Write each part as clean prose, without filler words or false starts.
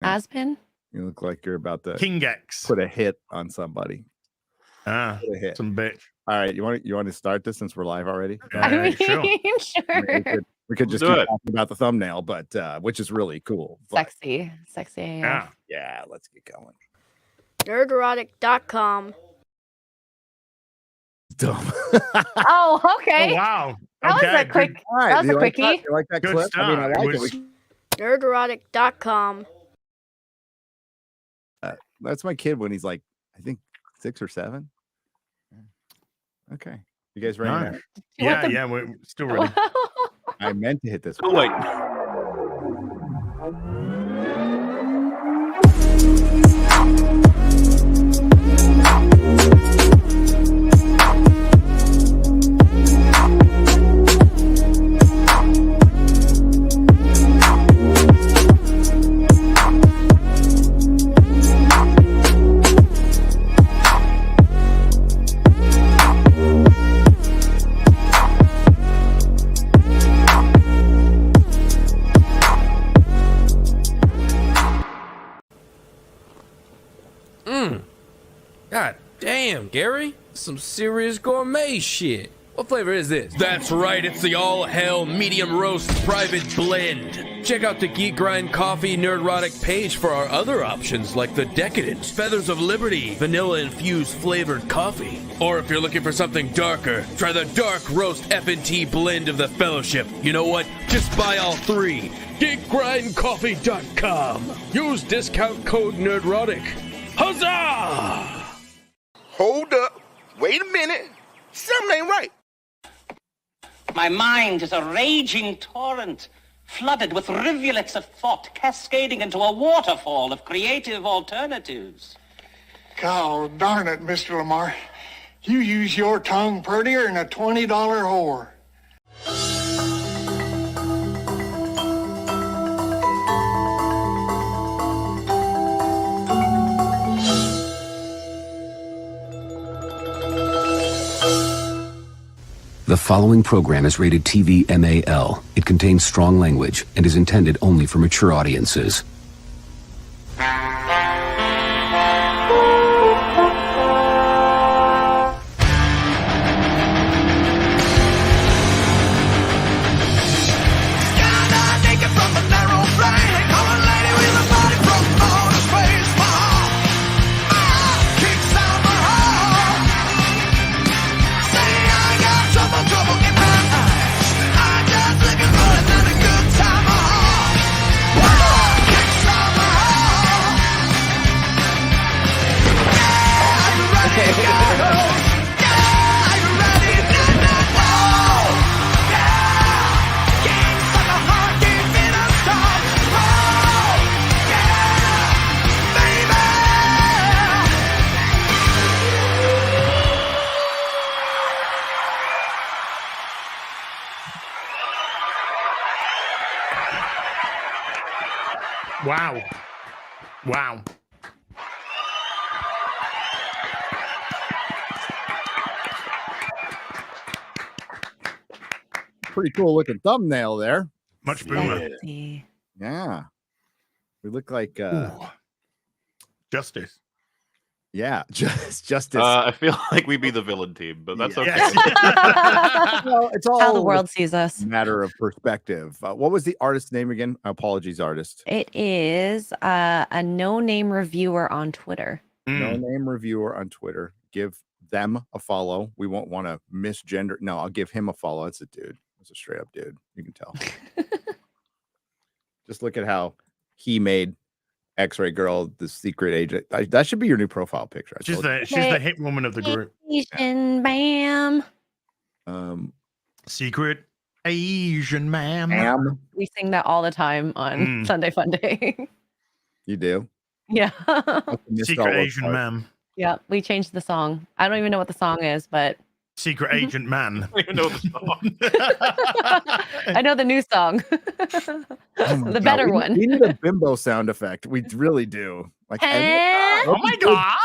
Aspen? You look like you're about to King X. put a hit on somebody. Ah, Put a hit. some bitch. All right, you want to start this since we're live already? I mean, sure. sure. We could just keep talking about the thumbnail, but which is really cool. But, Sexy AF. yeah, let's get going. Nerdrotic.com. Dumb. Oh, okay. Oh, wow. That was a quick. All right, That was a you like quickie. that? You like that Good clip? stuff. I mean, I like It was- it. Nerdrotic.com. That's my kid when he's like, I think 6 or 7. Okay, you guys ready? Nice. Now? Yeah, we're still ready. I meant to hit this. Oh, wait. God damn, Gary. Some serious gourmet shit. What flavor is this? That's right, it's the all-hell medium roast private blend. Check out the Geek Grind Coffee Nerdrotic page for our other options like the Decadent, Feathers of Liberty, vanilla-infused flavored coffee. Or if you're looking for something darker, try the Dark Roast FNT blend of the Fellowship. You know what? Just buy all 3. GeekGrindCoffee.com. Use discount code Nerdrotic. Huzzah! Hold up. Wait a minute. Something ain't right. My mind is a raging torrent, flooded with rivulets of thought, cascading into a waterfall of creative alternatives. God darn it, Mr. Lamar. You use your tongue prettier than a $20 whore. The following program is rated TV MAL. It contains strong language and is intended only for mature audiences. Wow. Wow. Pretty cool looking thumbnail there. Much boomer. Sexy. Yeah. We look like Justice. yeah, justice. I feel like we'd be the villain team, but that's okay. Well, it's all How the world sees us. a matter of perspective. What was the artist's name again? Apologies, artist. It is a no-name reviewer on Twitter. No name reviewer on Twitter. Give them a follow. We won't want to misgender. No, I'll give him a follow. It's a dude. It's a straight up dude. You can tell. Just look at how he made X-Ray Girl the secret agent. That should be your new profile picture. She's the hit woman of the group. Asian bam. Secret Asian ma'am. Ma'am. We sing that all the time on Sunday Fun Day. You do? Yeah. Secret Asian ma'am. Yeah, we changed the song. I don't even know what the song is, but Secret Agent Man. I don't even know the song. I know the new song. The better one. We need a bimbo sound effect. We really do. Like, Oh my god!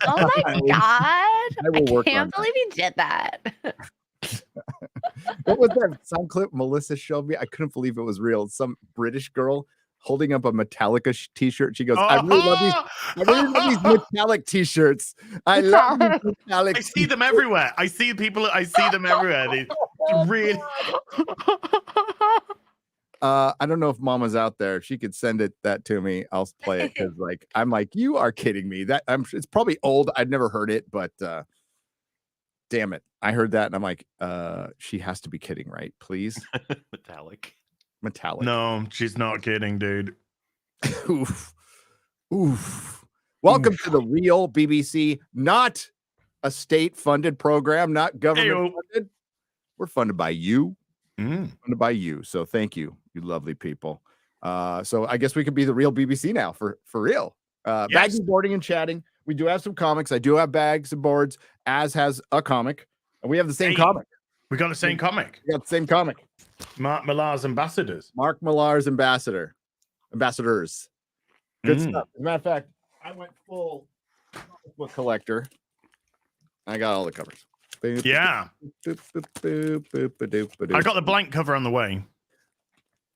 Oh my god! will work I on can't that. believe he did that. What was that sound clip Melissa showed me? I couldn't believe it was real. Some British girl holding up a Metallica T-shirt. She goes, I really love these metallic T-shirts. I love these metallic. I see them everywhere. I see them everywhere. They really. I don't know if Mama's out there. If she could send that to me, I'll play it because I'm like, you are kidding me. It's probably old. I've never heard it, but damn it, I heard that and I'm like, she has to be kidding, right? Please, Metallic. No, she's not kidding, dude. Oof. Welcome to the real BBC, not a state-funded program, not government-funded. We're funded by you. Funded by you. So thank you, you lovely people. So I guess we could be the real BBC now for real. Yes. Bagging, boarding, and chatting. We do have some comics. I do have bags and boards, as has a comic. And we have the same comic. We got the same comic. We got the same comic. Mark Millar's ambassadors. Mark Millar's ambassadors. Good stuff. As a matter of fact, I went full comic book collector. I got all the covers. Yeah. I got the blank cover on the way.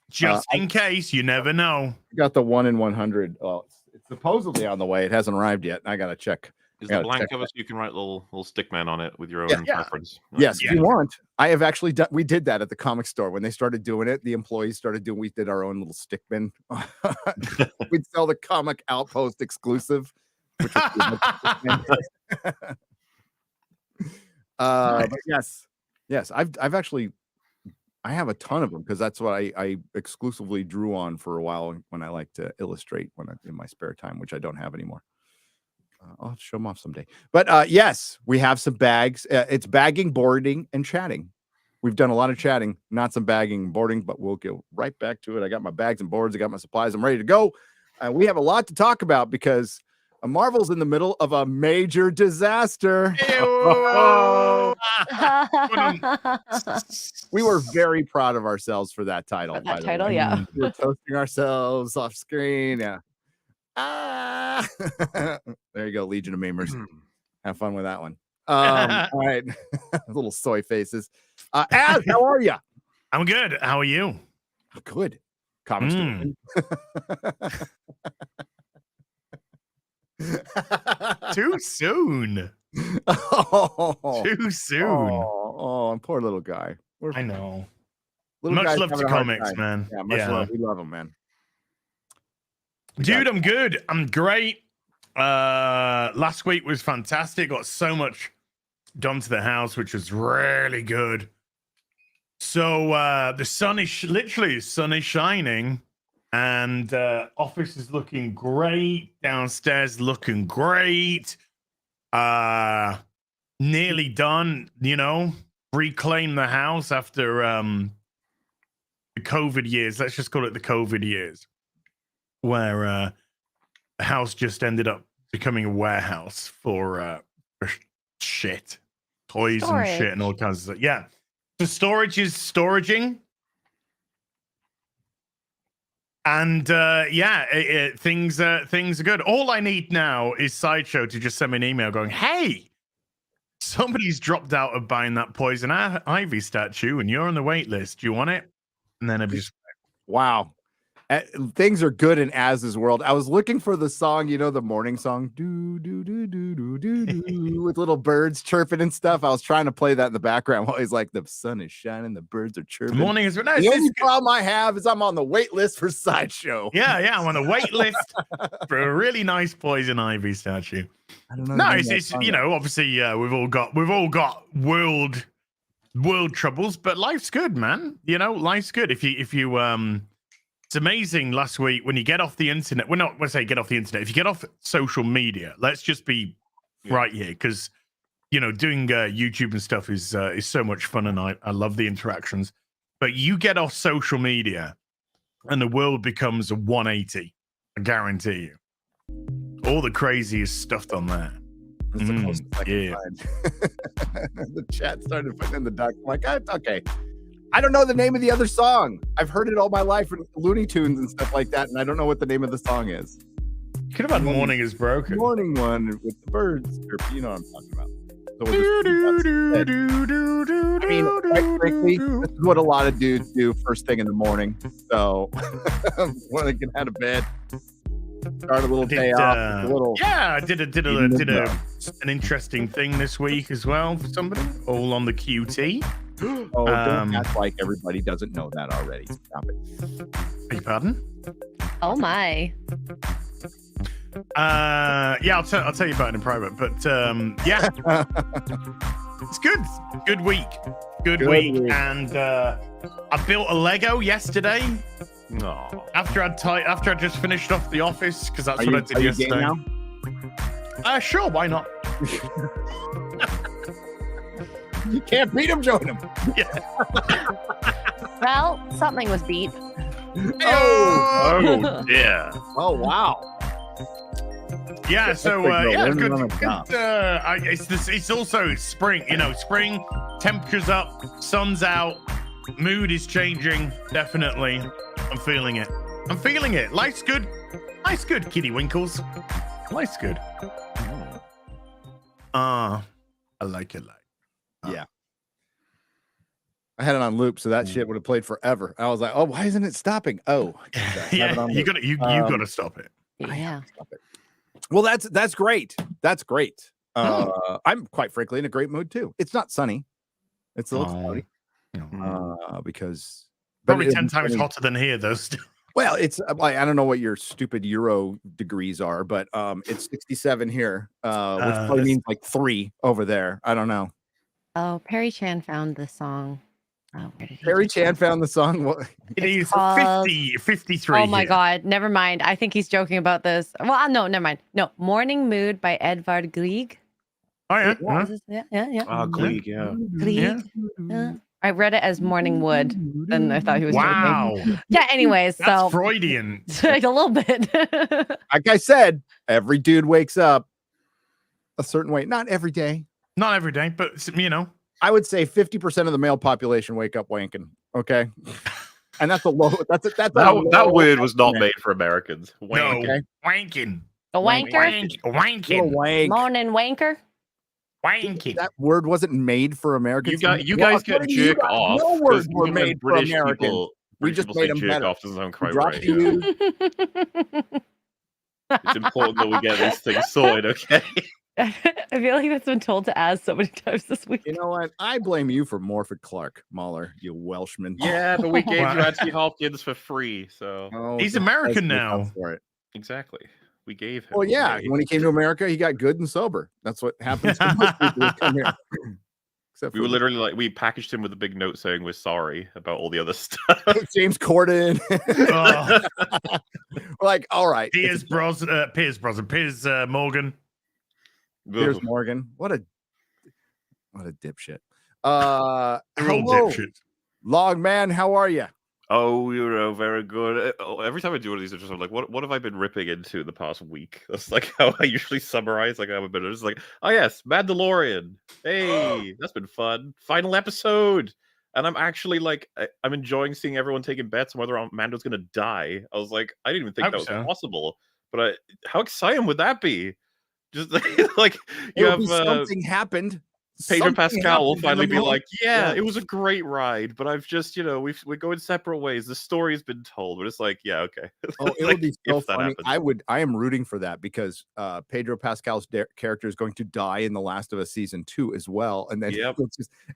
Just in case, you never know. I got the 1 in 100. Oh, it's supposedly on the way. It hasn't arrived yet. I gotta check. Is the blank cover so you can write little stick man on it with your own preference? Yes, if you want. I have actually done. We did that at the comic store when they started doing it. The employees started doing. We did our own little stickman. We'd sell the Comic Outpost exclusive. Which but yes, I've actually I have a ton of them because that's what I exclusively drew on for a while when I like to illustrate in my spare time, which I don't have anymore. I'll have to show them off someday. But yes, we have some bags. It's bagging, boarding, and chatting. We've done a lot of chatting, not some bagging and boarding, but we'll go right back to it. I got my bags and boards. I got my supplies. I'm ready to go. We have a lot to talk about because Marvel's in the middle of a major disaster. We were very proud of ourselves for that title. That title, yeah. We were toasting ourselves off screen. Yeah. There you go, Legion of Mamers. Have fun with that one. All right. Little soy faces. Az, how are you? I'm good. How are you? Good. Comics. Too soon. Too soon. Oh, poor little guy. I know. Much love to comics, man. Yeah, much love. We love him, man. Dude, I'm good. I'm great. Last week was fantastic. Got so much done to the house, which was really good. So the sun is literally shining, and office is looking great. Downstairs looking great. Nearly done. You know, reclaim the house after the COVID years. Let's just call it the COVID years, where the house just ended up becoming a warehouse for shit, toys and shit and all kinds of stuff. Yeah. The storage is storaging. And things are good. All I need now is Sideshow to just send me an email going, hey, somebody's dropped out of buying that Poison Ivy statue and you're on the wait list. Do you want it? And then I'd be just wow. Things are good in Az's world. I was looking for the song, you know, the morning song, do do do do do do do, with little birds chirping and stuff. I was trying to play that in the background while he's like, the sun is shining, the birds are chirping. The morning is nice. The only problem I have is I'm on the wait list for Sideshow. Yeah, I'm on the wait list for a really nice Poison Ivy statue. I don't know. No, it's you know, obviously we've all got world troubles, but life's good, man. You know, life's good. If you it's amazing last week when you get off the internet. Well, not when I say get off the internet. If you get off social media, let's just be right here, because you know doing YouTube and stuff is so much fun, and I love the interactions. But you get off social media, and the world becomes a 180. I guarantee you. All the craziest stuff on there. That's the closest I can find. The chat started putting in the duck. I'm like, okay. I don't know the name of the other song. I've heard it all my life in Looney Tunes and stuff like that, and I don't know what the name of the song is. You could have had Morning is Broken. Morning one with the birds. You know what I'm talking about. So we'll just I mean, quite frankly, this is what a lot of dudes do first thing in the morning. So when they get out of bed, start a little day off. I did an interesting thing this week as well for somebody, all on the QT. Oh, don't act like everybody doesn't know that already. Stop it. Beg your pardon? Oh my. Yeah, I'll tell you about it in private, but yeah, it's good. Good week. Good week. And I built a Lego yesterday. No. After I just finished off the office, because that's what I did yesterday. Now? Sure, why not? You can't beat him, join him. Yeah. Well, something was beat. Oh, yeah. Oh, wow. Yeah, so yeah, good. It's also spring. You know, spring. Temperature's up, sun's out, mood is changing. Definitely, I'm feeling it. I'm feeling it. Life's good. Life's good, Kitty Winkles. Life's good. I like it. Yeah. I had it on loop, so that shit would have played forever. I was like, "Oh, why isn't it stopping?" Oh, yeah, you gotta stop it. Yeah. Stop it. Well, that's great. That's great. I'm quite frankly in a great mood too. It's not sunny. It's a little cloudy. Because Probably 10 times hotter than here, though. Well, it's like, I don't know what your stupid Euro degrees are, but it's 67 here, which probably means like 3 over there. I don't know. Oh, Perry Chan found the song. Oh, where did he Perry just Chan go? found the song. What? It is called- 53. Oh my here. God. Never mind. I think he's joking about this. Well, no, never mind. No, Morning Mood by Edvard Grieg. Oh, yeah. Is this- yeah. Gleek, yeah. Grieg. Yeah. I read it as Morning Wood, and I thought he was Wow. joking. Yeah, anyways, That's so Freudian. a little bit. Like I said, every dude wakes up a certain way. Not every day. Not every day, but you know. I would say 50% of the male population wake up wanking. Okay. And that's a low. That word was not made for Americans. Wank. No, wanking. A wanker? Wanking. Wank. Morning wanker? Wanking. That word wasn't made for Americans. You guys get jerk off. No words were even when made for British Americans. people- We British just people made say them jerk better. off doesn't sound quite Drop right. you. It's important that we get these things sorted, okay? I feel like that's been told to Az so many times this week. You know what? I blame you for Morford Clark, MauLer, you Welshman. Yeah, but we gave you Wow. Anthony Hopkins for free, so Oh, He's don't American make up now. For it. exactly. We gave him. Well, yeah. When he came to America, he got good and sober. That's what happens to most people who come here. Except We for were literally like, we packaged him with a big note saying we're sorry about all the other stuff. James Corden. Oh, We're like, all right. Piers Morgan. Piers Morgan. What a dipshit. They're all Hello, dipshits. Long man. How are you? Oh, you're very good. Every time I do one of these, it's just like, what have I been ripping into the past week? That's like how I usually summarize. Like I've been just like, oh yes, Mandalorian. Hey, that's been fun. Final episode, and I'm actually like, I'm enjoying seeing everyone taking bets on whether Mando's gonna die. I was like, I didn't even think Hope that was so. possible. But how exciting would that be? Just like It you would be have something happened. Pedro Something Pascal will happened in finally the be moment. like, yeah, it was a great ride, but I've just, we're going separate ways. The story's been told, but it's like, yeah, okay. Oh, it Like, would be so if that funny. happens. I am rooting for that because Pedro Pascal's character is going to die in The Last of Us season 2 as well, and then Yep.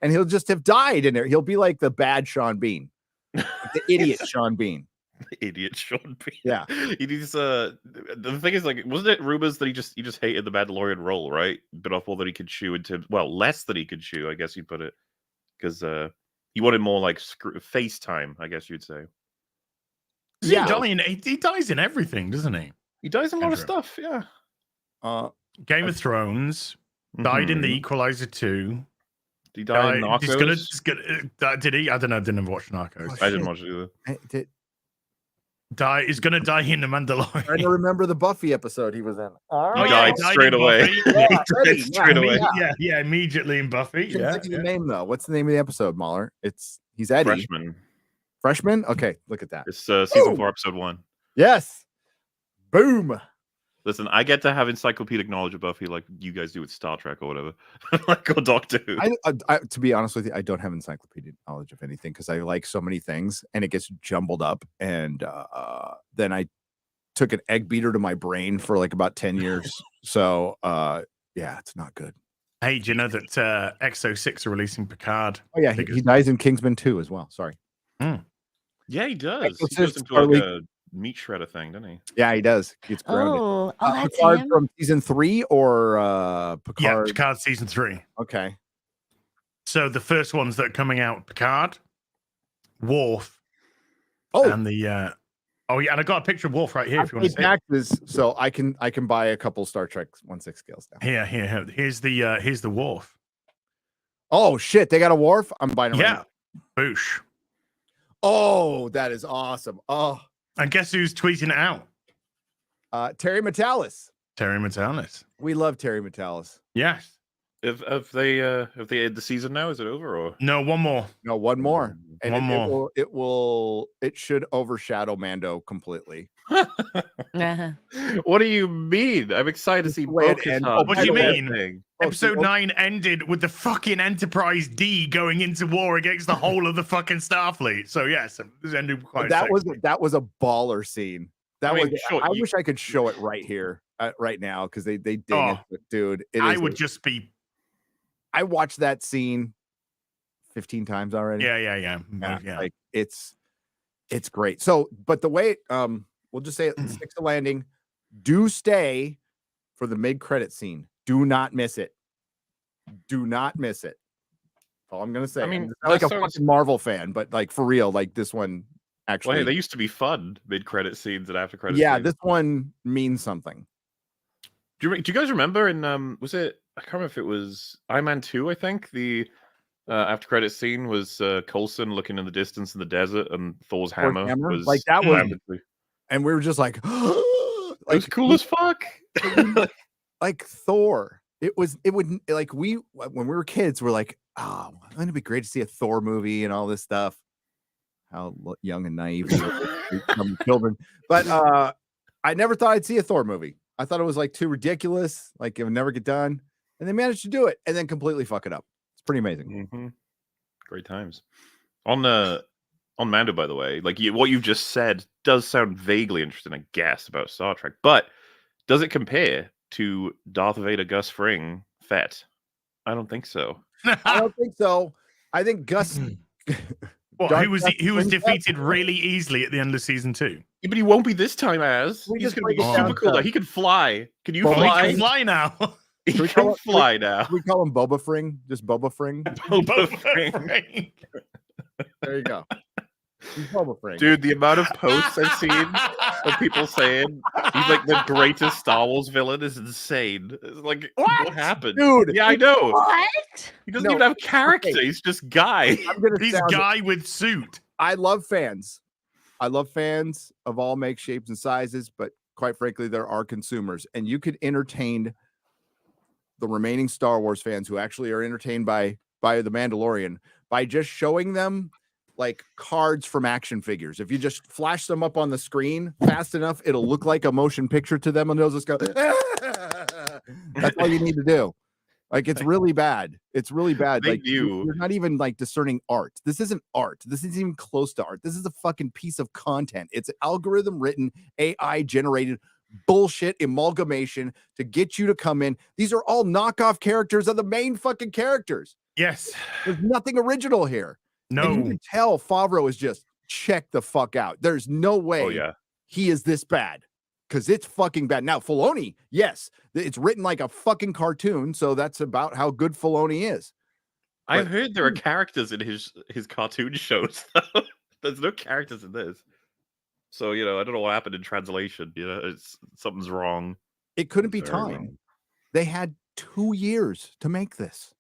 he'll just have died in there. He'll be like the bad Sean Bean, like the idiot Sean Bean. Idiot Sean Bean. Yeah. He needs the thing is, like, wasn't it rumors that he just hated the Mandalorian role, right? Bit off all that he could chew into, well, less than he could chew, I guess you'd put it, because he wanted more like FaceTime, I guess you'd say. Yeah. He dies in everything, doesn't he? He dies in a lot of Andrew. stuff, yeah. Game of Thrones, died in the Equalizer 2. He died in Narcos. Did he? I don't know. I didn't watch Narcos. I didn't watch it either. He's gonna die in the Mandalorian. I don't remember the Buffy episode he was in. He died straight in away. Buffy. He died straight away. Yeah, immediately in Buffy. Can't Yeah, think of the name though. What's the name of the episode, MauLer? He's Eddie. Freshman. Okay, look at that. It's season 4, episode 1. Yes. Boom. Listen, I get to have encyclopedic knowledge of Buffy like you guys do with Star Trek or whatever, like or Doctor Who. To be honest with you, I don't have encyclopedic knowledge of anything because I like so many things and it gets jumbled up. And then I took an egg beater to my brain for like about 10 years. So yeah, it's not good. Hey, do you know that XO6 are releasing Picard? Oh yeah, he dies in Kingsman 2 as well. Sorry. Yeah, he does. He Exorcist goes into like a meat shredder thing, doesn't he? Yeah, he does. Gets grounded. Oh, that's Picard him. from season 3 or Picard? Yeah, Picard season 3. Okay. So the first ones that are coming out, Picard, Worf, Oh, and the oh yeah, and I got a picture of Worf right here if you want to see. taxes, so I can buy a couple Star Trek 1/6 scales now. Here. Here's the Worf. Oh shit, they got a Worf. I'm buying it. Yeah, Right boosh. Oh, that is awesome. Oh, And guess who's tweeting it out? Terry Metalis. Terry Metalis. We love Terry Metalis. Yes. If they end the season now, is it over or No, one more. No, one more. And One more. It should overshadow Mando completely. Uh-huh. What do you mean? I'm excited to see the way it Bo-Katan ends. What do you do that mean? thing. Episode 9 ended with the fucking Enterprise D going into war against the whole of the fucking Starfleet. So yes, this ended quite. That sexy. was a baller scene. That I mean, was. sure, I you- wish I could show it right here, right now, because they ding Oh, it, but dude. It I is would just be. I watched that scene 15 times already. Yeah. Like it's great. So, but the way we'll just say it sticks to landing. Do stay for the mid-credit scene. Do not miss it. Do not miss it. That's all I'm gonna say. I mean, I'm like a that sounds- fucking Marvel fan, but like for real, like this one actually. Well, hey, they used to be fun mid-credit scenes and after-credit yeah, scenes. this one means something. Do you guys remember in was it? I can't remember if it was Iron Man 2. I think the after-credit scene was Coulson looking in the distance in the desert, and Thor's hammer was like that was, rapidly- and we were just like, it was cool as fuck. like Thor. It would like when we were kids, we're like, oh, wouldn't it be great to see a Thor movie and all this stuff? How young and naive we become children. But I never thought I'd see a Thor movie. I thought it was like too ridiculous, like it would never get done. And they managed to do it and then completely fuck it up. It's pretty amazing. Mm-hmm. Great times. On Mando, by the way, like what you've just said does sound vaguely interesting, I guess, about Star Trek. But does it compare to Darth Vader, Gus Fring, Fett? I don't think so. I don't think so. I think Gus. What, Darth who was defeated really easily at the end of season 2? Yeah, but he won't be this time, as We he's just going to be break it super down cool. to- Now. He can fly. Can you Well, He fly? can fly now. He we can call it- fly now. We call him Boba Fring, just Boba Fring. Boba Fring. There you go. He's Boba Fring. Dude, the amount of posts I've seen of people saying he's like the greatest Star Wars villain is insane. It's like, what happened? Dude, Yeah, I know. What? He doesn't No, even have character. okay. He's just guy. I'm gonna He's sound- guy with suit. I love fans. I love fans of all makes, shapes, and sizes, but quite frankly, there are consumers, and you could entertain the remaining Star Wars fans who actually are entertained by The Mandalorian by just showing them like cards from action figures. If you just flash them up on the screen fast enough, it'll look like a motion picture to them, and they'll just go. That's all you need to do. Like it's really bad. It's really bad. Thank Like you. you're not even like discerning art. This isn't art. This isn't even close to art. This is a fucking piece of content. It's algorithm written, AI generated bullshit amalgamation to get you to come in. These are all knockoff characters of the main fucking characters. Yes. There's nothing original here. And you No. can tell Favreau is just check the fuck out. There's no way Oh yeah. he is this bad. Because it's fucking bad. Now, Filoni, yes, it's written like a fucking cartoon, so that's about how good Filoni is. I've But- heard there are characters in his cartoon shows. There's no characters in this. So, I don't know what happened in translation. It's something's wrong. It couldn't be Very time. wrong. They had 2 years to make this.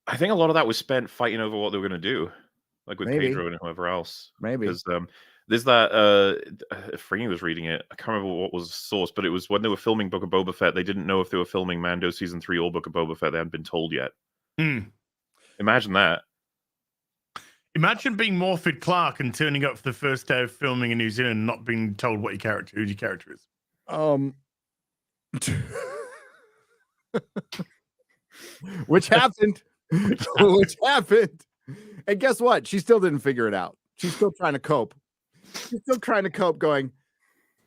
I think a lot of that was spent fighting over what they were going to do, like with Maybe. Pedro and whoever else. Maybe. Because there's that Fringy was reading it. I can't remember what was the source, but it was when they were filming Book of Boba Fett. They didn't know if they were filming Mando season 3 or Book of Boba Fett. They hadn't been told yet. Hmm. Imagine that. Imagine being Morfydd Clark and turning up for the first day of filming in New Zealand and not being told who your character is. Which happened. Which happened. And guess what? She still didn't figure it out. She's still trying to cope. She's still trying to cope, going,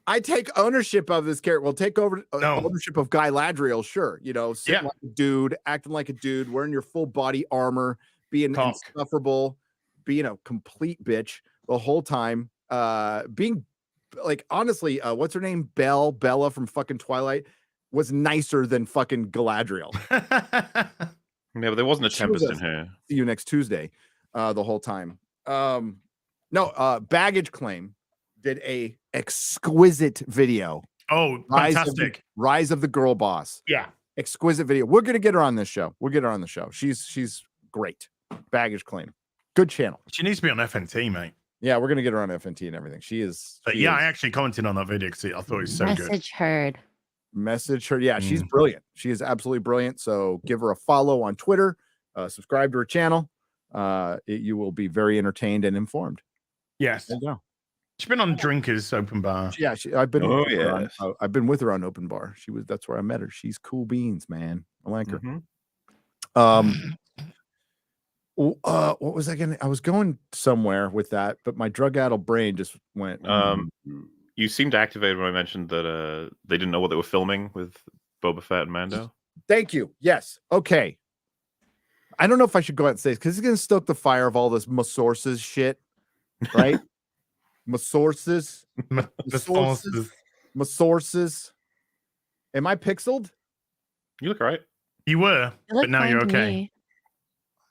I take ownership of this character. Well, take over ownership of Guy Ladriel, sure. You know, sitting like a dude, acting like a dude, wearing your full body armor, being insufferable, being a complete bitch the whole time. Being like, honestly, what's her name? Bella from fucking Twilight was nicer than fucking Galadriel. Yeah, but there wasn't a tempest in her. See you next Tuesday. The whole time. Baggage Claim did a exquisite video. Oh, fantastic. Rise of the Girl Boss. Yeah. Exquisite video. We're gonna get her on this show. We'll get her on the show. She's great. Baggage Claim. Good channel. She needs to be on FNT, mate. Yeah, we're gonna get her on FNT and everything. She is. I actually commented on that video because I thought it was so good. Message heard. Yeah, she's brilliant. She is absolutely brilliant. So give her a follow on Twitter. Subscribe to her channel. You will be very entertained and informed. Yes. There you go. She's been on Drinkers Open Bar. Yeah, I've been. I've been with her on Open Bar. That's where I met her. She's cool beans, man. I like her. What was I gonna? I was going somewhere with that, but my drug-addled brain just went. You seemed activated when I mentioned that they didn't know what they were filming with Boba Fett and Mando. Thank you. Yes. Okay. I don't know if I should go out and say this because it's going to stoke the fire of all this sources shit, right? Sources. Sources. Am I pixeled? You look right. You were, but now you're okay.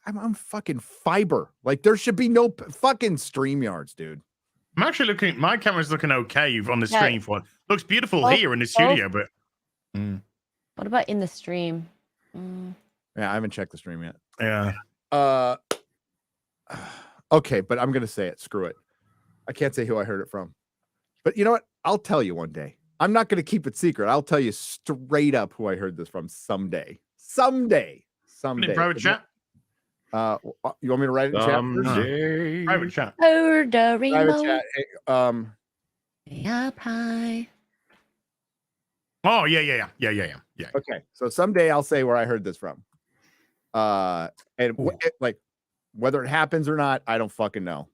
I'm fucking fiber. Like there should be no fucking StreamYards, dude. I'm actually looking. My camera's looking okay on the stream for it. Looks beautiful here in the studio, but what about in the stream? Yeah, I haven't checked the stream yet. Yeah. Okay, but I'm gonna say it. Screw it. I can't say who I heard it from. But you know what? I'll tell you one day. I'm not gonna keep it secret. I'll tell you straight up who I heard this from someday. Someday. In private chat. You want me to write it in chat? Private chat. Over the Private chat. Up high. Oh yeah. Okay, so someday I'll say where I heard this from. And like whether it happens or not, I don't fucking know.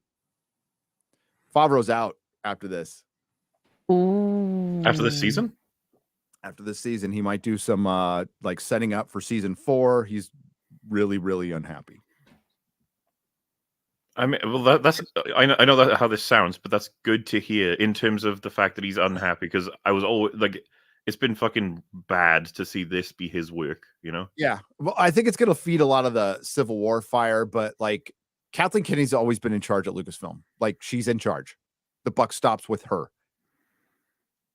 Favreau's out after this. Ooh. After this season? After this season, he might do some like setting up for season 4. He's really, really unhappy. I mean, well, that's I know that how this sounds, but that's good to hear in terms of the fact that he's unhappy because I was always like, it's been fucking bad to see this be his work, you know? Yeah. Well, I think it's going to feed a lot of the Civil War fire, but like Kathleen Kennedy's always been in charge at Lucasfilm. Like she's in charge. The buck stops with her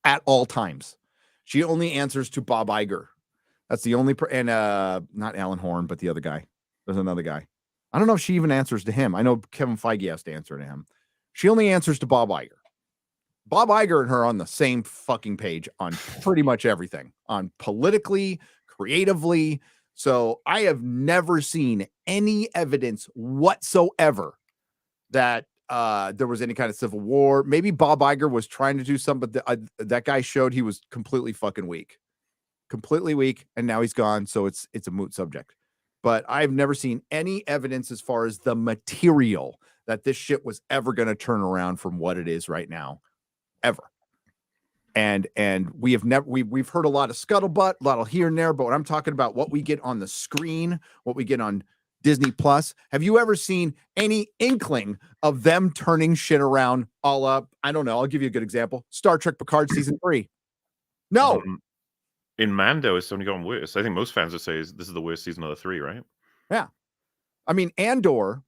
at all times. She only answers to Bob Iger. That's the only, and not Alan Horn, but the other guy. There's another guy. I don't know if she even answers to him. I know Kevin Feige has to answer to him. She only answers to Bob Iger. Bob Iger and her on the same fucking page on pretty much everything, on politically, creatively. So I have never seen any evidence whatsoever that there was any kind of civil war. Maybe Bob Iger was trying to do something, but that guy showed he was completely fucking weak. Completely weak, and now he's gone, so it's a moot subject. But I've never seen any evidence as far as the material that this shit was ever going to turn around from what it is right now, ever. And we have never we've heard a lot of scuttlebutt, a lot of here and there, but when I'm talking about what we get on the screen, what we get on Disney Plus, have you ever seen any inkling of them turning shit around all up? I don't know. I'll give you a good example. Star Trek Picard season 3. No. In Mando, it's only gotten worse. I think most fans would say this is the worst season of the 3, right? Yeah. I mean, Andor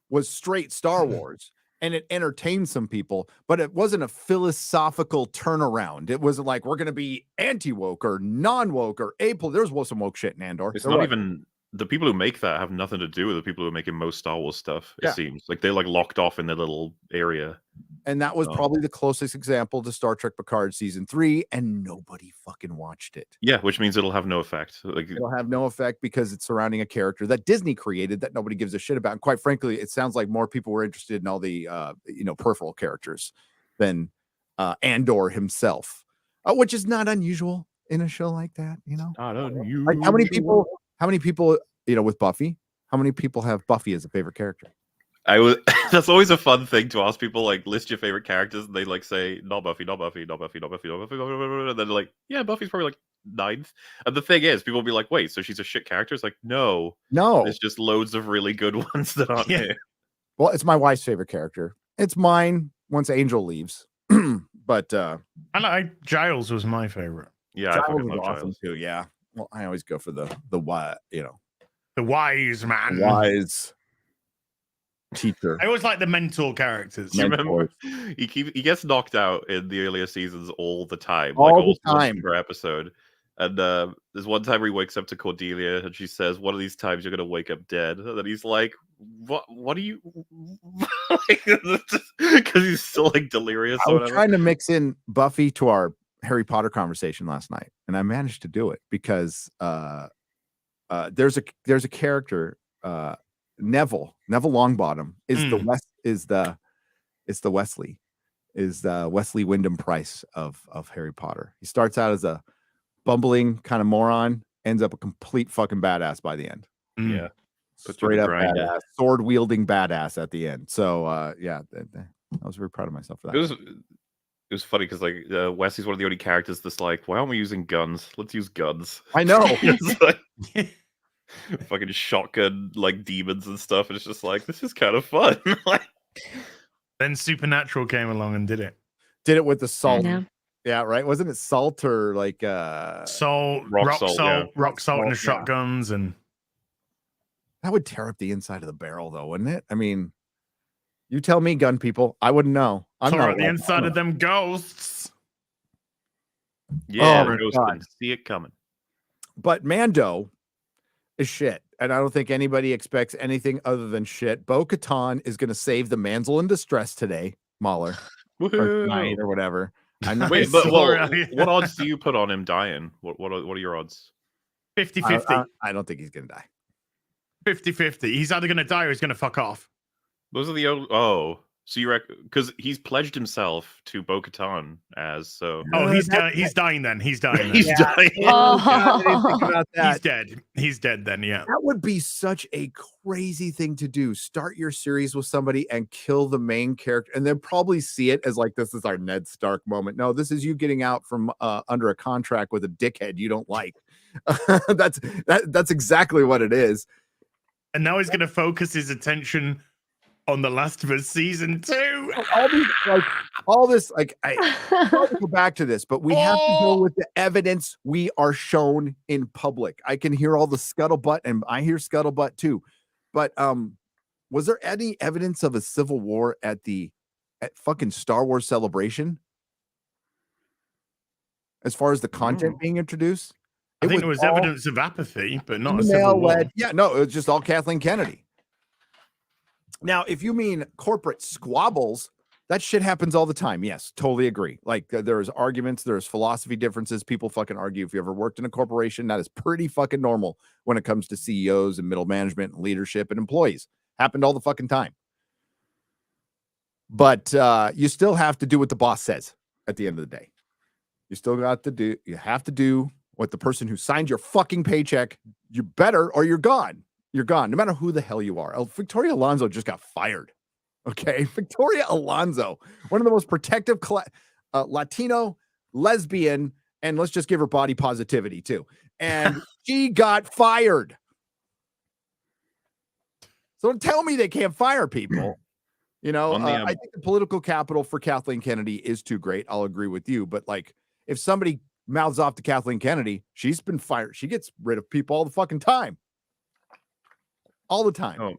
was straight Star Wars and it entertained some people, but it wasn't a philosophical turnaround. It wasn't like we're going to be anti-woke or non-woke or apolitical. There's some woke shit in Andor. It's not even the people who make that have nothing to do with the people who are making most Star Wars stuff. It seems like they're like locked off in their little area. And that was probably the closest example to Star Trek Picard season 3, and nobody fucking watched it. Yeah, which means it'll have no effect. Like it'll have no effect because it's surrounding a character that Disney created that nobody gives a shit about. And quite frankly, it sounds like more people were interested in all the peripheral characters than Andor himself, which is not unusual. in a show like that, you know? Not unusual. Like how many people, you know, with Buffy, how many people have Buffy as a favorite character? That's always a fun thing to ask people, like, list your favorite characters, and they like say, not Buffy, not Buffy, not Buffy, not Buffy, not Buffy, and then they're like, yeah, Buffy's probably like 9th. And the thing is, people will be like, wait, so she's a shit character? It's like, no. There's just loads of really good ones that aren't here. Well, it's my wife's favorite character. It's mine once Angel leaves. But I like Giles was my favorite. Yeah, Giles I fucking was love awesome Giles. too. Yeah. Well, I always go for the you know, The wise man. wise teacher. I always like the mentor characters. You remember he gets knocked out in the earlier seasons all the time, All like the almost once time. per episode. And there's one time where he wakes up to Cordelia, and she says, "One of these times you're gonna wake up dead." And then he's like, "What? What are you?" Because he's still like delirious. I Or was whatever. trying to mix in Buffy to our Harry Potter conversation last night, and I managed to do it because there's a character, Neville Longbottom is the Wesley Wyndham Price of Harry Potter. He starts out as a bumbling kind of moron, ends up a complete fucking badass by the end. Yeah, Straight up badass, sword wielding badass at the end. So yeah, I was very proud of myself for that. It was funny because like Wesley's one of the only characters that's like, why aren't we using guns? Let's use guns. I know. It's like, fucking shotgun like demons and stuff, and it's just like, this is kind of fun. Like, then Supernatural came along and did it. Did it with the salt. Yeah. Yeah, right. Wasn't it salt or like salt, rock salt, and the shotguns, and that would tear up the inside of the barrel, though, wouldn't it? I mean, you tell me, gun people. I wouldn't know. I'm tore not up the inside of them ghosts. yeah, my those God. can see it coming. But Mando is shit, and I don't think anybody expects anything other than shit. Bo-Katan is going to save the Manzel in distress today, MauLer, or tonight, or whatever. Wait, but what odds do you put on him dying? What are your odds? 50-50. I don't think he's going to die. 50-50. He's either going to die or he's going to fuck off. Those are the so you reckon because he's pledged himself to Bo-Katan as so. Oh, he's dying then. He's dying. Then. He's dying. Oh. I didn't think about that. He's dead. He's dead then. Yeah. That would be such a crazy thing to do. Start your series with somebody and kill the main character, and then probably see it as like, this is our Ned Stark moment. No, this is you getting out from under a contract with a dickhead you don't like. That's exactly what it is. And now he's going to focus his attention on The Last of Us season 2. All this, I go back to this, but we have to go with the evidence we are shown in public. I can hear all the scuttlebutt, and I hear scuttlebutt too. But was there any evidence of a civil war at fucking Star Wars Celebration? As far as the content being introduced? I think there was evidence of apathy, but not a civil war. Yeah, no, it was just all Kathleen Kennedy. Now, if you mean corporate squabbles, that shit happens all the time. Yes, totally agree. Like there's arguments, there's philosophy differences. People fucking argue. If you ever worked in a corporation, that is pretty fucking normal when it comes to CEOs and middle management and leadership and employees. Happened all the fucking time. But you still have to do what the boss says at the end of the day. You have to do what the person who signed your fucking paycheck, you better, or you're gone. You're gone, no matter who the hell you are. Victoria Alonso just got fired. Okay, Victoria Alonso, one of the most protective Latino, lesbian, and let's just give her body positivity too. And she got fired. So don't tell me they can't fire people. You know, I think the political capital for Kathleen Kennedy is too great. I'll agree with you. But like, if somebody mouths off to Kathleen Kennedy, she's been fired. She gets rid of people all the fucking time. All the time. Oh.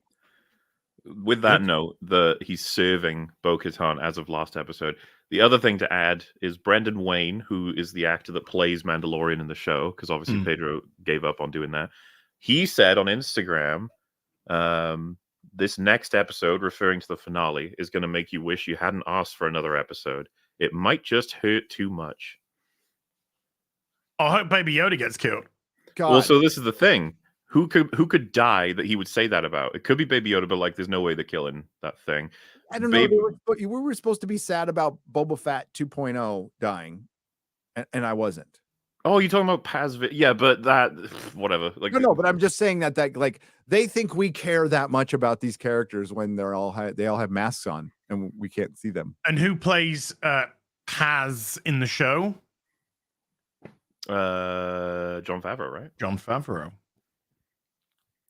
With that note, he's serving Bo-Katan as of last episode. The other thing to add is Brendan Wayne, who is the actor that plays Mandalorian in the show, because obviously Pedro gave up on doing that. He said on Instagram, this next episode, referring to the finale, is going to make you wish you hadn't asked for another episode. It might just hurt too much. I hope Baby Yoda gets killed. God. Well, so this is the thing. Who could die that he would say that about? It could be Baby Yoda, but like, there's no way they're killing that thing. I don't know. We were supposed to be sad about Boba Fett 2.0 dying, and I wasn't. Oh, you talking about Yeah, but that whatever. Like No, but I'm just saying that like they think we care that much about these characters when they all have masks on and we can't see them. And who plays Paz in the show? Jon Favreau, right? Jon Favreau.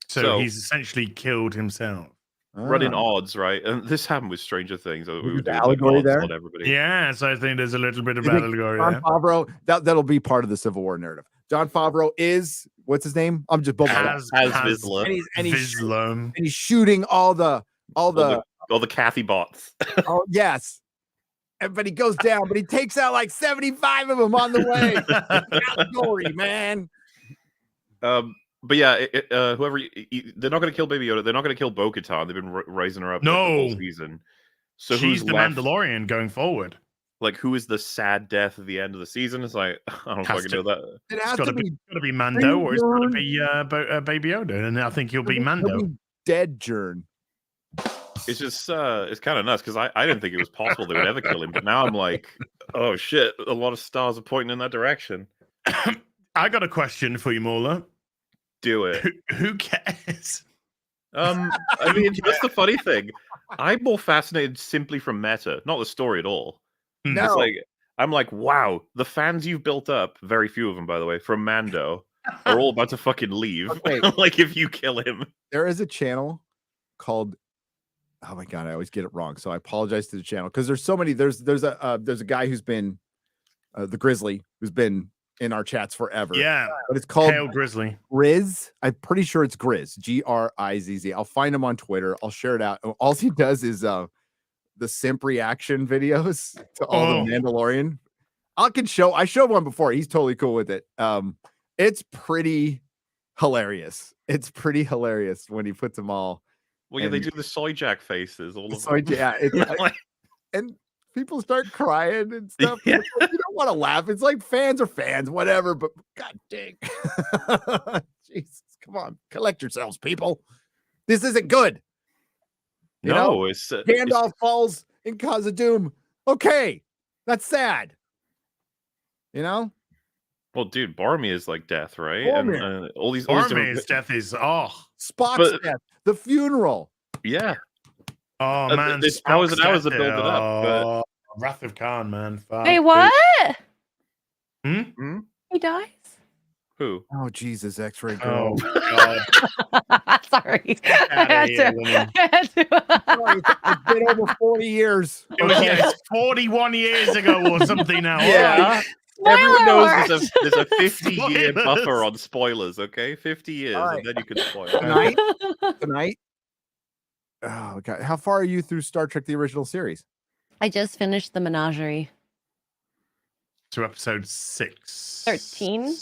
So he's essentially killed himself. Running odds, right? And this happened with Stranger Things. We were doing allegory odds there? on everybody. Yeah, so I think there's a little bit of You think allegory Jon there. Favreau, that'll be part of the Civil War narrative. Jon Favreau is what's his name? I'm just Paz Vizsla. and he's shooting all the Kathy bots. oh yes. But he goes down, but he takes out like 75 of them on the way. Allegory, man. But yeah, whoever they're not going to kill Baby Yoda. They're not going to kill Bo-Katan. They've been raising her up the whole season. So she's the Mandalorian going forward. Like, who is the sad death at the end of the season? It's like I don't fucking know that. It has got to be Mando, or it's got to be Baby Yoda, and I think he'll be Mando. Dead Jern. It's just it's kind of nuts because I didn't think it was possible they would ever kill him, but now I'm like, oh shit, a lot of stars are pointing in that direction. I got a question for you, MauLer. Do it. Who cares? I mean, that's the funny thing. I'm more fascinated simply from meta, not the story at all. No. It's like I'm like, wow, the fans you've built up, very few of them, by the way, from Mando, are all about to fucking leave. Okay. Like, if you kill him. There is a channel called, oh my god, I always get it wrong, so I apologize to the channel because there's so many. There's a guy who's been the Grizzly who's been in our chats forever. Yeah, but it's called Hail Grizzly. Grizz. I'm pretty sure it's Grizz. Grizz. I'll find him on Twitter. I'll share it out. All he does is the simp reaction videos to all the Mandalorian. I showed one before. He's totally cool with it. It's pretty hilarious. It's pretty hilarious when he puts them all. Well, yeah, they do the soy jack faces. All of them. Yeah, and people start crying and stuff. Yeah. You don't want to laugh. It's like fans are fans, whatever. But god dang, Jesus, come on, collect yourselves, people. This isn't good. You know, it's Gandalf falls in Khazad-dûm. Okay, that's sad. You know. Well, dude, Boromir's like death, right? Boromir. And all these Boromir's death is Spock's death, the funeral. Yeah. Oh man, there's hours and hours to build it up. But Wrath of Khan, man. Fuck. Hey, what? Hmm? He dies? Who? Oh Jesus, X-ray girl. Oh God. Sorry. I had to. Sorry, it's been over 40 years. It's 41 years ago or something now. Yeah. Spoiler Everyone knows alert. there's a 50-year buffer on spoilers, okay? 50 years, and then you can spoil. Tonight. Oh god, how far are you through Star Trek: The Original Series? I just finished the Menagerie. To episode 6. 13?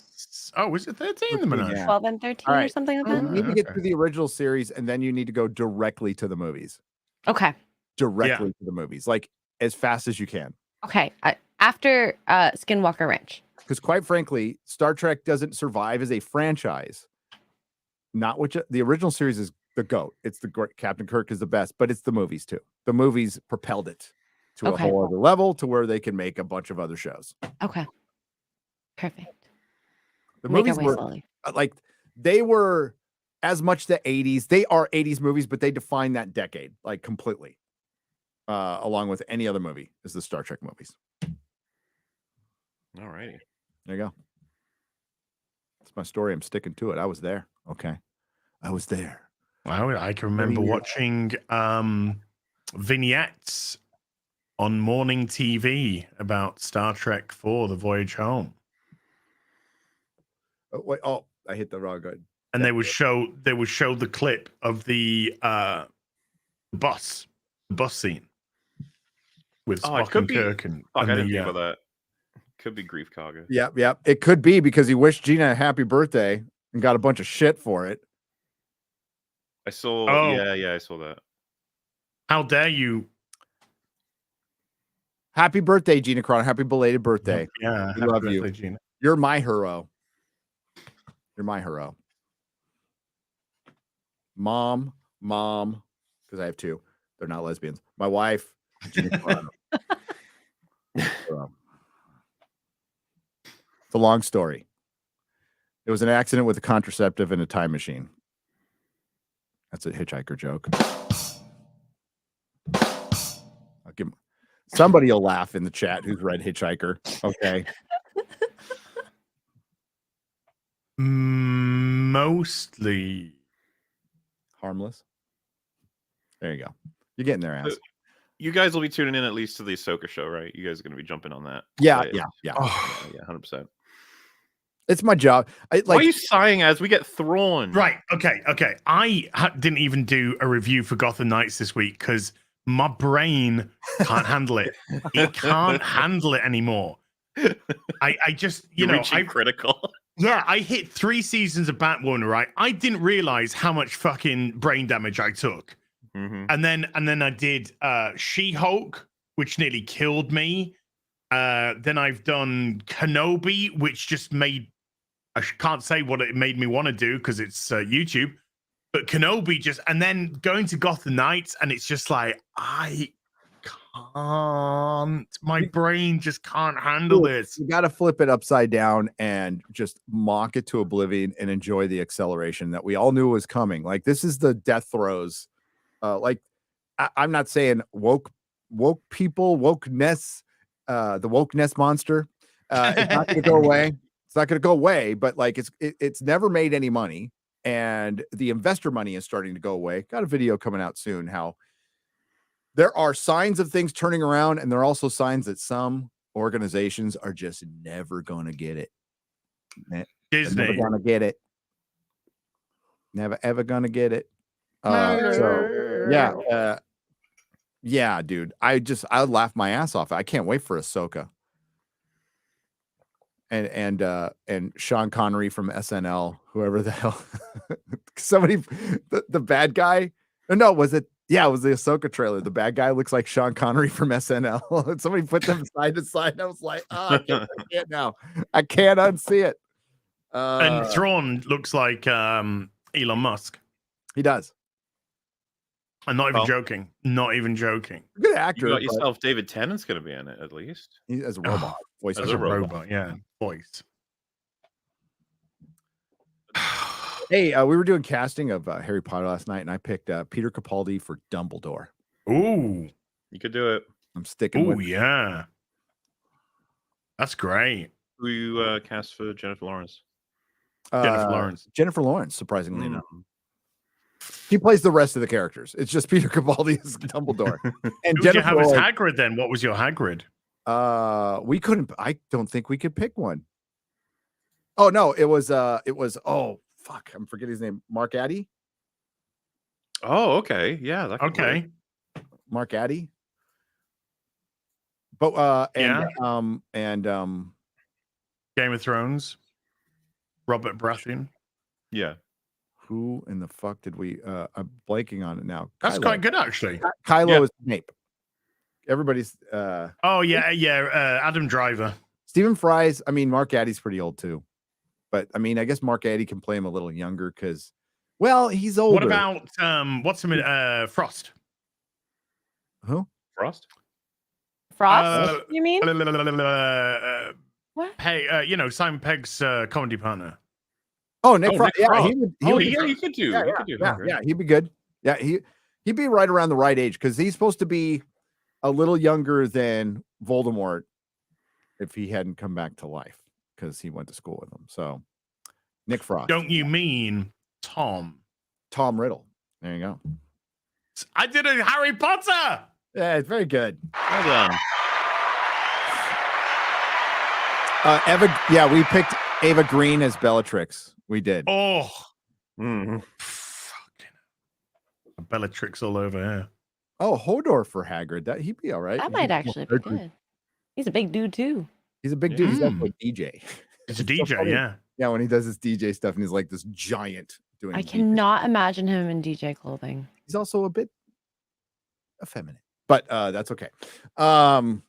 Oh, was it 13? The Menagerie? Yeah. 12 and 13 All or right. something like You that? need to get through the original series, and then you need to go directly to the movies. Okay. Directly to the movies, like as fast as you can. Okay. After Skinwalker Ranch. Because quite frankly, Star Trek doesn't survive as a franchise. Not which the original series is the GOAT. It's the great Captain Kirk is the best, but it's the movies too. The movies propelled it to a whole other level to where they can make a bunch of other shows. Okay. Perfect. The Make our movies way were slowly. like they were as much the 80s. They are 80s movies, but they define that decade like completely. Along with any other movie is the Star Trek movies. All righty. There you go. That's my story. I'm sticking to it. I was there. Okay. I was there. Well, I can remember watching vignettes on morning TV about Star Trek 4, The Voyage Home. Oh, wait, I hit the wrong good. And they would show the clip of the bus scene with Spock and Kirk and I didn't the, think about that. Could be Grief Karga. Yep. It could be because he wished Gina a happy birthday and got a bunch of shit for it. I saw. Oh. Yeah, I saw that. How dare you? Happy birthday, Gina Carano. Happy belated birthday. Yeah, we love you. Gina. You're my hero. You're my hero. Mom, because I have two. They're not lesbians. My wife, Gina Carano. It's a long story. It was an accident with a contraceptive and a time machine. That's a hitchhiker joke. I'll give him, somebody will laugh in the chat who's read Hitchhiker. Okay. Mostly harmless. There you go. You're getting there, ass. You guys will be tuning in at least to the Ahsoka show, right? You guys are going to be jumping on that. Yeah, Right? yeah. Yeah, 100%. It's my job. Why are you sighing as we get thrown? right. Okay. I didn't even do a review for Gotham Knights this week because my brain can't handle it. It can't handle it anymore. I just, I critical. Yeah, I hit 3 seasons of Batwoman, right? I didn't realize how much fucking brain damage I took. And then I did She-Hulk, which nearly killed me. Then I've done Kenobi, which just made, I can't say what it made me want to do because it's YouTube, but Kenobi just, and then going to Gotham Knights, and it's just like, I can't, my brain just can't handle this. You got to flip it upside down and just mock it to oblivion and enjoy the acceleration that we all knew was coming. Like, this is the death throes. Like, I'm not saying woke people, wokeness, the wokeness monster. It's not going to go away. It's not going to go away, but like it's never made any money, and the investor money is starting to go away. Got a video coming out soon. How there are signs of things turning around, and there are also signs that some organizations are just never going to get it. Disney, never going to get it. Never ever going to get it. Yeah, dude. I laugh my ass off. I can't wait for Ahsoka. And Sean Connery from SNL, whoever the hell, somebody, the bad guy. No, was it? Yeah, it was the Ahsoka trailer. The bad guy looks like Sean Connery from SNL. Somebody put them side to side. I was like, oh, I can't now. I can't unsee it. And Thrawn looks like Elon Musk. He does. I'm not even joking. Not even joking. Good actor. You got yourself David Tennant's going to be in it at least. He as a robot. Voice as a robot. Yeah, voice. Hey, we were doing casting of Harry Potter last night, and I picked Peter Capaldi for Dumbledore. Ooh, you could do it. I'm sticking. Oh yeah, that's great. Who you cast for Jennifer Lawrence? Jennifer Lawrence. Surprisingly enough, he plays the rest of the characters. It's just Peter Capaldi as Dumbledore. And who did you have as Hagrid then? What was your Hagrid? We couldn't. I don't think we could pick one. Oh no, it was. Oh fuck, I'm forgetting his name. Mark Addy. Oh, okay, yeah. That could okay. work. Mark Addy. But Game of Thrones. Robert Baratheon. Yeah. Who in the fuck did we? I'm blanking on it now. That's quite good, actually. Kylo is Snape. Everybody's. Oh yeah. Adam Driver. Stephen Fry's. I mean, Mark Addy's pretty old too, but I mean, I guess Mark Addy can play him a little younger because, well, he's older. What about what's him? Frost. Who? Frost. Frost? You mean? What? Hey, Simon Pegg's comedy partner. Oh, Nick Frost. Yeah, he would. He could do. Yeah, he'd be good. Yeah, he'd be right around the right age because he's supposed to be a little younger than Voldemort if he hadn't come back to life because he went to school with him. So, Nick Frost. Don't you mean Tom? Tom Riddle. There you go. I did a Harry Potter. Yeah, it's very good. Well done. We picked Ava Green as Bellatrix. We did. Oh, fucking Bellatrix all over here. Oh, Hodor for Hagrid. That he'd be all right. That might actually be good. He's a big dude too. He's a big dude. He's also a DJ. He's a DJ, yeah. Yeah, when he does his DJ stuff and he's like this giant doing. I cannot imagine him in DJ clothing. He's also a bit effeminate, but that's okay. I'm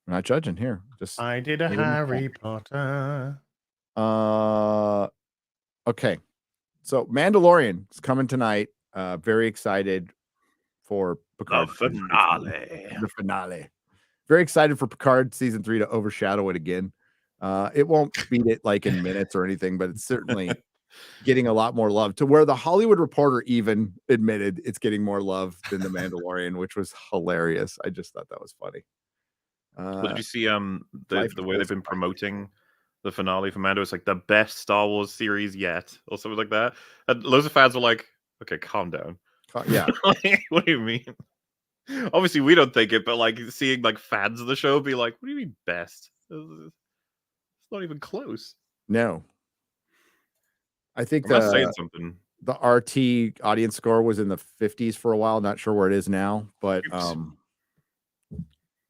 not judging here. Just I did a Harry Potter. Okay. So Mandalorian is coming tonight. Very excited for Picard. The finale. The finale. Very excited for Picard season 3 to overshadow it again. It won't beat it like in minutes or anything, but it's certainly getting a lot more love, to where the Hollywood Reporter even admitted it's getting more love than The Mandalorian, which was hilarious. I just thought that was funny. But did you see Life the way they've is been promoting the finale for Mando? It's like the best Star Wars series yet, or something like that. And loads of fans were like, "Okay, calm down." Yeah. Like, what do you mean? Obviously, we don't think it, but like seeing like fans of the show be like, "What do you mean best? It's not even close." No. I think I'm not saying something. the RT audience score was in the 50s for a while. Not sure where it is now, but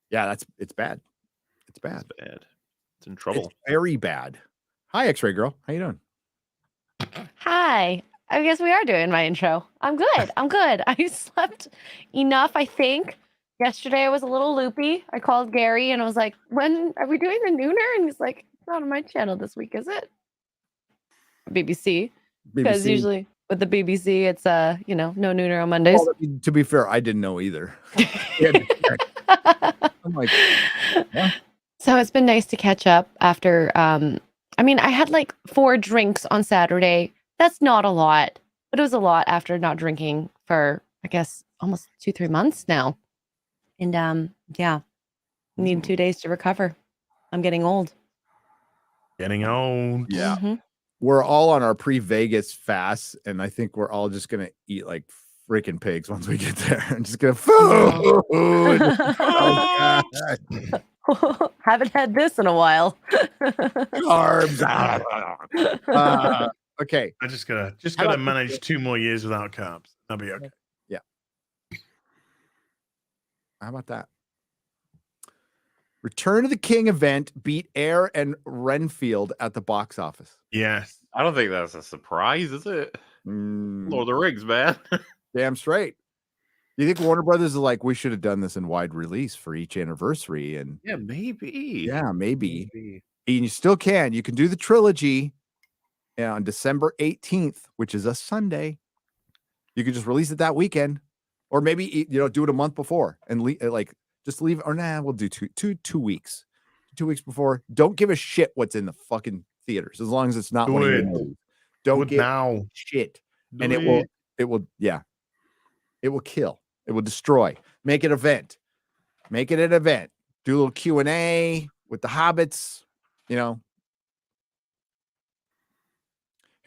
yeah, it's bad. It's bad. It's bad. It's in trouble. It's very bad. Hi, X-Ray Girl. How you doing? Hi. I guess we are doing my intro. I'm good. I'm good. I slept enough, I think. Yesterday I was a little loopy. I called Gary and I was like, when are we doing the nooner? And he's like, it's not on my channel this week, is it? BBC. Because usually with the BBC, it's you know, no nooner on Mondays. Well, to be fair, I didn't know either. I'm like, yeah. So it's been nice to catch up after I mean, I had like 4 drinks on Saturday. That's not a lot, but it was a lot after not drinking for, I guess, almost 2-3 months now. And yeah, need 2 days to recover. I'm getting old. Getting old. Yeah. Mm-hmm. We're all on our pre-Vegas fast, and I think we're all just gonna eat like freaking pigs once we get there. I'm just gonna food. Oh, God. Haven't had this in a while. Carbs. Okay. I just gotta How about manage 2 more years without carbs. That'll be okay. Yeah. How about that? Return of the King event beat Air and Renfield at the box office. Yes. I don't think that's a surprise, is it? Lord of the Rings, man. Damn straight. You think Warner Brothers is like, we should have done this in wide release for each anniversary? And yeah, maybe. Yeah, maybe. And you still can. You can do the trilogy on December 18th, which is a Sunday. You can just release it that weekend, or maybe do it a month before and just leave. Or we'll do 2 weeks. 2 weeks before. Don't give a shit what's in the fucking theaters, as long as it's not one of your movies. Don't give a shit, and it will kill. It will destroy. Make it an event. Make it an event. Do a little Q&A with the hobbits. Here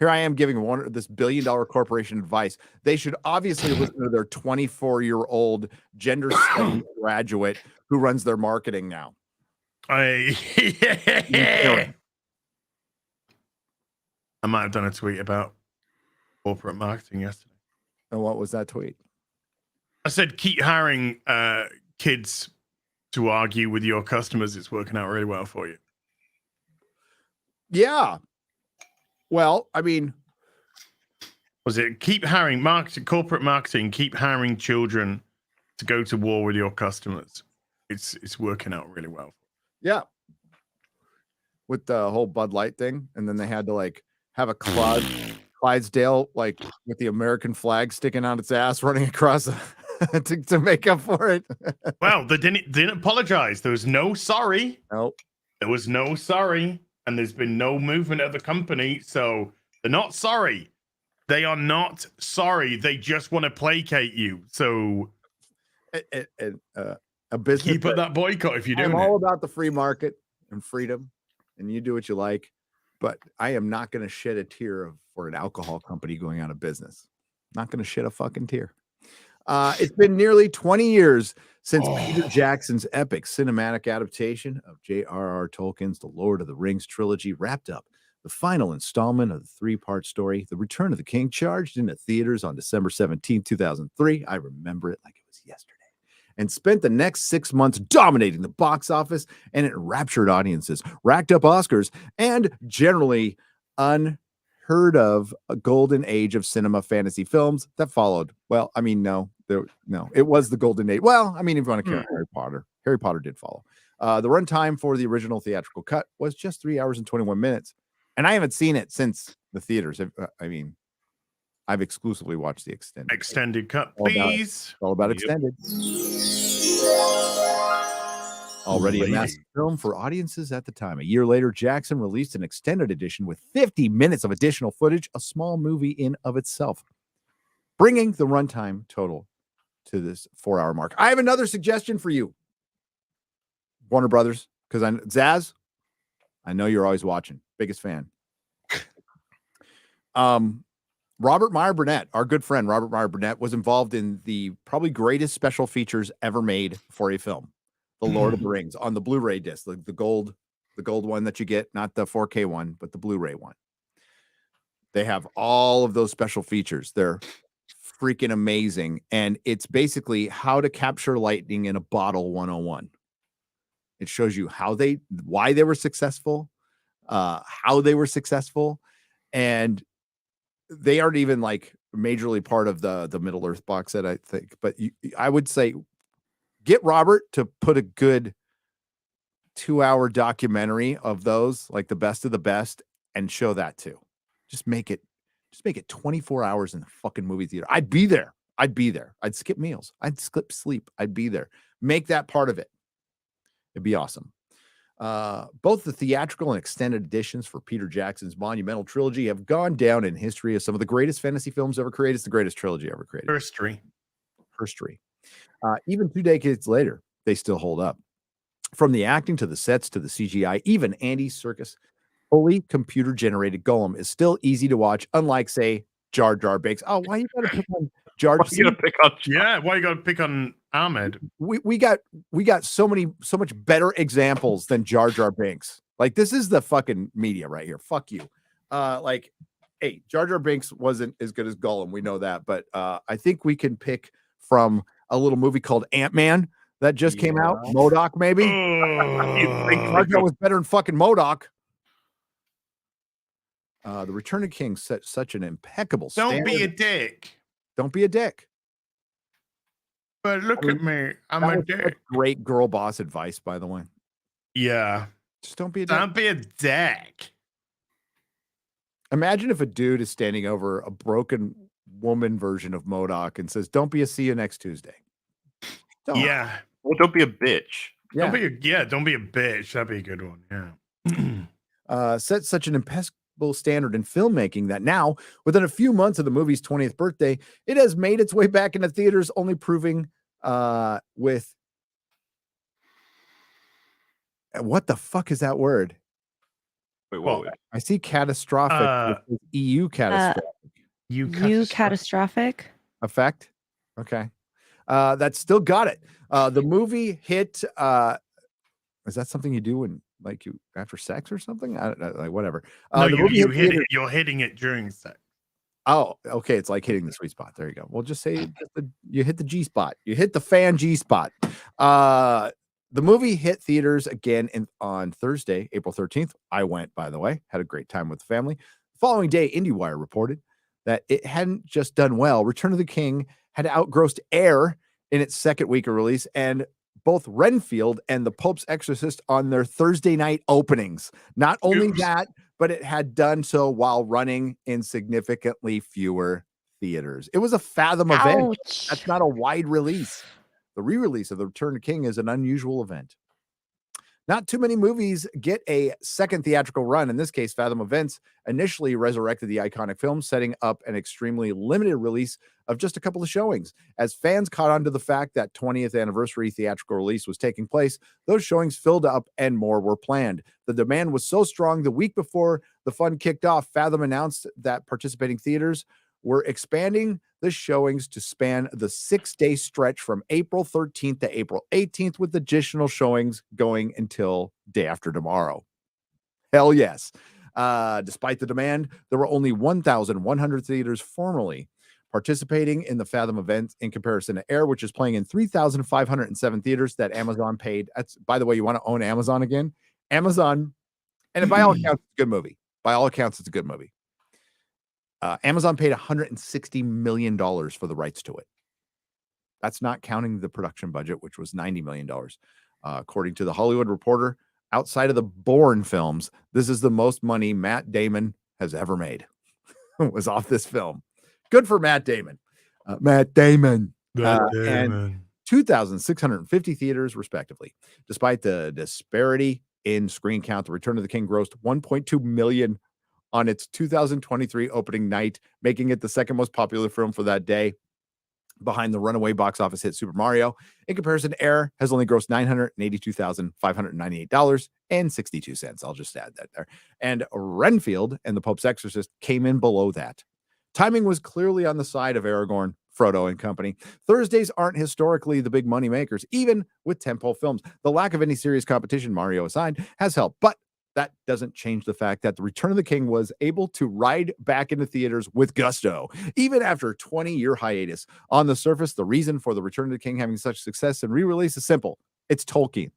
I am giving this billion-dollar corporation advice. They should obviously listen to their 24-year-old gender studies graduate who runs their marketing now. I might have done a tweet about corporate marketing yesterday. And what was that tweet? I said, keep hiring kids to argue with your customers. It's working out really well for you. Yeah. Well, I mean, was it keep hiring corporate marketing, keep hiring children to go to war with your customers? It's working out really well. Yeah. With the whole Bud Light thing, and then they had to have a Clydesdale with the American flag sticking out its ass running across to make up for it. Well, they didn't apologize. There was no sorry. Nope. There was no sorry, and there's been no movement of the company, so they're not sorry. They are not sorry. They just want to placate you. So a business keep at that boycott if you're doing I'm all about the free market and freedom, and you do what you like, but I am not going to shed a tear for an alcohol company going out of business. Not going to shed a fucking tear. It's been nearly 20 years since Peter Jackson's epic cinematic adaptation of J.R.R. Tolkien's The Lord of the Rings trilogy wrapped up. The final installment of the 3-part story, The Return of the King, charged into theaters on December 17, 2003. I remember it like it was yesterday. And spent the next 6 months dominating the box office, and it raptured audiences, racked up Oscars, and generally unheard of a golden age of cinema fantasy films that followed. Well, I mean, no, it was the golden age. Well, I mean, if you want to count Harry Potter did follow. The runtime for the original theatrical cut was just 3 hours and 21 minutes. And I haven't seen it since the theaters. I mean, I've exclusively watched the extended cut, please. All about extended. Already a massive film for audiences at the time. A year later, Jackson released an extended edition with 50 minutes of additional footage, a small movie in of itself, bringing the runtime total to this 4-hour mark. I have another suggestion for you, Warner Brothers, because Zaz, I know you're always watching. Biggest fan. Robert Meyer Burnett, our good friend Robert Meyer Burnett, was involved in the probably greatest special features ever made for a film, The Lord of the Rings, on the Blu-ray disc, the gold one that you get, not the 4K one, but the Blu-ray one. They have all of those special features. They're freaking amazing, and it's basically how to capture lightning in a bottle 101. It shows you why they were successful, how they were successful, and they aren't even like majorly part of the Middle Earth box set, I think. But I would say get Robert to put a good 2-hour documentary of those, like the best of the best, and show that too. Just make it 24 hours in the fucking movie theater. I'd be there. I'd skip meals. I'd skip sleep. I'd be there. Make that part of it. It'd be awesome. Both the theatrical and extended editions for Peter Jackson's monumental trilogy have gone down in history as some of the greatest fantasy films ever created. It's the greatest trilogy ever created. History. Even 2 decades later, they still hold up. From the acting to the sets to the CGI, even Andy Serkis' fully computer-generated Golem is still easy to watch, unlike, say, Jar Jar Binks. Oh, why you gotta pick on Jar Jar? Why you gotta pick on Ahmed? We got so much better examples than Jar Jar Binks. Like, this is the fucking media right here. Fuck you. Hey, Jar Jar Binks wasn't as good as Gollum. We know that, but I think we can pick from a little movie called Ant-Man that just came out. MODOK, maybe. You think Jar Jar was better than fucking MODOK? The Return of King set such an impeccable standard. Don't be a dick. Don't be a dick. But look at me. I'm a dick. Great girl boss advice, by the way. Yeah. Just don't be a dick. Don't be a dick. Imagine if a dude is standing over a broken woman version of MODOK and says, "Don't be a see you next Tuesday." Don't. Yeah. Well, don't be a bitch. Yeah. Don't be a bitch. That'd be a good one. Yeah. Set such an impeccable standard in filmmaking that now, within a few months of the movie's 20th birthday, it has made its way back into theaters, only proving with what the fuck is that word? Wait, what? I see catastrophic. EU catastrophic. You catastrophic effect. Okay. That still got it. The movie hit. Is that something you do when, like, you after sex or something? Like, whatever. No, you hit it. You're hitting it during sex. Oh, okay. It's like hitting the sweet spot. There you go. We'll just say you hit the G spot. You hit the fan G spot. The movie hit theaters again on Thursday, April 13th. I went, by the way, had a great time with the family. The following day, IndieWire reported that it hadn't just done well. Return of the King had outgrossed Air in its second week of release, and both Renfield and The Pope's Exorcist on their Thursday night openings. Not only that, but it had done so while running in significantly fewer theaters. It was a Fathom event. That's not a wide release. The re-release of The Return of the King is an unusual event. Not too many movies get a second theatrical run. In this case, Fathom Events initially resurrected the iconic film, setting up an extremely limited release of just a couple of showings. As fans caught on to the fact that 20th anniversary theatrical release was taking place, those showings filled up and more were planned. The demand was so strong, the week before the fun kicked off, Fathom announced that participating theaters were expanding the showings to span the 6-day stretch from April 13th to April 18th, with additional showings going until day after tomorrow. Hell yes. Despite the demand, there were only 1,100 theaters formally participating in the Fathom event in comparison to Air, which is playing in 3,507 theaters that Amazon paid. That's, by the way, you want to own Amazon again? Amazon, and by all accounts, it's a good movie. By all accounts, it's a good movie. Amazon paid $160 million for the rights to it. That's not counting the production budget, which was $90 million. According to The Hollywood Reporter, outside of the Bourne films, this is the most money Matt Damon has ever made. Was off this film. Good for Matt Damon. Matt Damon. And 2,650 theaters, respectively. Despite the disparity in screen count, The Return of the King grossed $1.2 million on its 2023 opening night, making it the second most popular film for that day, behind the runaway box office hit Super Mario. In comparison, Air has only grossed $982,598.62. I'll just add that there. And Renfield and The Pope's Exorcist came in below that. Timing was clearly on the side of Aragorn, Frodo, and company. Thursdays aren't historically the big money makers, even with tentpole films. The lack of any serious competition, Mario aside, has helped, but that doesn't change the fact that The Return of the King was able to ride back into theaters with gusto, even after a 20-year hiatus. On the surface, the reason for The Return of the King having such success and re-release is simple. It's Tolkien.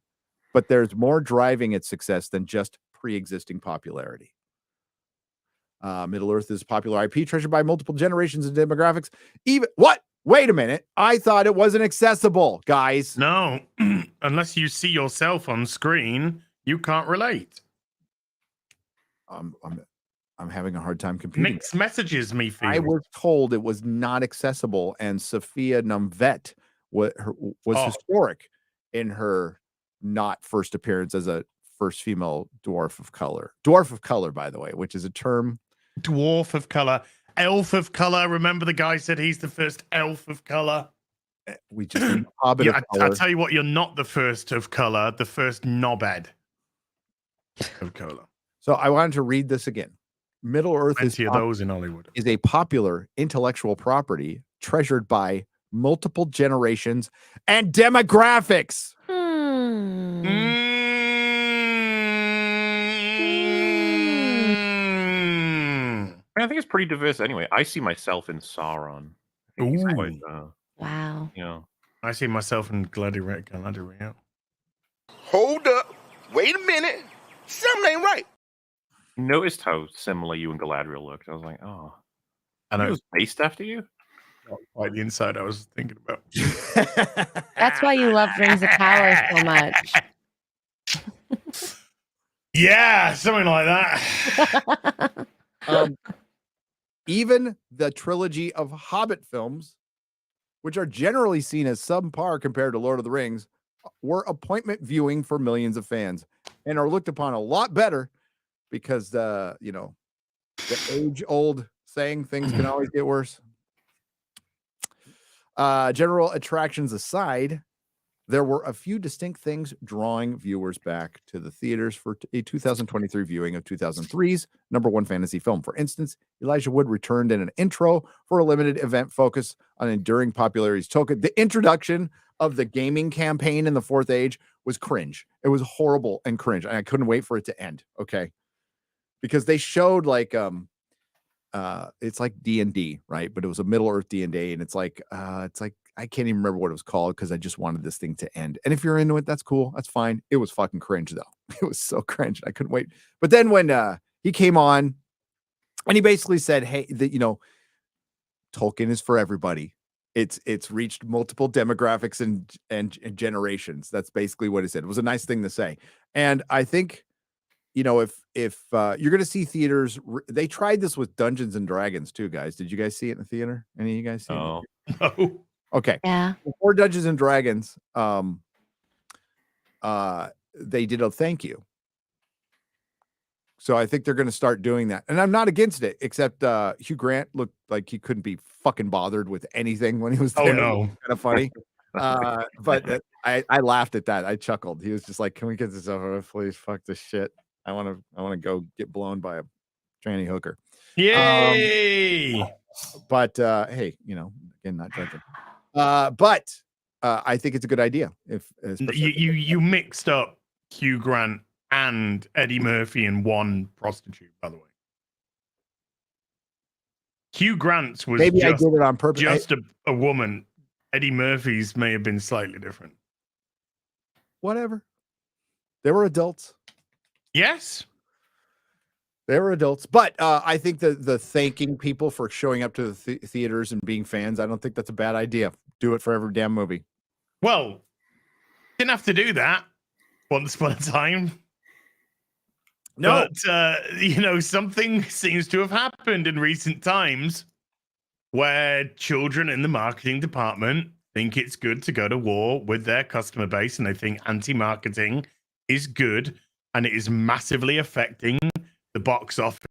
But there's more driving its success than just pre-existing popularity. Middle-earth is popular IP treasured by multiple generations and demographics. Even what? Wait a minute. I thought it wasn't accessible, guys. No, unless you see yourself on screen, you can't relate. I'm having a hard time computing. Mixed messages, me feel. I was told it was not accessible, and Sophia Numvet was historic in her not first appearance as a first female dwarf of color. Dwarf of color, by the way, which is a term. Dwarf of color, elf of color. Remember the guy said he's the first elf of color. We just need a hobbit of color. I tell you what, you're not the first of color, the first knobhead of color. So I wanted to read this again. Middle Earth is those in Hollywood. Is a popular intellectual property treasured by multiple generations and demographics. I think it's pretty diverse anyway. I see myself in Sauron. Quite, wow. Yeah. I see myself in Galadriel. Hold up. Wait a minute. Something ain't right. Noticed how similar you and Galadriel looked. I was like, oh. And it was based after you? Not quite the inside I was thinking about. That's why you love Rings of Power so much. Yeah, something like that. Even the trilogy of Hobbit films, which are generally seen as subpar compared to Lord of the Rings, were appointment viewing for millions of fans and are looked upon a lot better because the age-old saying things can always get worse. General attractions aside, there were a few distinct things drawing viewers back to the theaters for a 2023 viewing of 2003's #1 fantasy film. For instance, Elijah Wood returned in an intro for a limited event focus on enduring popularity's token. The introduction of the gaming campaign in the Fourth Age was cringe. It was horrible and cringe, and I couldn't wait for it to end. Okay, because they showed like it's like D&D, right? But it was a Middle Earth D&D, and it's like I can't even remember what it was called because I just wanted this thing to end. And if you're into it, that's cool. That's fine. It was fucking cringe though. It was so cringe. I couldn't wait. But then when he came on and he basically said, hey, Tolkien is for everybody. It's reached multiple demographics and generations. That's basically what he said. It was a nice thing to say. And I think, if you're going to see theaters, they tried this with Dungeons and Dragons too, guys. Did you guys see it in the theater? Any of you guys see it? No. Okay. Yeah. Before Dungeons and Dragons, they did a thank you. So I think they're going to start doing that. And I'm not against it, except Hugh Grant looked like he couldn't be fucking bothered with anything when he was there. Oh, no. Kind of funny. But I laughed at that. I chuckled. He was just like, can we get this over with, please? Fuck this shit. I want to go get blown by a tranny hooker. Yay! But hey, again, not judging. But I think it's a good idea. If you mixed up Hugh Grant and Eddie Murphy in one prostitute, by the way. Hugh Grant's was maybe I did it on purpose. Just a woman. Eddie Murphy's may have been slightly different. Whatever. They were adults. Yes. They were adults, but I think the thanking people for showing up to the theaters and being fans, I don't think that's a bad idea. Do it for every damn movie. Well, didn't have to do that once upon a time. No, but something seems to have happened in recent times where children in the marketing department think it's good to go to war with their customer base, and they think anti-marketing is good, and it is massively affecting the box office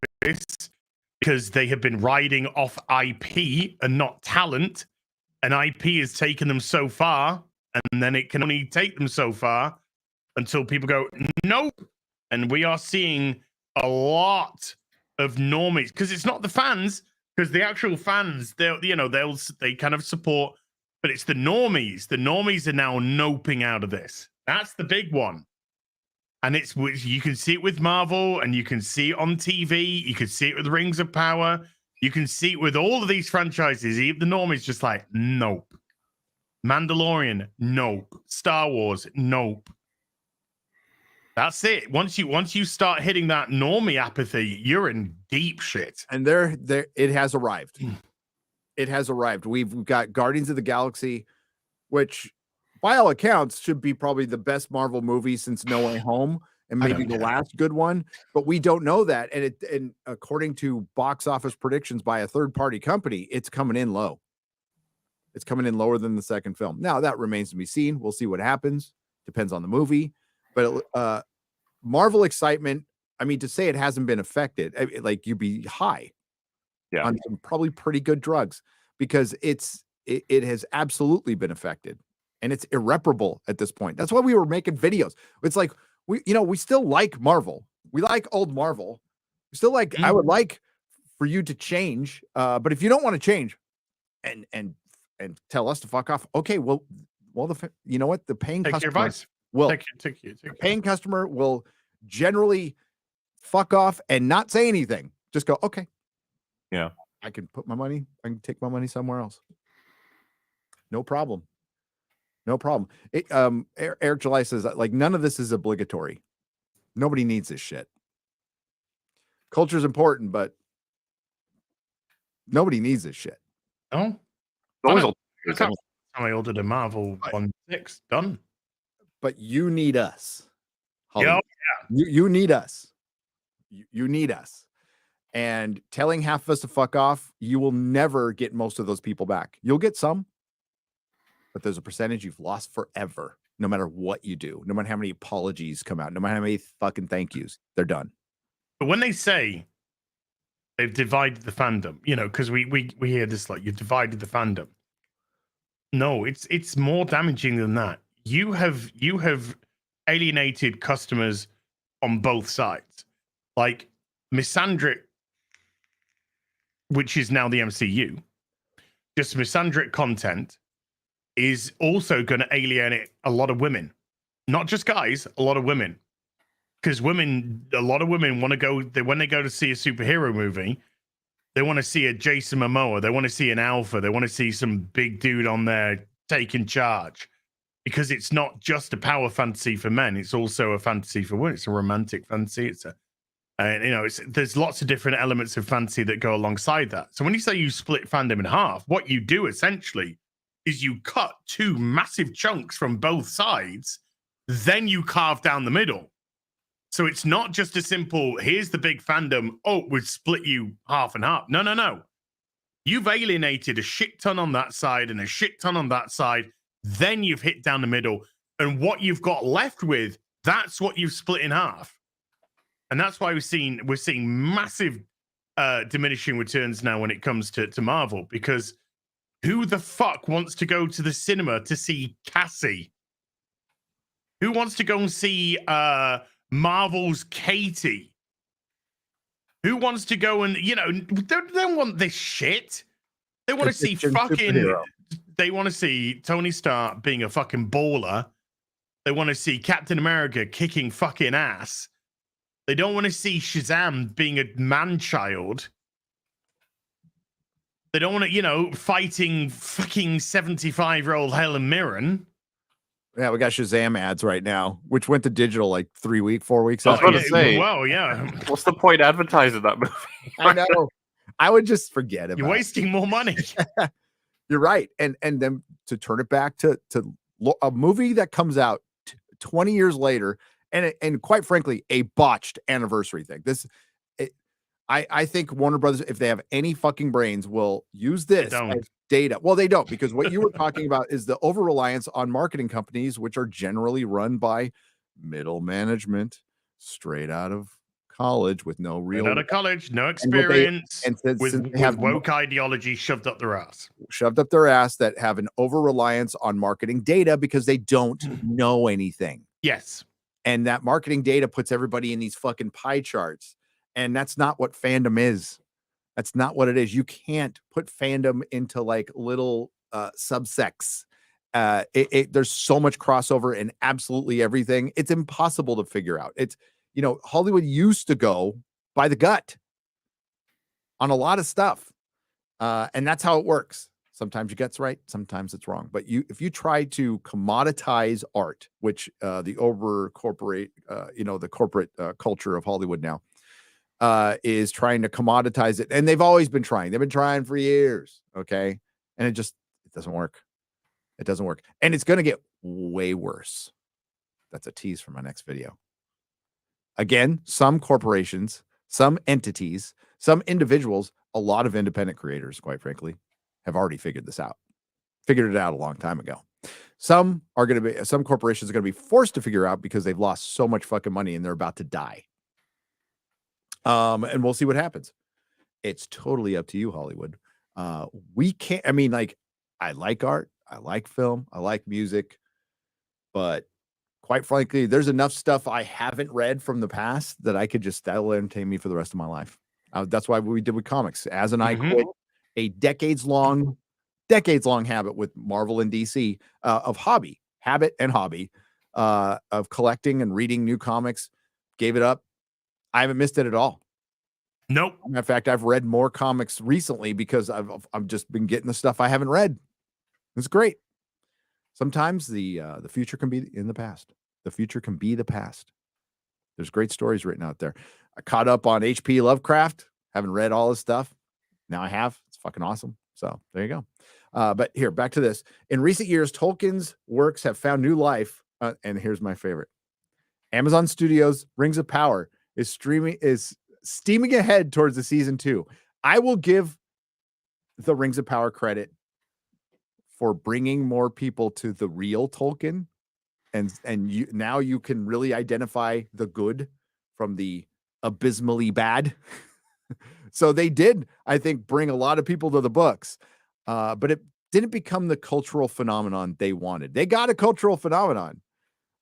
because they have been riding off IP and not talent, and IP has taken them so far, and then it can only take them so far until people go, nope. And we are seeing a lot of normies, because it's not the fans, because the actual fans, they kind of support, but it's the normies. The normies are now noping out of this. That's the big one. And you can see it with Marvel, and you can see it on TV. You can see it with Rings of Power. You can see it with all of these franchises. The normies just like, nope. Mandalorian, nope. Star Wars, nope. That's it. Once you start hitting that normie apathy, you're in deep shit. And it has arrived. It has arrived. We've got Guardians of the Galaxy, which by all accounts should be probably the best Marvel movie since No Way Home, and maybe the last good one, but we don't know that. And according to box office predictions by a third-party company, it's coming in low. It's coming in lower than the second film. Now that remains to be seen. We'll see what happens. Depends on the movie. But Marvel excitement, I mean, to say it hasn't been affected, like you'd be high on some probably pretty good drugs, because it has absolutely been affected, and it's irreparable at this point. That's why we were making videos. It's like we still like Marvel. We like old Marvel. We still like. I would like for you to change, but if you don't want to change, and tell us to fuck off, okay. Well, you know what? The paying customer will paying customer will generally fuck off and not say anything. Just go, okay. Yeah. I can put my money, I can take my money somewhere else. No problem. No problem. Eric July says, like, none of this is obligatory. Nobody needs this shit. Culture is important, but nobody needs this shit. Oh, I ordered a Marvel 1/6 done. But you need us. Yeah, you need us. You need us. And telling half of us to fuck off, you will never get most of those people back. You'll get some, but there's a percentage you've lost forever, no matter what you do, no matter how many apologies come out, no matter how many fucking thank yous, they're done. But when they say they've divided the fandom, because we hear this, like, you've divided the fandom. No, it's more damaging than that. You have alienated customers on both sides. Like Misandric, which is now the MCU, just misandric content is also going to alienate a lot of women, not just guys, a lot of women. Because a lot of women want to go, when they go to see a superhero movie, they want to see a Jason Momoa, they want to see an Alpha, they want to see some big dude on there taking charge. Because it's not just a power fantasy for men, it's also a fantasy for women. It's a romantic fantasy. There's lots of different elements of fantasy that go alongside that. So when you say you split fandom in half, what you do essentially is you cut two massive chunks from both sides, then you carve down the middle. So it's not just a simple, here's the big fandom, we've split you half and half. No. You've alienated a shit ton on that side and a shit ton on that side. Then you've hit down the middle, and what you've got left with, that's what you've split in half. And that's why we're seeing massive diminishing returns now when it comes to Marvel, because who the fuck wants to go to the cinema to see Cassie? Who wants to go and see Marvel's Katie? Who wants to go and, they don't want this shit. They want to see they want to see Tony Stark being a fucking baller. They want to see Captain America kicking fucking ass. They don't want to see Shazam being a man-child. They don't want to, fighting fucking 75-year-old Helen Mirren. Yeah, we got Shazam ads right now, which went to digital like 4 weeks. I was about to say, well, yeah. What's the point advertising that movie? I know. I would just forget about it. You're wasting more money. You're right. And then to turn it back to a movie that comes out 20 years later, and quite frankly, a botched anniversary thing. I think Warner Brothers, if they have any fucking brains, will use this data. Well, they don't, because what you were talking about is the over reliance on marketing companies, which are generally run by middle management straight out of college with no real Out of college, no and what they- experience, and since with they have woke ideology shoved up their ass. shoved up their ass, that have an over reliance on marketing data because they don't know anything. Yes. And that marketing data puts everybody in these fucking pie charts. And that's not what fandom is. That's not what it is. You can't put fandom into like little subsects. There's so much crossover in absolutely everything. It's impossible to figure out. It's, Hollywood used to go by the gut on a lot of stuff. And that's how it works. Sometimes your gut's right, sometimes it's wrong. But if you try to commoditize art, which the over corporate, the corporate culture of Hollywood now is trying to commoditize it, and they've always been trying. They've been trying for years, okay? And it doesn't work. It doesn't work, and it's going to get way worse. That's a tease for my next video. Again, some corporations, some entities, some individuals, a lot of independent creators, quite frankly, have already figured it out a long time ago. Some corporations are going to be forced to figure out because they've lost so much fucking money and they're about to die. And we'll see what happens. It's totally up to you, Hollywood. We can't, I like art, I like film, I like music, but quite frankly, there's enough stuff I haven't read from the past that I could that'll entertain me for the rest of my life. That's why we did with comics. As an I quit a decades long habit with Marvel and DC of hobby of collecting and reading new comics. Gave it up. I haven't missed it at all. Nope. In fact, I've read more comics recently because I've just been getting the stuff I haven't read. It's great. Sometimes the future can be in the past. The future can be the past. There's great stories written out there. I caught up on H.P. Lovecraft. Haven't read all his stuff. Now I have. It's fucking awesome. So there you go. But here, back to this. In recent years, Tolkien's works have found new life. And here's my favorite. Amazon Studios' Rings of Power is steaming ahead towards the season 2. I will give the Rings of Power credit for bringing more people to the real Tolkien. And now you can really identify the good from the abysmally bad. So they did, I think, bring a lot of people to the books, but it didn't become the cultural phenomenon they wanted. They got a cultural phenomenon,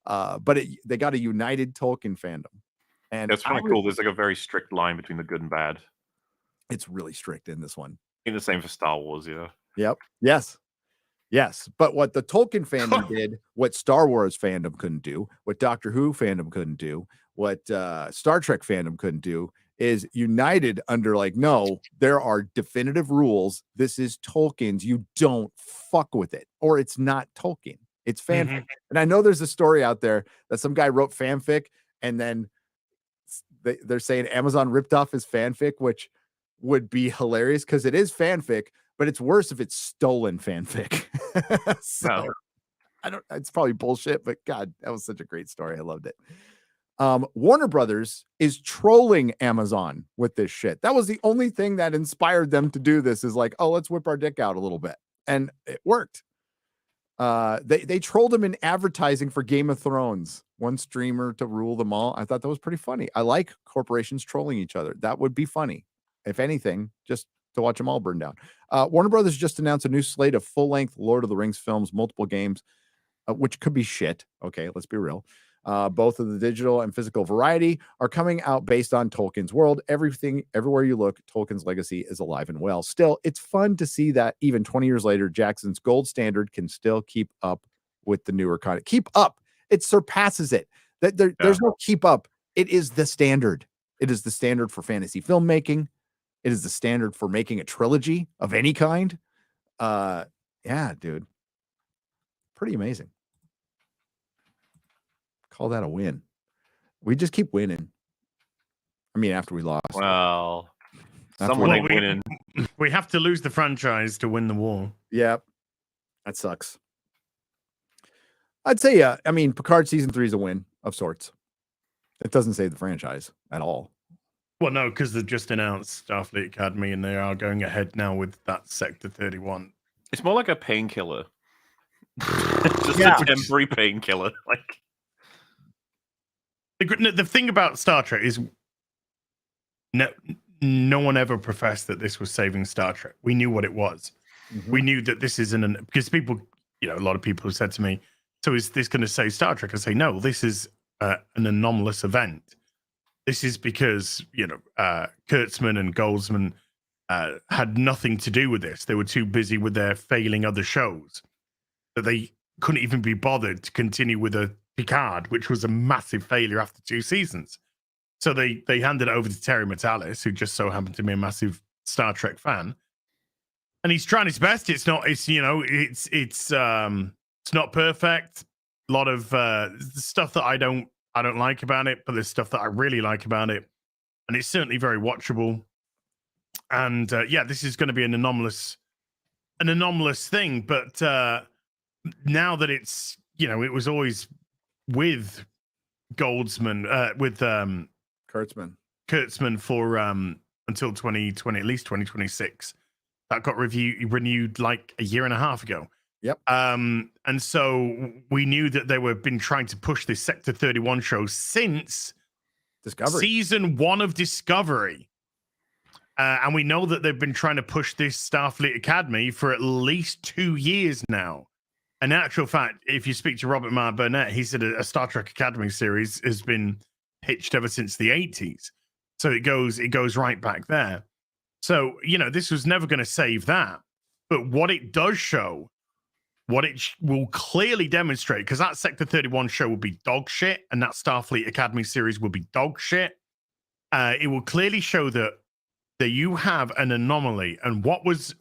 but they got a united Tolkien fandom. And that's kind of cool. There's like a very strict line between the good and bad. It's really strict in this one. I think the same for Star Wars, yeah. Yep. Yes. But what the Tolkien fandom did, what Star Wars fandom couldn't do, what Doctor Who fandom couldn't do, what Star Trek fandom couldn't do, is united under no, there are definitive rules. This is Tolkien's. You don't fuck with it, or it's not Tolkien. It's fanfic. And I know there's a story out there that some guy wrote fanfic, and then they're saying Amazon ripped off his fanfic, which would be hilarious because it is fanfic, but it's worse if it's stolen fanfic. So it's probably bullshit, but God, that was such a great story. I loved it. Warner Brothers is trolling Amazon with this shit. That was the only thing that inspired them to do this, is let's whip our dick out a little bit. And it worked. They trolled them in advertising for Game of Thrones, one streamer to rule them all. I thought that was pretty funny. I like corporations trolling each other. That would be funny. If anything, just to watch them all burn down. Warner Brothers just announced a new slate of full-length Lord of the Rings films, multiple games, which could be shit. Okay, let's be real. Both of the digital and physical variety are coming out based on Tolkien's world. Everywhere you look, Tolkien's legacy is alive and well. Still, it's fun to see that even 20 years later, Jackson's gold standard can still keep up with the newer content. Keep up. It surpasses it. There's no keep up. It is the standard. It is the standard for fantasy filmmaking. It is the standard for making a trilogy of any kind. Yeah, dude. Pretty amazing. Call that a win. We just keep winning. I mean, after we lost. Well, someone ain't winning. We have to lose the franchise to win the war. Yep. That sucks. I'd say, Picard season 3 is a win of sorts. It doesn't save the franchise at all. Well, no, because they've just announced Starfleet Academy, and they are going ahead now with that Sector 31 It's more like a painkiller. Just a temporary painkiller. Like the thing about Star Trek is no one ever professed that this was saving Star Trek. We knew what it was. We knew that this isn't because people, a lot of people have said to me, so is this going to save Star Trek? I say, no, this is an anomalous event. This is because, Kurtzman and Goldsman had nothing to do with this. They were too busy with their failing other shows that they couldn't even be bothered to continue with a Picard, which was a massive failure after 2 seasons. So they handed it over to Terry Matalis, who just so happened to be a massive Star Trek fan. And he's trying his best. It's not perfect. A lot of stuff that I don't like about it, but there's stuff that I really like about it. And it's certainly very watchable. And this is going to be an anomalous thing. But now that it's, it was always with Goldsman, with Kurtzman for until 2020, at least 2026. That got renewed like a year and a half ago. Yep. And so we knew that they were been trying to push this Sector 31 show since Discovery. Season 1 of Discovery. And we know that they've been trying to push this Starfleet Academy for at least 2 years now. In actual fact, if you speak to Robert Meyer Burnett, he said a Star Trek Academy series has been pitched ever since the 80s. So it goes right back there. So, this was never going to save that. But what it does show, what it will clearly demonstrate, because that Sector 31 show will be dog shit, and that Starfleet Academy series will be dog shit. It will clearly show that you have an anomaly. And what was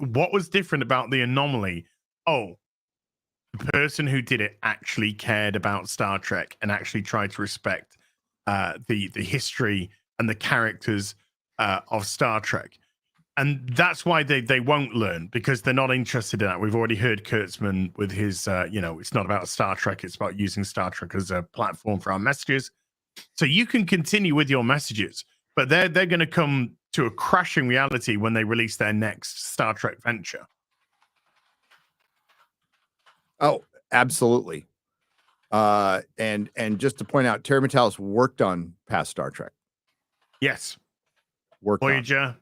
different about the anomaly? Oh, the person who did it actually cared about Star Trek and actually tried to respect the history and the characters of Star Trek. And that's why they won't learn, because they're not interested in that. We've already heard Kurtzman with his, it's not about Star Trek. It's about using Star Trek as a platform for our messages. So you can continue with your messages, but they're going to come to a crashing reality when they release their next Star Trek venture. Oh, absolutely. And just to point out, Terry Matalis worked on past Star Trek. Yes. Voyager.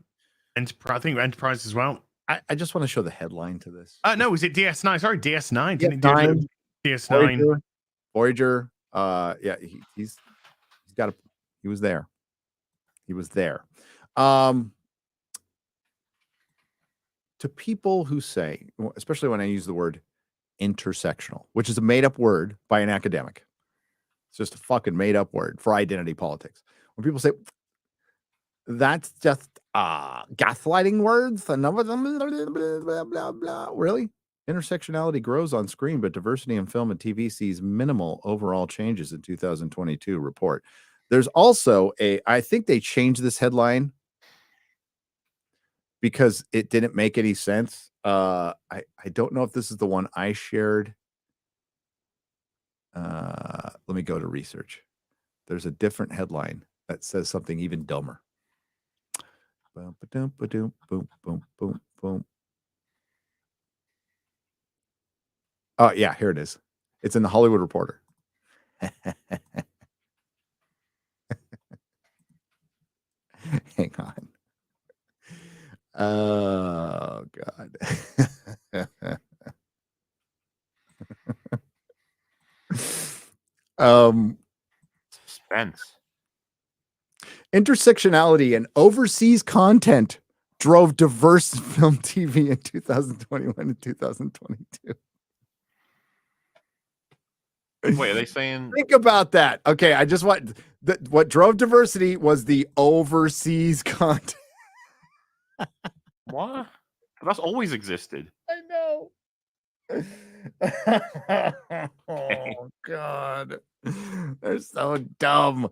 Enterprise, I think Enterprise as well. I just want to show the headline to this. No, is it DS9? Sorry, DS9. Didn't DS9. DS9. Voyager. He was there. He was there. To people who say, especially when I use the word intersectional, which is a made-up word by an academic. It's just a fucking made-up word for identity politics. When people say, that's just gaslighting words, and none of them blah, blah, blah. Really? Intersectionality grows on screen, but diversity in film and TV sees minimal overall changes in 2022 report. There's also I think they changed this headline because it didn't make any sense. I don't know if this is the one I shared. Let me go to research. There's a different headline that says something even dumber. Boom, boom, boom, boom, boom, boom, boom. Oh, yeah, here it is. It's in the Hollywood Reporter. Hang on. Oh, God. Suspense. Intersectionality and overseas content drove diverse film TV in 2021 and 2022. Wait, are they saying? Think about that. Okay, I just want what drove diversity was the overseas content. What? That's always existed. I know. Oh God, they're so dumb.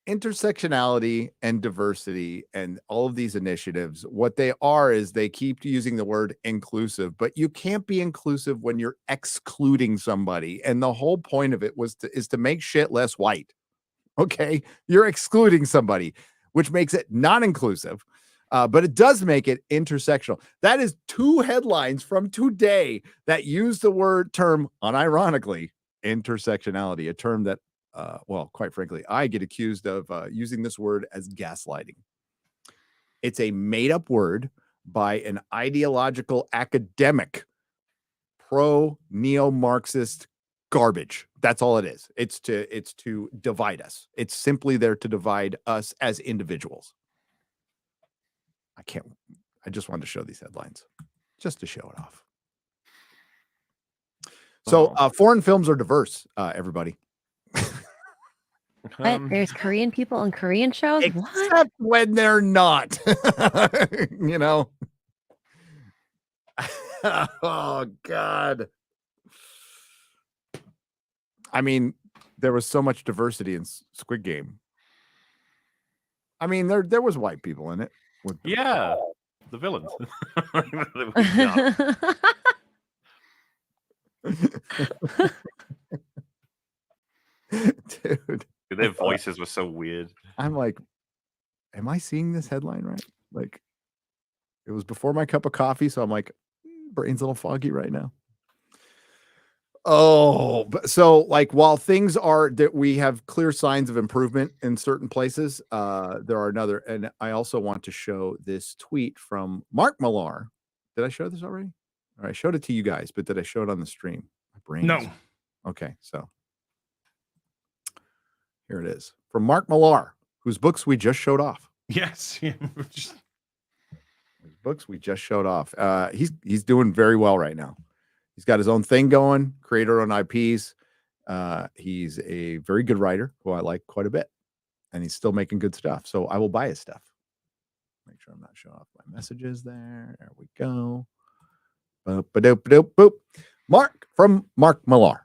Intersectionality and diversity and all of these initiatives, what they are is they keep using the word inclusive, but you can't be inclusive when you're excluding somebody. And the whole point of it is to make shit less white. Okay, you're excluding somebody, which makes it not inclusive. But it does make it intersectional. That is 2 headlines from today that use the term, unironically, intersectionality, a term that, well, quite frankly, I get accused of using this word as gaslighting. It's a made-up word by an ideological academic, pro-neo-Marxist garbage. That's all it is. It's to divide us. It's simply there to divide us as individuals. I just wanted to show these headlines just to show it off. So foreign films are diverse, everybody. What? There's Korean people in Korean shows? Except when they're not. You know? Oh, God. I mean, there was so much diversity in Squid Game. I mean, there was white people in it. Yeah, the villains. Dude, their voices were so weird. I'm like, am I seeing this headline right? Like, it was before my cup of coffee, so I'm like, brain's a little foggy right now. Oh, but so like while things are that we have clear signs of improvement in certain places, there are another, and I also want to show this tweet from Mark MauLer. Did I show this already? All right, I showed it to you guys, but did I show it on the stream? My brain. No. Okay, so here it is from Mark MauLer, whose books we just showed off. Yes. Yeah. His books we just showed off. He's doing very well right now. He's got his own thing going, creator on IPs. He's a very good writer who I like quite a bit, and he's still making good stuff. So I will buy his stuff. Make sure I'm not showing off my messages there. There we go. Boop, ba-doop, ba-doop, boop. Mark from Mark MauLer.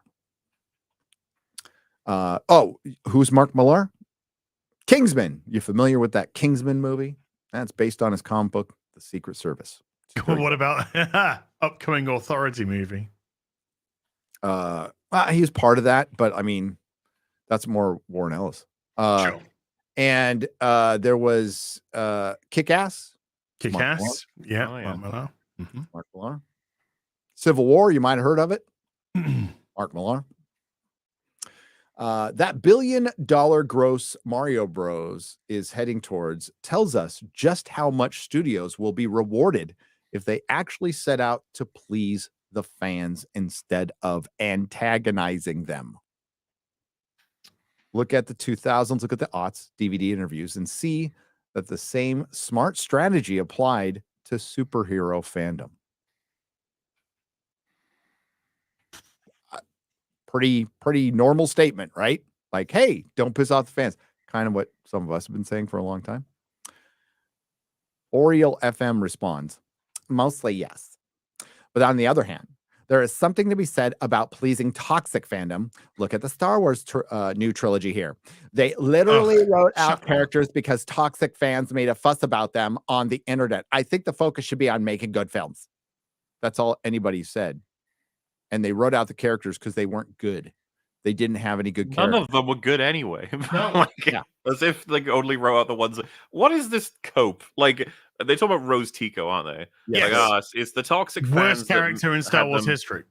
Who's Mark MauLer? Kingsman. You familiar with that Kingsman movie? That's based on his comic book, The Secret Service. What about upcoming Authority movie? He's part of that, but I mean, that's more Warren Ellis. Sure. And there was Kick-Ass. Kick-Ass? Yeah. Oh, yeah. Mark MauLer. Mark MauLer. Civil War, you might have heard of it. Mark MauLer. That $1 billion gross Mario Bros is heading towards tells us just how much studios will be rewarded if they actually set out to please the fans instead of antagonizing them. Look at the 2000s, look at the aughts, DVD interviews, and see that the same smart strategy applied to superhero fandom. Pretty normal statement, right? Like, hey, don't piss off the fans. Kind of what some of us have been saying for a long time. Oriel FM responds, mostly yes. But on the other hand, there is something to be said about pleasing toxic fandom. Look at the Star Wars new trilogy here. They literally wrote out characters because toxic fans made a fuss about them on the internet. I think the focus should be on making good films. That's all anybody said. And they wrote out the characters because they weren't good. They didn't have any good characters. None of them were good anyway. No. As if like only wrote out the ones. What is this cope? Like they talk about Rose Tico, aren't they? Yes. Like, it's the toxic fans. Worst character in Star Wars history.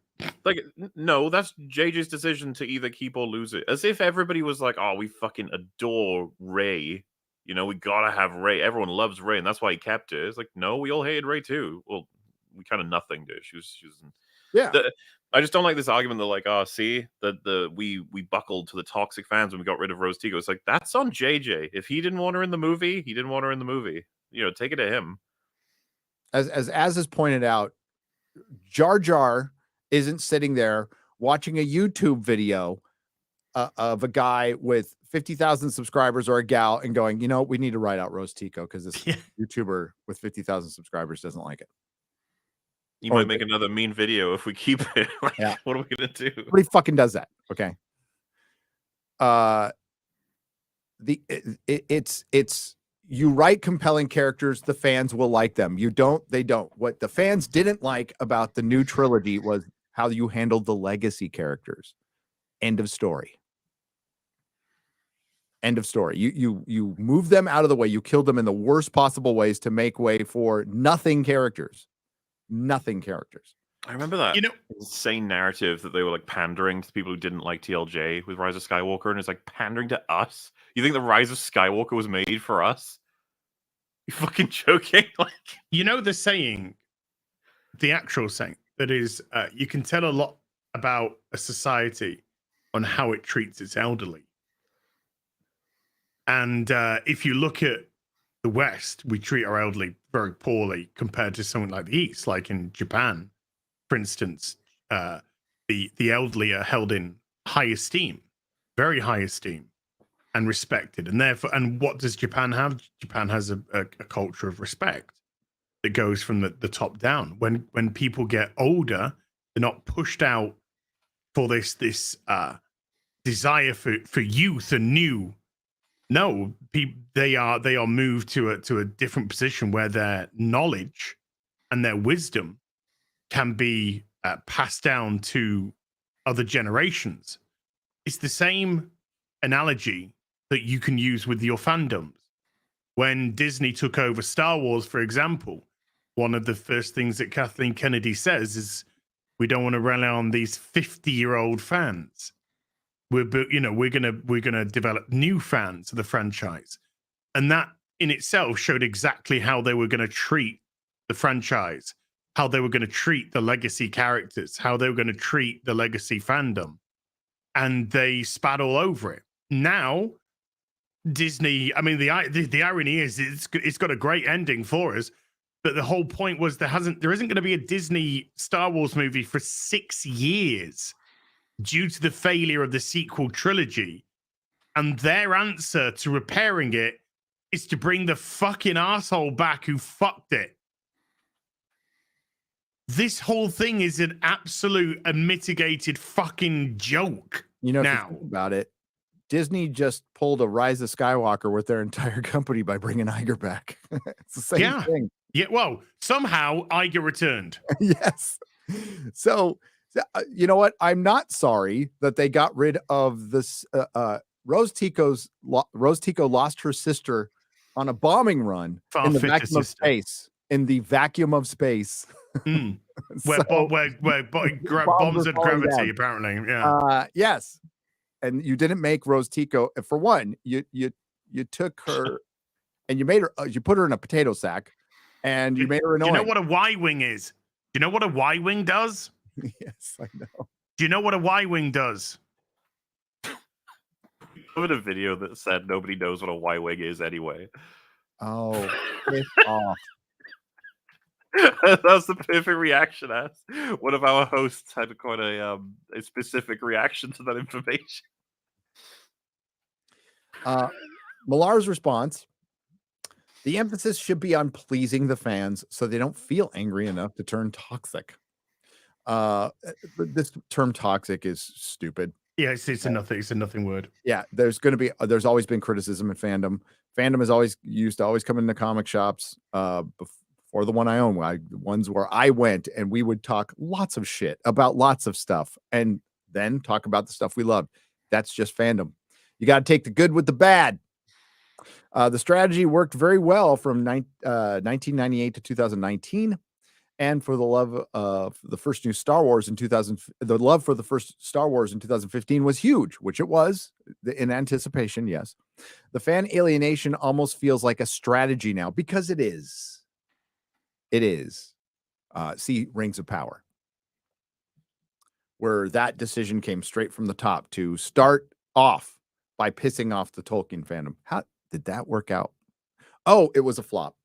Like, no, that's JJ's decision to either keep or lose it. As if everybody was like, oh, we fucking adore Rey. You know, we gotta have Rey. Everyone loves Rey, and that's why he kept it. It's like, no, we all hated Rey too. Well, we kind of nothing did. She was yeah. I just don't like this argument that like, oh, see, that we buckled to the toxic fans when we got rid of Rose Tico. It's like, that's on JJ. If he didn't want her in the movie, he didn't want her in the movie. You know, take it to him. As is pointed out, Jar Jar isn't sitting there watching a YouTube video of a guy with 50,000 subscribers or a gal and going, you know, we need to write out Rose Tico because this YouTuber with 50,000 subscribers doesn't like it. He might make another mean video if we keep it. Like, yeah. What are we gonna do? Nobody fucking does that. Okay. It's you write compelling characters, the fans will like them. You don't, they don't. What the fans didn't like about the new trilogy was how you handled the legacy characters. End of story. End of story. You move them out of the way. You killed them in the worst possible ways to make way for nothing characters. Nothing characters. I remember that You know, insane narrative that they were like pandering to people who didn't like TLJ with Rise of Skywalker, and it's like pandering to us. You think the Rise of Skywalker was made for us? You fucking joking? Like, you know the saying, the actual saying that is, you can tell a lot about a society on how it treats its elderly. And if you look at the West, we treat our elderly very poorly compared to something like the East, like in Japan, for instance. The elderly are held in high esteem, very high esteem, and respected. And therefore, and what does Japan have? Japan has a culture of respect that goes from the top down. When people get older, they're not pushed out for this desire for youth and new. No, they are moved to a different position where their knowledge and their wisdom can be passed down to other generations. It's the same analogy that you can use with your fandoms. When Disney took over Star Wars, for example, one of the first things that Kathleen Kennedy says is, we don't want to rely on these 50-year-old fans. We're gonna develop new fans of the franchise, and that in itself showed exactly how they were going to treat the franchise, how they were going to treat the legacy characters, how they were going to treat the legacy fandom, and they spat all over it. Now, Disney. I mean, the irony is it's got a great ending for us, but the whole point was there isn't going to be a Disney Star Wars movie for 6 years. Due to the failure of the sequel trilogy, and their answer to repairing it is to bring the fucking asshole back who fucked it. This whole thing is an absolute unmitigated fucking joke. You know, now if you think about it, Disney just pulled a Rise of Skywalker with their entire company by bringing Iger back. It's the same thing. Yeah, well, somehow Iger returned. Yes. So, you know what? I'm not sorry that they got rid of this. Rose Tico lost her sister on a bombing run in the vacuum of space. In the vacuum of space, where bombs at gravity, apparently. Yeah. Yes. And you didn't make Rose Tico. For one, you took her and you made her. You put her in a potato sack, and you made her annoying. Do you know what a Y-wing is? Do you know what a Y-wing does? Yes, I know. Do you know what a Y-wing does? I had a video that said nobody knows what a Y-wing is anyway. Oh, piss off. That was the perfect reaction. As one of our hosts had quite a specific reaction to that information. MauLer's response: the emphasis should be on pleasing the fans so they don't feel angry enough to turn toxic. This term toxic is stupid. Yeah, it's a nothing word. Yeah, there's always been criticism in fandom. Fandom is always used to always come into comic shops. Before the one I own, ones where I went and we would talk lots of shit about lots of stuff and then talk about the stuff we loved. That's just fandom. You got to take the good with the bad. The strategy worked very well from 1998 to 2019. And for the love of the first new Star Wars in 2000, the love for the first Star Wars in 2015 was huge, which it was in anticipation. Yes. The fan alienation almost feels like a strategy now because it is. It is. See Rings of Power, where that decision came straight from the top to start off by pissing off the Tolkien fandom. How did that work out? Oh, it was a flop.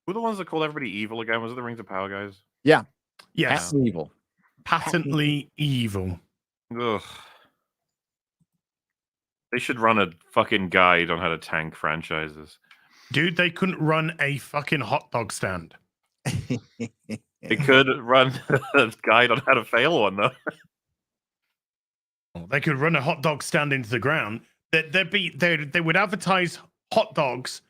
Who are the ones that called everybody evil again? Was it the Rings of Power guys? Yeah. Yes. Patently evil. Patently evil. Ugh. They should run a fucking guide on how to tank franchises. Dude, they couldn't run a fucking hot dog stand. They could run a guide on how to fail one, though. They could run a hot dog stand into the ground. They would advertise hot dogs,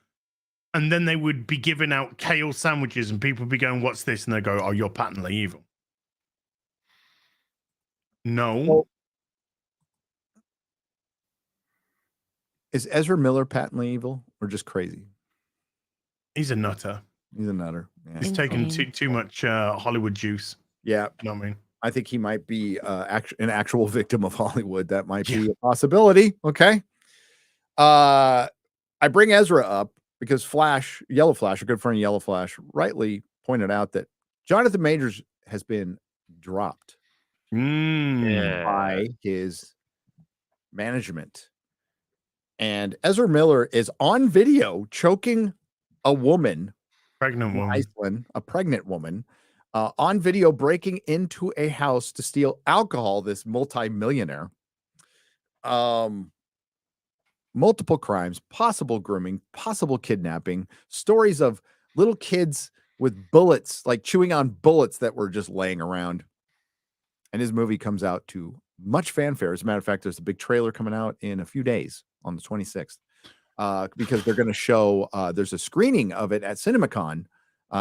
and then they would be giving out kale sandwiches, and people would be going, "What's this?" And they go, "Oh, you're patently evil." No. Well, Is Ezra Miller patently evil or just crazy? He's a nutter. He's a nutter. Yeah. He's taken too much Hollywood juice. Yeah. You know what I mean? I think he might be an actual victim of Hollywood. That might be a possibility. Okay. I bring Ezra up because Yellow Flash, a good friend of Yellow Flash, rightly pointed out that Jonathan Majors has been dropped by his management. And Ezra Miller is on video choking a woman, pregnant woman, Iceland, a pregnant woman, on video breaking into a house to steal alcohol. This multi-millionaire, multiple crimes, possible grooming, possible kidnapping, stories of little kids with bullets, like chewing on bullets that were just laying around. And his movie comes out to much fanfare. As a matter of fact, there's a big trailer coming out in a few days on the 26th, because they're going to show, there's a screening of it at CinemaCon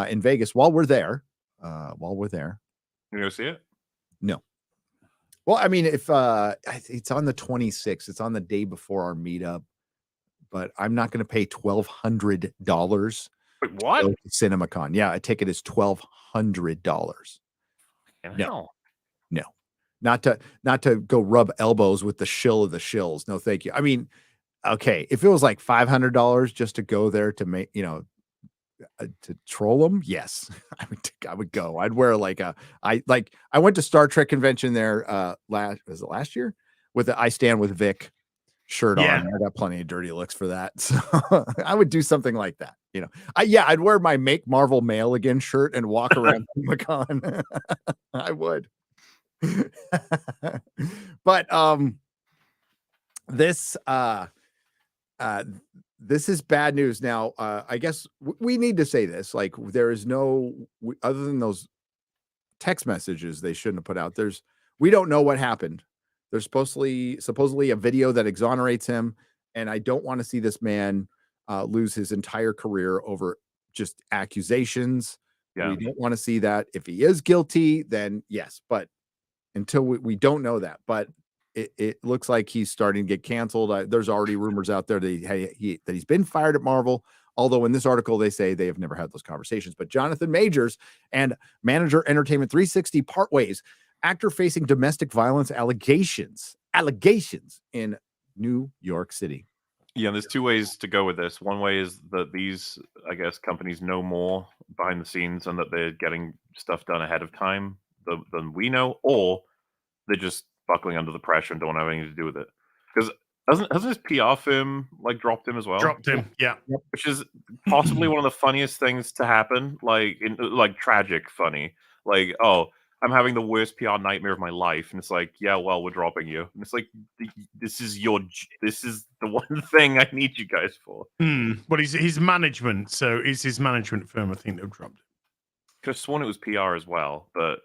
in Vegas while we're there. You go see it? No. Well, I mean, if it's on the 26th, it's on the day before our meetup, but I'm not going to pay $1,200. Wait, what? To CinemaCon. Yeah, a ticket is $1,200. No. Not to go rub elbows with the shill of the shills. No, thank you. I mean, okay, if it was like $500 just to go there to make, to troll them, yes, I would go. I'd wear I went to Star Trek convention there last year with the I Stand With Vic shirt on. I got plenty of dirty looks for that, so I would do something like that. I'd wear my Make Marvel Mail Again shirt and walk around CinemaCon. I would. But this is bad news. Now, I guess we need to say this, like, there is no, other than those text messages they shouldn't have put out, we don't know what happened. There's supposedly a video that exonerates him, and I don't want to see this man lose his entire career over just accusations. Yeah. We don't want to see that. If he is guilty, then yes, but until we don't know that. But it looks like he's starting to get canceled. There's already rumors out there that he's been fired at Marvel, although in this article they say they have never had those conversations. But Jonathan Majors and manager Entertainment 360 part ways. Actor facing domestic violence allegations in New York City. Yeah, there's two ways to go with this. One way is that these, I guess, companies know more behind the scenes and that they're getting stuff done ahead of time than we know, or they're just buckling under the pressure and don't have anything to do with it. Because hasn't his PR firm dropped him as well? Dropped him, yeah. Which is possibly one of the funniest things to happen, tragic funny. Oh, I'm having the worst PR nightmare of my life, and it's like, yeah, well, we're dropping you. And it's like, this is the one thing I need you guys for. But his management, so it's his management firm, I think, they've dropped it. Could have sworn it was PR as well, but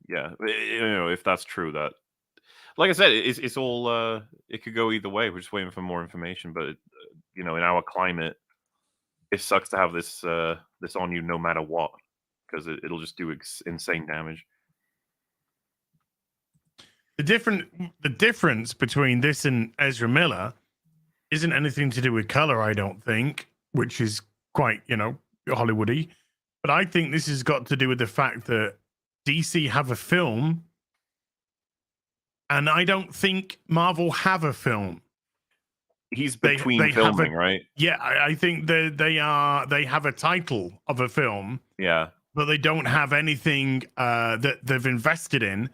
yeah, if that's true, that, like I said, it's all it could go either way. We're just waiting for more information, but in our climate, it sucks to have this on you no matter what, because it'll just do insane damage. The difference between this and Ezra Miller isn't anything to do with color, I don't think, which is quite Hollywoody. But I think this has got to do with the fact that DC have a film, and I don't think Marvel have a film. He's between filming, right? Yeah, I think they have a title of a film. Yeah, but they don't have anything that they've invested in.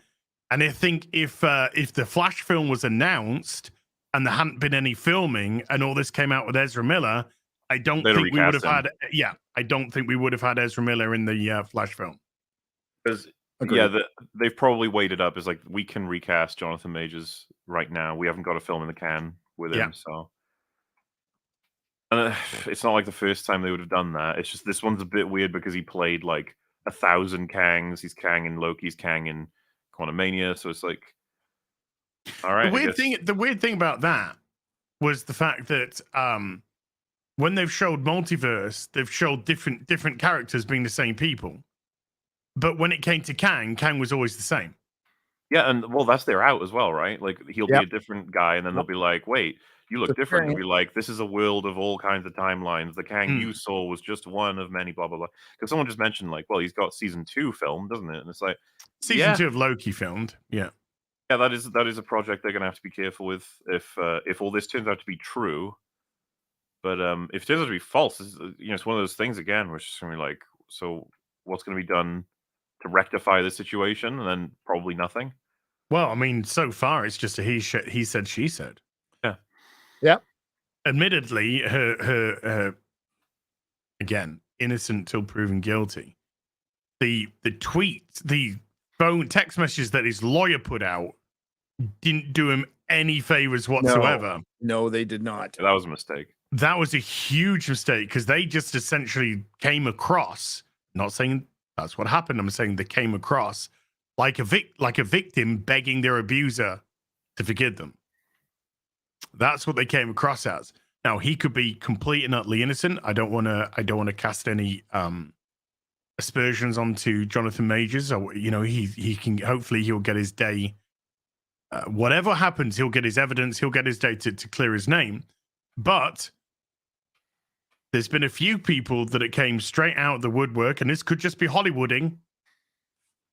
And I think if the Flash film was announced and there hadn't been any filming and all this came out with Ezra Miller, I don't think we would have had. Yeah, I don't think we would have had Ezra Miller in the Flash film. Because they've probably weighted up as we can recast Jonathan Majors right now. We haven't got a film in the can with him, so. And it's not like the first time they would have done that. It's just this one's a bit weird because he played 1,000 Kangs. He's Kang in Loki. He's Kang in Quantumania. So it's like, all right. The weird thing about that was the fact that when they've showed multiverse, they've showed different characters being the same people. But when it came to Kang was always the same. Yeah, and well, that's their out as well, right? He'll be a different guy, and then they'll be like, wait, you look different. To be like, this is a world of all kinds of timelines. The Kang you saw was just one of many, blah blah blah. Because someone just mentioned like, well, he's got season 2 filmed, doesn't it? And it's like season 2 of Loki filmed. Yeah, that is a project they're gonna have to be careful with if all this turns out to be true. But if it turns out to be false, it's one of those things again, which is gonna be like, so what's gonna be done to rectify the situation? And then probably nothing. Well, I mean, so far it's just a he said, she said. Yeah. Yep. Admittedly, her again, innocent till proven guilty. The tweets, the phone text messages that his lawyer put out didn't do him any favors whatsoever. No, they did not. That was a mistake. That was a huge mistake because they just essentially came across, not saying that's what happened, I'm saying they came across like a victim begging their abuser to forgive them. That's what they came across as. Now he could be complete and utterly innocent. I don't want to cast any aspersions onto Jonathan Majors. Or, he can, hopefully he'll get his day. Whatever happens, he'll get his evidence. He'll get his day to clear his name. But there's been a few people that it came straight out of the woodwork, and this could just be Hollywooding.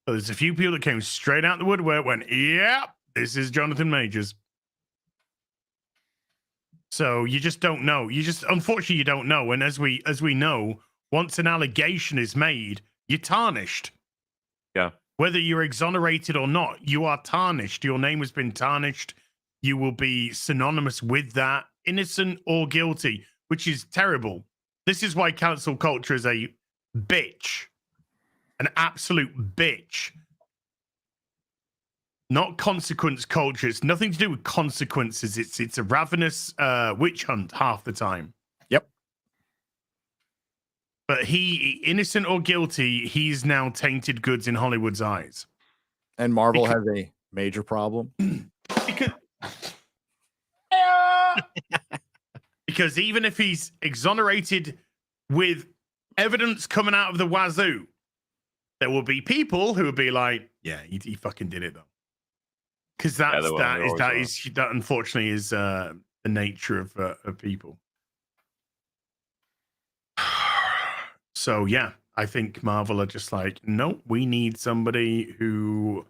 But there's a few people that came straight out the woodwork, went, yeah, this is Jonathan Majors. So you just don't know. Unfortunately, you don't know. And as we know, once an allegation is made, you're tarnished. Yeah. Whether you're exonerated or not, you are tarnished. Your name has been tarnished. You will be synonymous with that, innocent or guilty, which is terrible. This is why cancel culture is a bitch. An absolute bitch. Not consequence culture. It's nothing to do with consequences. It's a ravenous witch hunt half the time. Yep. But he, innocent or guilty, he's now tainted goods in Hollywood's eyes. And Marvel has a major problem. Because even if he's exonerated with evidence coming out of the wazoo, there will be people who will be like, yeah, he fucking did it though. Because that unfortunately is the nature of people. So yeah, I think Marvel are just like, nope, we need somebody who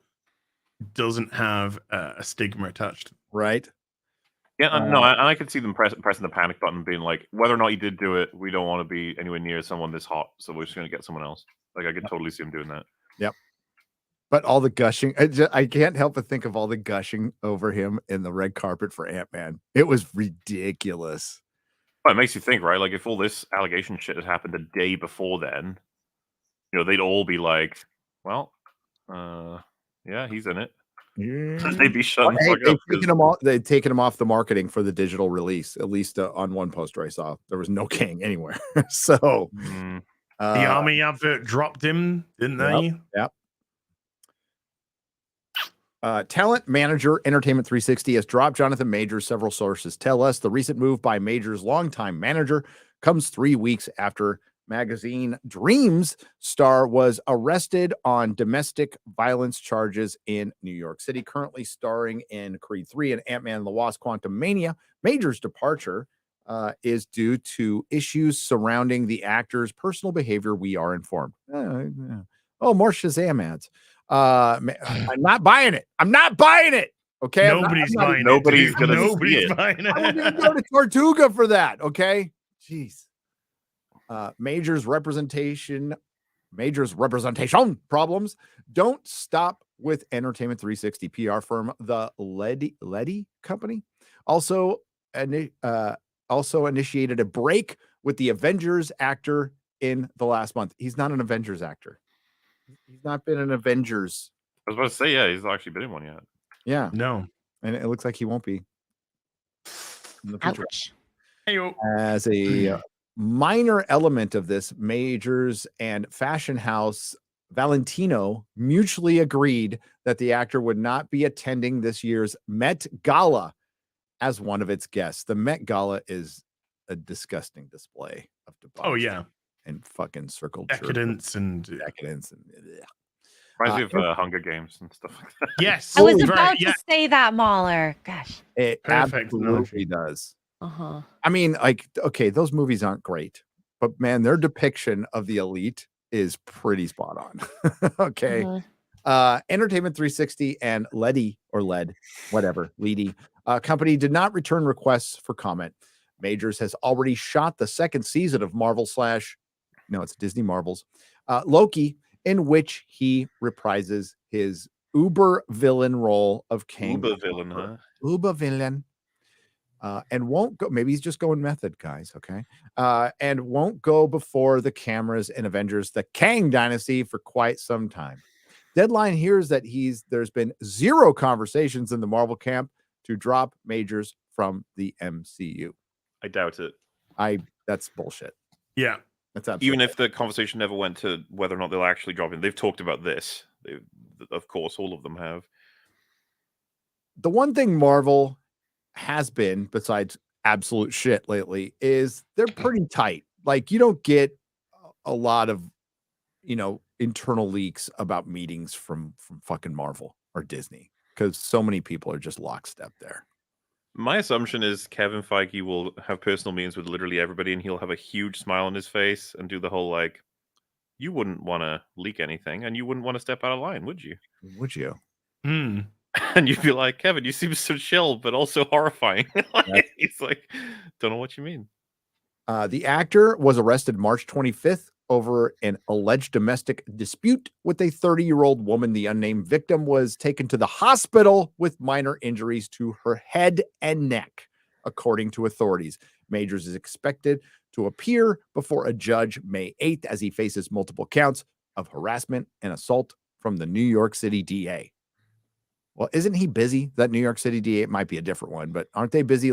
doesn't have a stigma attached. Right. Yeah, no, I could see them pressing the panic button, being like, whether or not he did do it, we don't want to be anywhere near someone this hot, so we're just going to get someone else. Like, I could totally see him doing that. Yep. But all the gushing, I can't help but think of all the gushing over him in the red carpet for Ant-Man. It was ridiculous. Well, it makes you think, right? Like, if all this allegation shit had happened the day before then, they'd all be like, well, yeah, he's in it. They'd be shutting they'd taken him off the marketing for the digital release, at least on one poster I saw. There was no King anywhere. So the Army advert dropped him, didn't they? Yep. Talent manager Entertainment 360 has dropped Jonathan Majors. Several sources tell us the recent move by Majors' longtime manager comes 3 weeks after magazine Dreams star was arrested on domestic violence charges in New York City. Currently starring in Creed 3 and Ant-Man and the Wasp: Quantumania, Majors' departure is due to issues surrounding the actor's personal behavior, we are informed. Oh, more Shazam ads. I'm not buying it. I'm not buying it. Okay. Nobody's buying it. Nobody's going to buying it. I'm going to go to Tortuga for that. Okay. Jeez. Majors representation problems don't stop with Entertainment 360 PR firm, the Leddy Company. Also initiated a break with the Avengers actor in the last month. He's not an Avengers actor. He's not been an Avengers. I was about to say, yeah, he's not actually been in one yet. Yeah. No. And it looks like he won't be in the future. Ouch. As a minor element of this, Majors and fashion house Valentino mutually agreed that the actor would not be attending this year's Met Gala as one of its guests. The Met Gala is a disgusting display of debauchery. Oh yeah. And fucking circled decadence and decadence and Reminds me of Hunger Games and stuff like that. Yes. I was very- about yeah. to say that, MauLer. Gosh. It Perfect absolutely analogy. does. Uh-huh. I mean, like, okay, those movies aren't great, but man, their depiction of the elite is pretty spot on. Okay. Entertainment 360 and LED, whatever, Leedy, company did not return requests for comment. Majors has already shot the second season of it's Disney Marvel's Loki, in which he reprises his uber villain role of King. Uber villain, huh? Uber villain. And won't go. Maybe he's just going method, guys. Okay. And won't go before the cameras in Avengers: The Kang Dynasty for quite some time. Deadline hears that there's been zero conversations in the Marvel camp to drop Majors from the MCU. I doubt it. That's bullshit. Yeah. That's absolutely Even if the conversation never went to whether or not they'll actually drop him, they've talked about this. Of course, all of them have. the one thing Marvel has been, besides absolute shit lately, is they're pretty tight. Like, you don't get a lot of, internal leaks about meetings from fucking Marvel or Disney, because so many people are just lockstep there. My assumption is Kevin Feige will have personal meetings with literally everybody, and he'll have a huge smile on his face and do the whole, like, you wouldn't want to leak anything, and you wouldn't want to step out of line, would you? Would you? Hmm. And you'd be like, Kevin, you seem so chill, but also horrifying. He's like, don't know what you mean. The actor was arrested March 25th over an alleged domestic dispute with a 30-year-old woman. The unnamed victim was taken to the hospital with minor injuries to her head and neck, according to authorities. Majors is expected to appear before a judge May 8th as he faces multiple counts of harassment and assault from the New York City DA. Well, isn't he busy? That New York City DA, it might be a different one, but aren't they busy?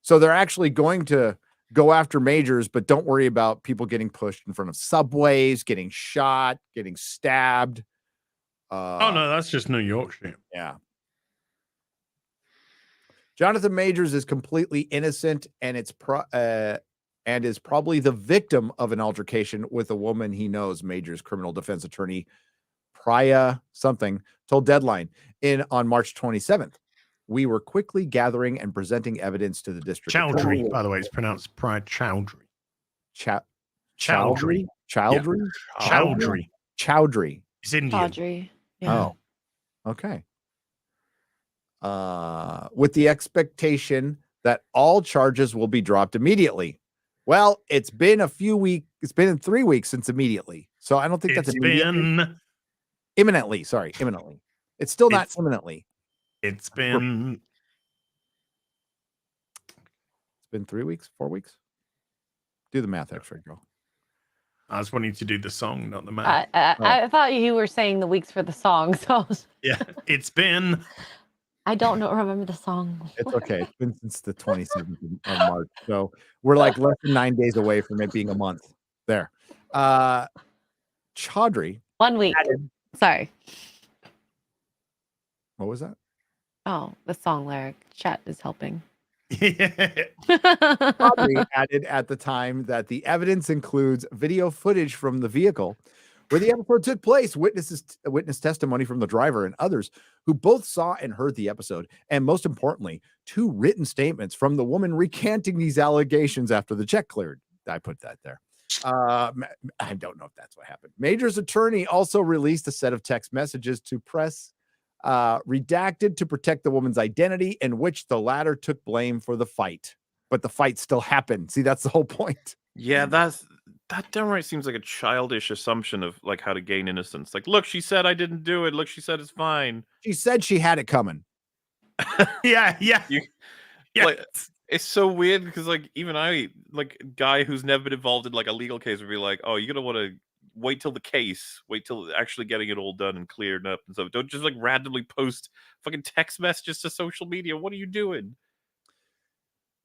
So they're actually going to go after Majors, but don't worry about people getting pushed in front of subways, getting shot, getting stabbed. Oh no, that's just New York shit. Yeah. Jonathan Majors is completely innocent, and is probably the victim of an altercation with a woman he knows. Majors criminal defense attorney Priya something told Deadline on March 27th. We were quickly gathering and presenting evidence to the district. Chowdhury, by the way, it's pronounced Pride Chowdhury. Chowdhury. It's Indian. Chowdhury. Yeah. Oh, okay. With the expectation that all charges will be dropped immediately. Well, it's been 3 weeks since immediately. So I don't think that's imminently. Sorry, imminently. It's still not imminently. It's been 3 weeks, 4 weeks. Do the math, X-Ray girl. I was wanting to do the song, not the math. I thought you were saying the weeks for the song. So Yeah, it's been. I don't remember the song. It's okay. It's been since the 27th of March. So we're like less than 9 days away from it being a month. There. Chaudhry. 1 week. Sorry. What was that? Oh, the song lyric. Chat is helping. Chaudhry added at the time that the evidence includes video footage from the vehicle where the episode took place, witness testimony from the driver and others who both saw and heard the episode, and most importantly, 2 written statements from the woman recanting these allegations after the check cleared. I put that there. I don't know if that's what happened. Major's attorney also released a set of text messages to press, redacted to protect the woman's identity, in which the latter took blame for the fight. But the fight still happened. See, that's the whole point. Yeah, that downright seems like a childish assumption of like how to gain innocence. Like, look, she said I didn't do it. Look, she said it's fine. She said she had it coming. Yeah. Like, it's so weird because like even I, like, guy who's never been involved in like a legal case would be like, oh, you're gonna want to wait till actually getting it all done and cleared up and stuff. Don't just like randomly post fucking text messages to social media. What are you doing?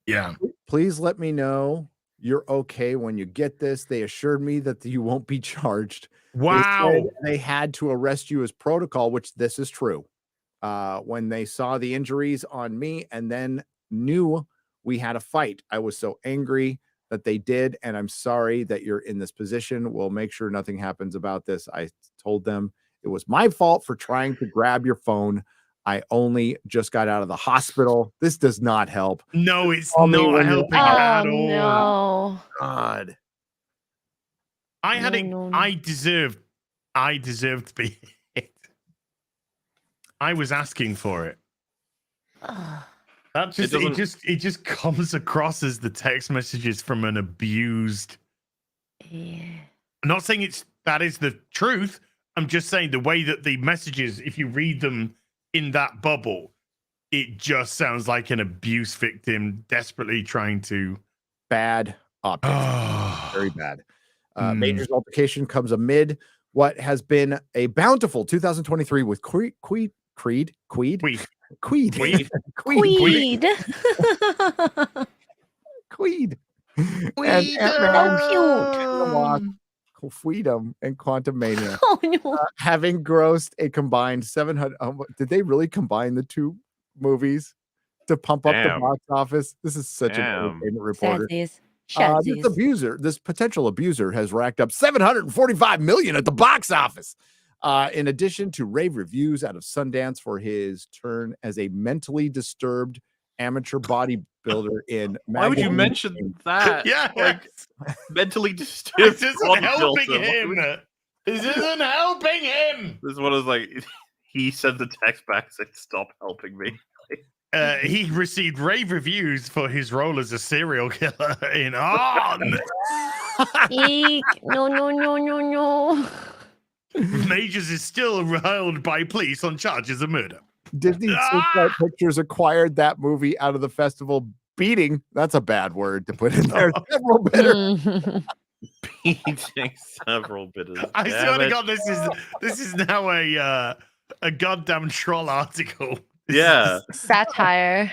Yeah. Please let me know you're okay when you get this. They assured me that you won't be charged. Wow. They said they had to arrest you as protocol, which this is true. When they saw the injuries on me and then knew we had a fight, I was so angry that they did, and I'm sorry that you're in this position. We'll make sure nothing happens about this. I told them It was my fault for trying to grab your phone. I only just got out of the hospital. This does not help. No, it's Call me not when you're helping out. at all. No. God. I had it. No. I deserved to be hit. I was asking for it. That just it just comes across as the text messages from an abused. Yeah. I'm not saying that is the truth. I'm just saying the way that the messages, if you read them in that bubble, it just sounds like an abuse victim desperately trying to. Bad optics. Very bad. Major's altercation comes amid what has been a bountiful 2023 with Creed. And Ant-Man, Freedom and Quantumania having grossed a combined 700. Did they really combine the two movies to pump up the box office? This is such an entertainment reporter. This potential abuser has racked up $745 million at the box office. In addition to rave reviews out of Sundance for his turn as a mentally disturbed amateur bodybuilder in Why would you mention that? Yeah, like mentally disturbed. This isn't helping him. This isn't helping him. This one is like he sent the text back saying, "Stop helping me." He received rave reviews for his role as a serial killer in On. Eek. No. Majors is still held by police on charges of murder. Disney Searchlight Pictures acquired that movie out of the festival beating. That's a bad word to put in there. Several bidders. Beating several bidders. I swear to God, this is now a goddamn troll article. Yeah. Satire.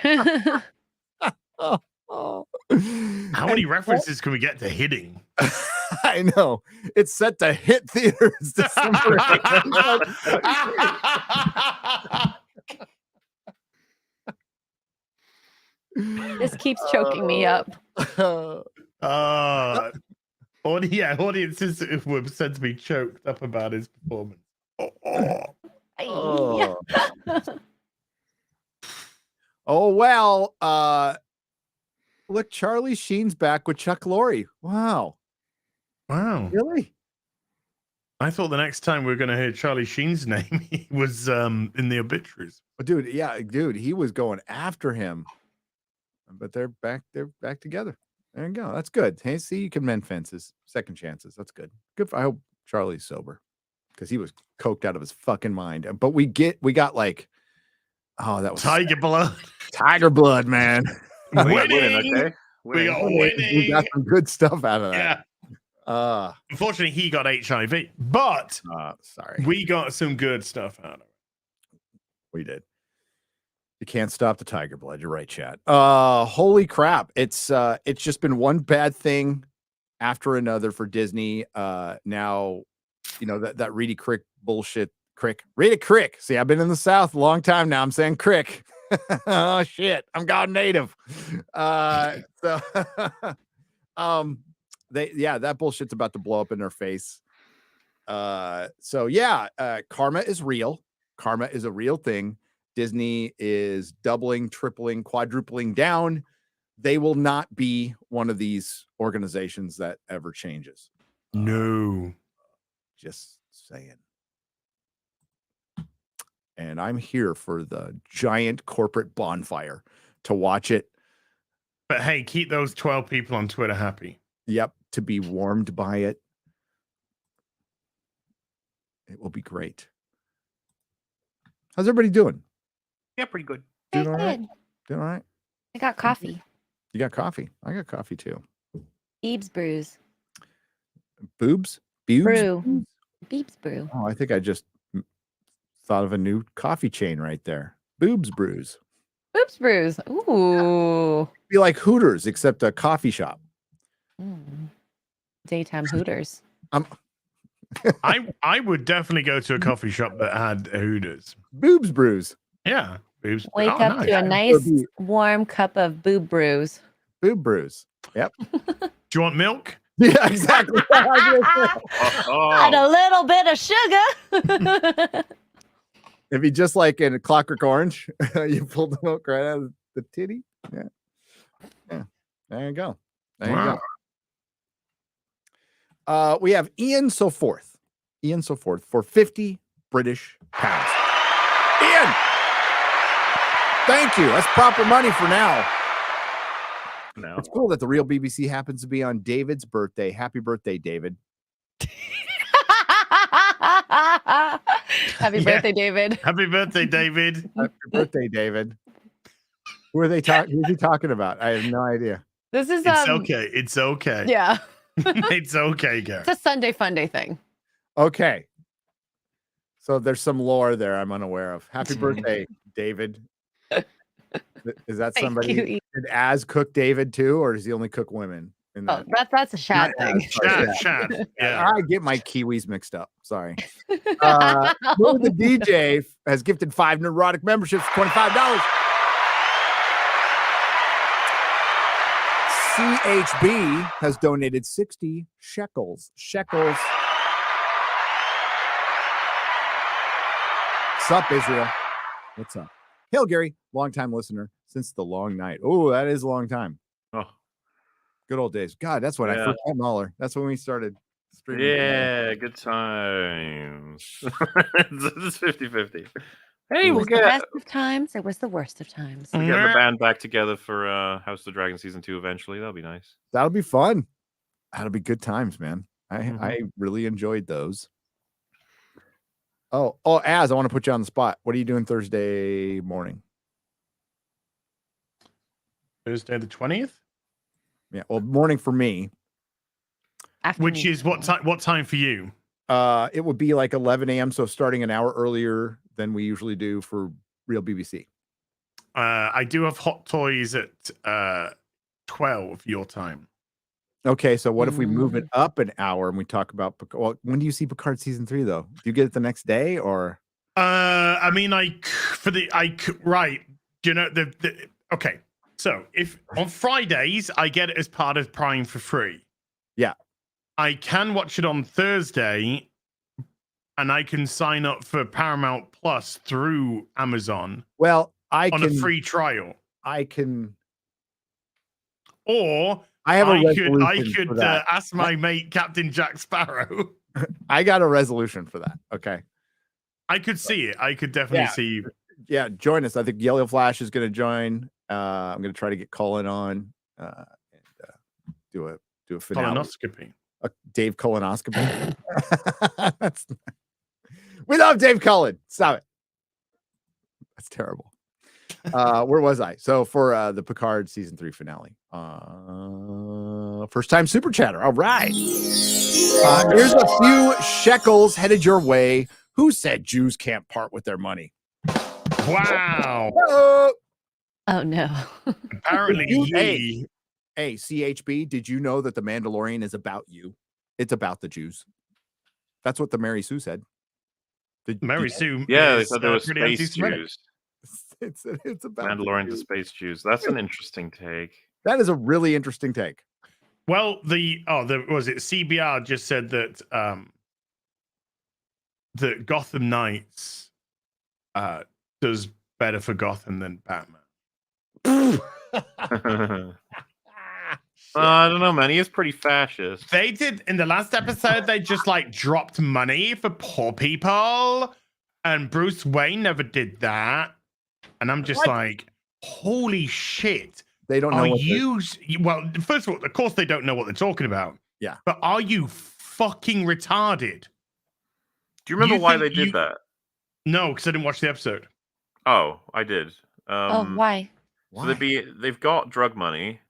How many references can we get to hitting? I know. It's set to hit theaters December. This keeps choking me up. Audiences were said to be choked up about his performance. Well, look, Charlie Sheen's back with Chuck Lorre. Wow. Really? I thought the next time we were going to hear Charlie Sheen's name, he was in the obituaries. Dude, he was going after him. But they're back together. There you go. That's good. Hey, see, you can mend fences. Second chances. That's good. I hope Charlie's sober because he was coked out of his fucking mind. But we got like, that was Tiger blood. Tiger blood, man. Winning. Okay. We got winning. We got some good stuff out of that. Yeah. Unfortunately, he got HIV, but sorry, we got some good stuff out of it. We did. You can't stop the tiger blood. You're right, chat. Holy crap! It's just been one bad thing after another for Disney. Now, that Reedy Crick bullshit. Reedy Crick. See, I've been in the South a long time now. I'm saying Crick. Oh shit! I'm gone native. That bullshit's about to blow up in their face. Karma is real. Karma is a real thing. Disney is doubling, tripling, quadrupling down. They will not be one of these organizations that ever changes. No. Just saying. And I'm here for the giant corporate bonfire to watch it. But hey, keep those 12 people on Twitter happy. Yep, to be warmed by it. It will be great. How's everybody doing? Yeah, pretty good. Doing all right? Doing all right? I got coffee. You got coffee? I got coffee too. Beebs brews. Boobs? Brew. Beebs brew. Oh, I think I just thought of a new coffee chain right there. Boobs brews. Boobs brews. Ooh. Be like Hooters, except a coffee shop. Daytime Hooters. I would definitely go to a coffee shop that had Hooters. Boobs brews. Yeah. Boobs. Wake up to a nice warm cup of boob brews. Boob brews. Yep. Do you want milk? Yeah, exactly. And a little bit of sugar. If you just like in a Clockwork Orange, you pull the milk right out of the titty. Yeah. There you go. There you go. We have Ian Soforth. Ian Soforth for 50 British pounds. Ian, thank you. That's proper money for now. No. It's cool that the real BBC happens to be on David's birthday. Happy birthday, David. Happy birthday, David. Happy birthday, David. Happy birthday, David. Who are they talking? Who's he talking about? I have no idea. This is It's okay. It's okay. Yeah. It's okay, Gary. It's a Sunday fun day thing. Okay. So there's some lore there I'm unaware of. Happy birthday, David. Is that Thank somebody? you, Ian. Did Az cook David too, or does he only cook women? In Oh, that? that's a Shad Not thing. Az, sorry, Shad. Yeah. I get my Kiwis mixed up. Sorry. The DJ has gifted 5 Nerdrotic memberships for $25. CHB has donated 60 shekels. Shekels. What's up, Israel? What's up? Hail, Gary, longtime listener since the long night. Oh, that is a long time. Oh, good old days. God, that's when I first met MauLer. That's when we started streaming. Yeah, good times. It's 50-50. Hey, It we'll was the get best of times. It was the worst of times. we're getting the band back together for House of the Dragon season 2 eventually. That'll be nice. That'll be fun. That'll be good times, man. I really enjoyed those. Oh, Az, I want to put you on the spot. What are you doing Thursday morning? Thursday the 20th? Yeah, well, morning for me. Which is what time? What time for you? It would be like 11 a.m. So starting an hour earlier than we usually do for Real BBC. I do have Hot Toys at 12 your time. Okay, so what if we move it up an hour and we talk about? Well, when do you see Picard season 3 though? Do you get it the next day or? I mean, right. You know okay. So if on Fridays I get it as part of Prime for free. Yeah. I can watch it on Thursday and I can sign up for Paramount Plus through Amazon. Well, on a free trial. I can. Or I have I could ask my mate Captain Jack Sparrow. I got a resolution for that. Okay. I could see it. I could definitely see. Yeah, join us. I think Yellow Flash is going to join. I'm going to try to get Cullen on and do a finale. Colonoscopy. Dave Colonoscopy. We love Dave Cullen. Stop it. That's terrible. Where was I? So for the Picard season 3 finale, first time super chatter. All right. Here's a few shekels headed your way. Who said Jews can't part with their money? Wow. Oh no. Apparently Hey, CHB, did you know that The Mandalorian is about you? It's about the Jews. That's what the Mary Sue said. Mary Sue. Yeah, they said there was space Jews. It's about Mandalorian to space Jews. That's an interesting take. That is a really interesting take. Well, CBR just said that that Gotham Knights does better for Gotham than Batman. I don't know, man. He is pretty fascist. They did in the last episode. They just like dropped money for poor people, and Bruce Wayne never did that. And I'm just like, holy shit! They don't know. Well, first of all, of course they don't know what they're talking about. Yeah, but are you fucking retarded? Do you remember why they did that? No, because I didn't watch the episode. Oh, I did. Why? So they've got drug money,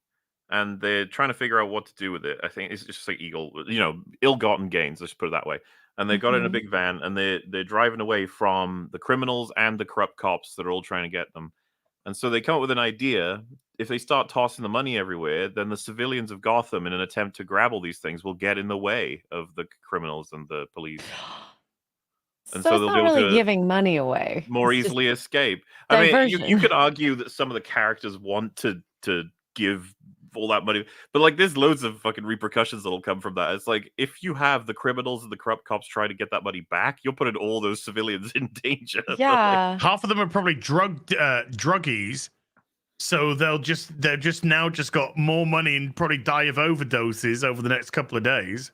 and they're trying to figure out what to do with it. I think it's just like ill-gotten gains. Let's put it that way. And they got it in a big van, and they're driving away from the criminals and the corrupt cops that are all trying to get them. And so they come up with an idea: if they start tossing the money everywhere, then the civilians of Gotham, in an attempt to grab all these things, will get in the way of the criminals and the police. And so it's they'll not be able really to giving money away. more It's just easily escape. I mean, diversion. you could argue that some of the characters want to give all that money. But like, there's loads of fucking repercussions that'll come from that. It's like, if you have the criminals and the corrupt cops trying to get that money back, you're putting all those civilians in danger. Yeah. Half of them are probably druggies, so they're just now got more money and probably die of overdoses over the next couple of days.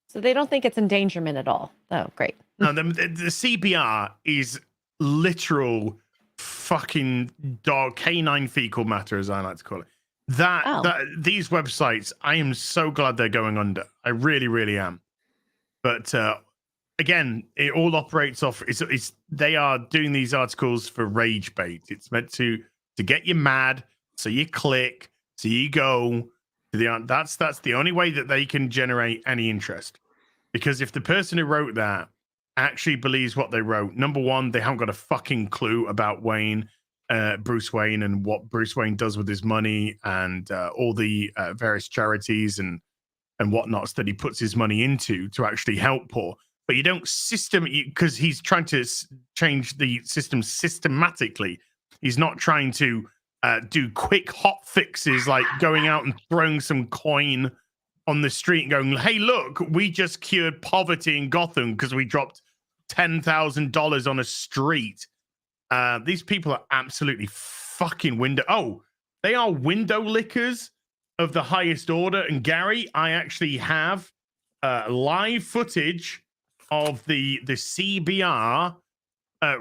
So they don't think it's endangerment at all. Oh, great. No, the CBR is literal fucking dog canine fecal matter, as I like to call it. That these websites, I am so glad they're going under. I really, really am. But again, it all operates off. They are doing these articles for rage bait. It's meant to get you mad, so you click, so you go to the. That's the only way that they can generate any interest. Because if the person who wrote that actually believes what they wrote, number one, they haven't got a fucking clue about Bruce Wayne, and what Bruce Wayne does with his money, and all the various charities and whatnots that he puts his money into to actually help poor. But you don't because he's trying to change the system systematically. He's not trying to do quick hot fixes like going out and throwing some coin on the street and going, hey, look, we just cured poverty in Gotham because we dropped $10,000 on a street. These people are absolutely fucking they are window lickers of the highest order. And Gary, I actually have live footage of the CBR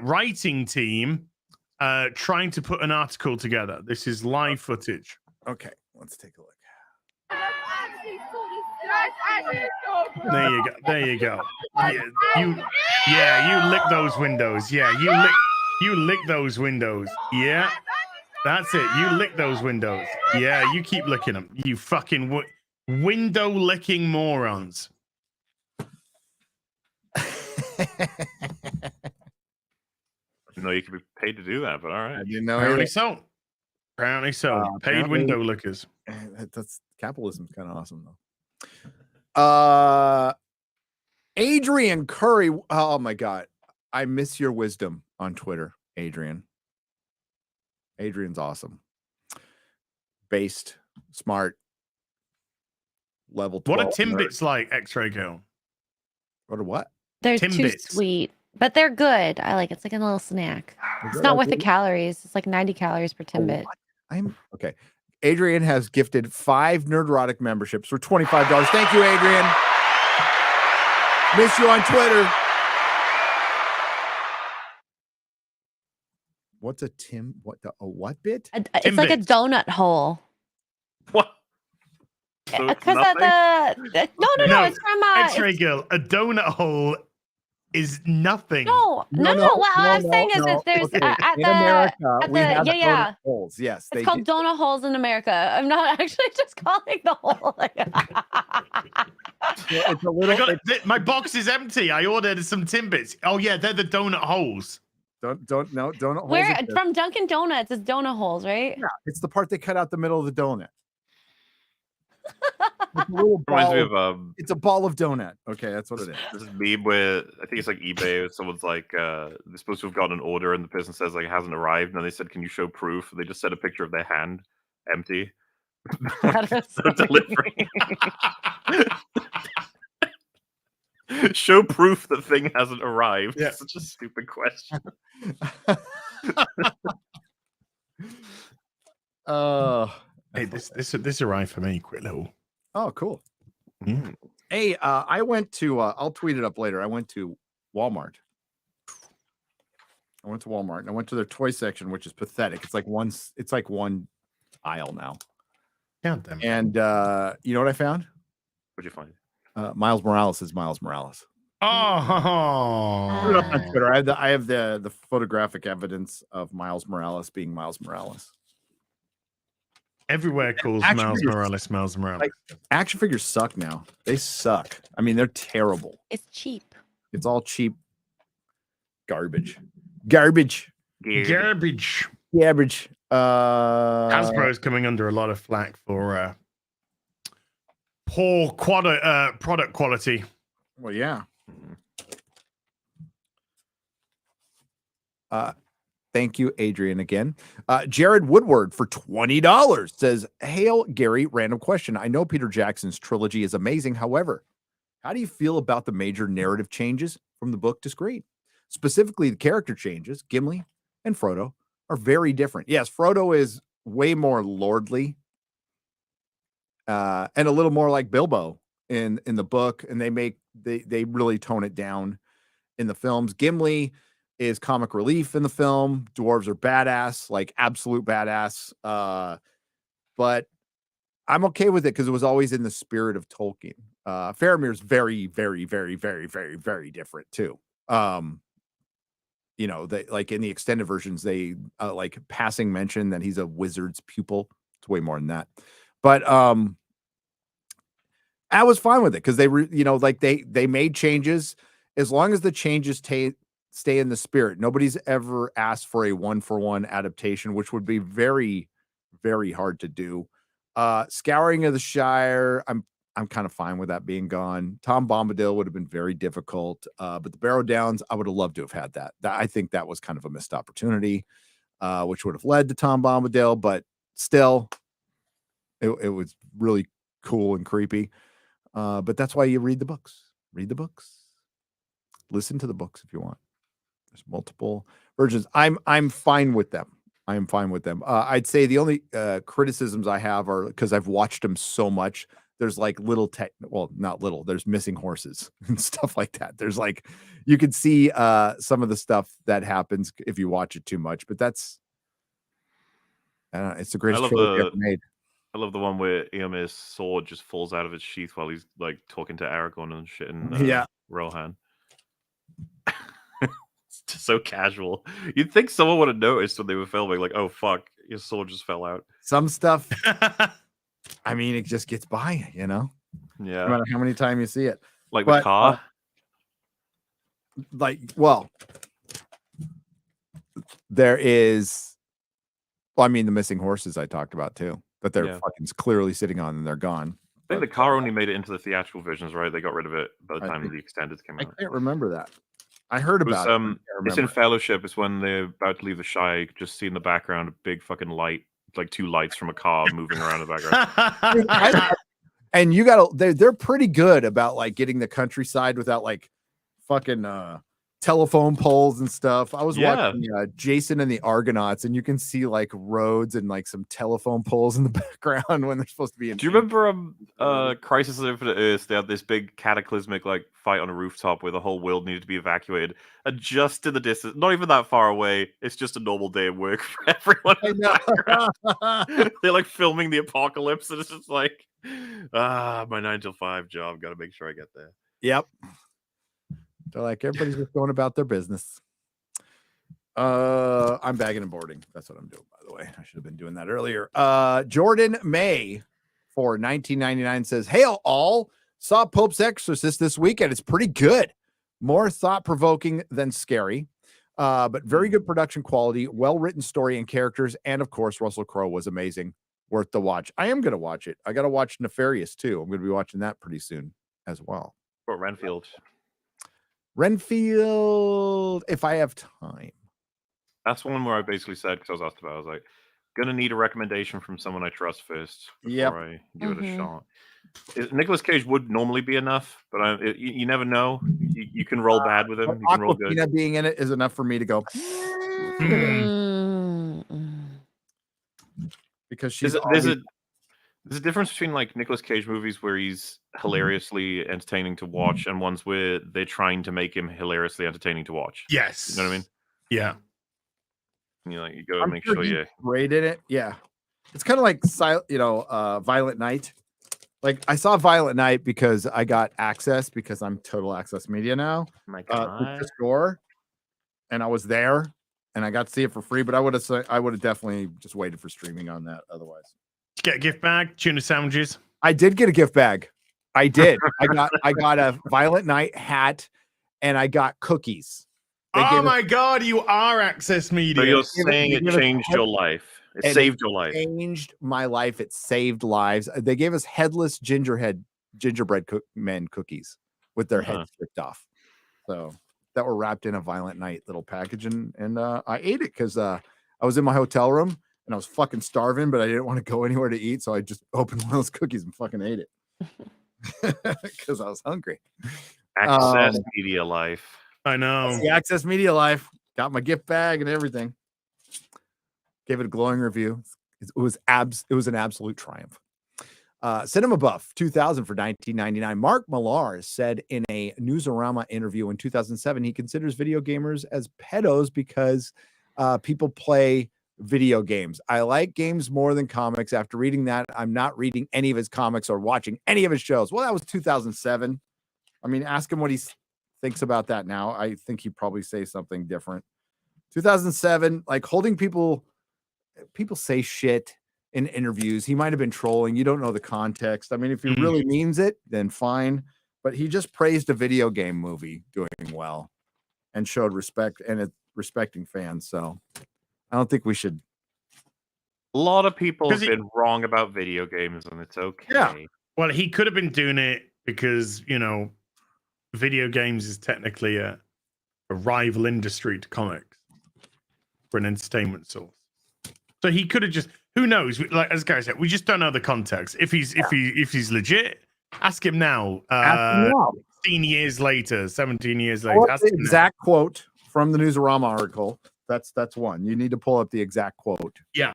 writing team trying to put an article together. This is live footage. Okay, let's take a look. There you go. There you go. Yeah, you lick those windows. Yeah, you lick those windows. Yeah, that's it. You lick those windows. Yeah, you keep licking them. You fucking window licking morons. No, you can be paid to do that, but all right. I didn't know. Apparently so. Paid window lickers. That's capitalism's kind of awesome though. Adrian Curry. Oh my God. I miss your wisdom on Twitter, Adrian. Adrian's awesome. Based, smart, level 12. What are Timbits like, X-Ray Girl? What are what? They're too Timbits. sweet, but they're good. I like it. It's like a little snack. It's not worth the calories. It's like 90 calories per Timbit. I'm okay. Adrian has gifted 5 Nerdrotic memberships for $25. Thank you, Adrian. Miss you on Twitter. What's a what bit? It's like a donut hole. What? So it's Because nothing? no, it's from X-Ray Girl, a donut hole is nothing. no. What I'm saying is that there's okay. at In the America, we have yeah. donut holes. Yes, It's called donut holes in America. I'm not actually just calling the hole. It's a little. My box is empty. I ordered some Timbits. Oh yeah, they're the donut holes. Donut holes. Where from Dunkin' Donuts is donut holes, right? Yeah, it's the part they cut out the middle of the donut. It's a little Reminds me ball. of It's a ball of donut. Okay, that's what it is. this meme where I think it's like eBay. Someone's like, they're supposed to have gotten an order, and the person says like it hasn't arrived, and they said, "Can you show proof?" And they just sent a picture of their hand, empty. So delivery. Show proof the thing hasn't arrived. Yeah. Such a stupid question. Hey, this arrived for me. Quick little. Oh, cool. Mm. Hey, I went to. I'll tweet it up later. I went to Walmart. And I went to their toy section, which is pathetic. It's like one aisle now. God damn it. And you know what I found? What'd you find? Miles Morales is Miles Morales. Oh, Put it up on Twitter. I have the photographic evidence of Miles Morales being Miles Morales. everywhere calls Action Miles figures- Morales. Like, action figures suck now. They suck. I mean, they're terrible. It's cheap. It's all cheap garbage. Garbage. Hasbro Hasbro's coming under a lot of flack for poor product quality. Well, yeah. Thank you, Adrian, again. Jared Woodward for $20 says, Hail, Gary, random question. I know Peter Jackson's trilogy is amazing. However, how do you feel about the major narrative changes from the book to screen? Specifically, the character changes, Gimli and Frodo, are very different. Yes, Frodo is way more lordly and a little more like Bilbo in the book, and they really tone it down in the films. Gimli is comic relief in the film. Dwarves are badass, like absolute badass. But I'm okay with it because it was always in the spirit of Tolkien. Faramir's very, very, very, very, very, very different too. They like in the extended versions, they like passing mention that he's a wizard's pupil. It's way more than that. But I was fine with it because they made changes as long as the changes stay in the spirit. Nobody's ever asked for a 1-for-1 adaptation, which would be very, very hard to do. Scouring of the Shire, I'm kind of fine with that being gone. Tom Bombadil would have been very difficult, but the Barrow Downs, I would have loved to have had that. I think that was kind of a missed opportunity, which would have led to Tom Bombadil, but still, it was really cool and creepy. But that's why you read the books. Read the books. Listen to the books if you want. There's multiple versions. I'm fine with them. I am fine with them. I'd say the only criticisms I have are because I've watched them so much. There's like not little. There's missing horses and stuff like that. There's like you can see some of the stuff that happens if you watch it too much. But that's it's the greatest trilogy ever made. I love the one where Eomer's sword just falls out of its sheath while he's like talking to Aragorn and shit in Rohan. It's just so casual. You'd think someone would have noticed when they were filming, like, oh fuck, your sword just fell out. Some stuff, I mean, it just gets by, Yeah. No matter how many times you see it. Like the car. There is. Well, I mean, the missing horses I talked about too, that they're fucking clearly sitting on and they're gone. I think the car only made it into the theatrical versions, right? They got rid of it by the time the extended came out. I can't remember that. I heard about it. It's in Fellowship. It's when they're about to leave the Shire. You could just see in the background a big fucking light, like two lights from a car moving around in the background. And they're pretty good about like getting the countryside without like fucking telephone poles and stuff. I was watching Jason and the Argonauts, and you can see like roads and like some telephone poles in the background when they're supposed to be in. Do you remember Crisis on Infinite Earths? They had this big cataclysmic like fight on a rooftop where the whole world needed to be evacuated, and just in the distance, not even that far away, it's just a normal day of work for everyone in the background. They're like filming the apocalypse, and it's just like, my 9 to 5 job, gotta make sure I get there. Yep. They're like, everybody's just going about their business. I'm bagging and boarding. That's what I'm doing, by the way. I should have been doing that earlier. Jordan May for $19.99 says, Hail all. Saw Pope's Exorcist this weekend. It's pretty good. More thought-provoking than scary. But very good production quality, well-written story and characters. And, of course, Russell Crowe was amazing. Worth the watch. I am going to watch it. I got to watch Nefarious, too. I'm going to be watching that pretty soon as well. Or Renfield, if I have time. That's one where I basically said, because I was asked about it, I was like, gonna need a recommendation from someone I trust first before I give it a shot. Nicolas Cage would normally be enough, but you never know. You can roll bad with him. You can roll good. Aquafina being in it is enough for me to go. Because she's there's a difference between like Nicolas Cage movies where he's hilariously entertaining to watch and ones where they're trying to make him hilariously entertaining to watch. Yes. You know what I mean? Yeah. And you go make sure you great in it. Yeah. It's kind of like Violent Night. Like I saw Violent Night because I got access because I'm Total Access Media now. My God. Store, and I was there and I got to see it for free, but I would have definitely just waited for streaming on that otherwise. Get a gift bag, tuna sandwiches. I did get a gift bag. I did. I got a Violent Night hat and I got cookies. Oh my God, you are Access Media. So you're saying it changed your life. It saved your life. Changed my life. It saved lives. They gave us headless gingerbread men cookies with their heads stripped off. So that were wrapped in a Violent Night little package, and I ate it because I was in my hotel room and I was fucking starving, but I didn't want to go anywhere to eat, so I just opened one of those cookies and fucking ate it because I was hungry. Access media life. I know. The Access Media life. Got my gift bag and everything. Gave it a glowing review. It was an absolute triumph. Cinema Buff 2000 for $19.99. Mark MauLer said in a Newsarama interview in 2007 he considers video gamers as pedos because people play video games. I like games more than comics. After reading that, I'm not reading any of his comics or watching any of his shows. Well, that was 2007. I mean, ask him what he thinks about that now. I think he'd probably say something different. 2007, like holding people say shit in interviews. He might have been trolling. You don't know the context. I mean, if he really means it, then fine. But he just praised a video game movie doing well and showed respect and respecting fans. So I don't think we should. A lot of people have been wrong about video games, and it's okay. Yeah. Well, he could have been doing it because, you know, video games is technically a rival industry to comics for an entertainment source. So he could have just, who knows? Like as Gary said, we just don't know the context. If he's legit, ask him now. 16 years later, 17 years later. Pull up the exact quote from the Newsarama article. That's one. You need to pull up the exact quote. Yeah.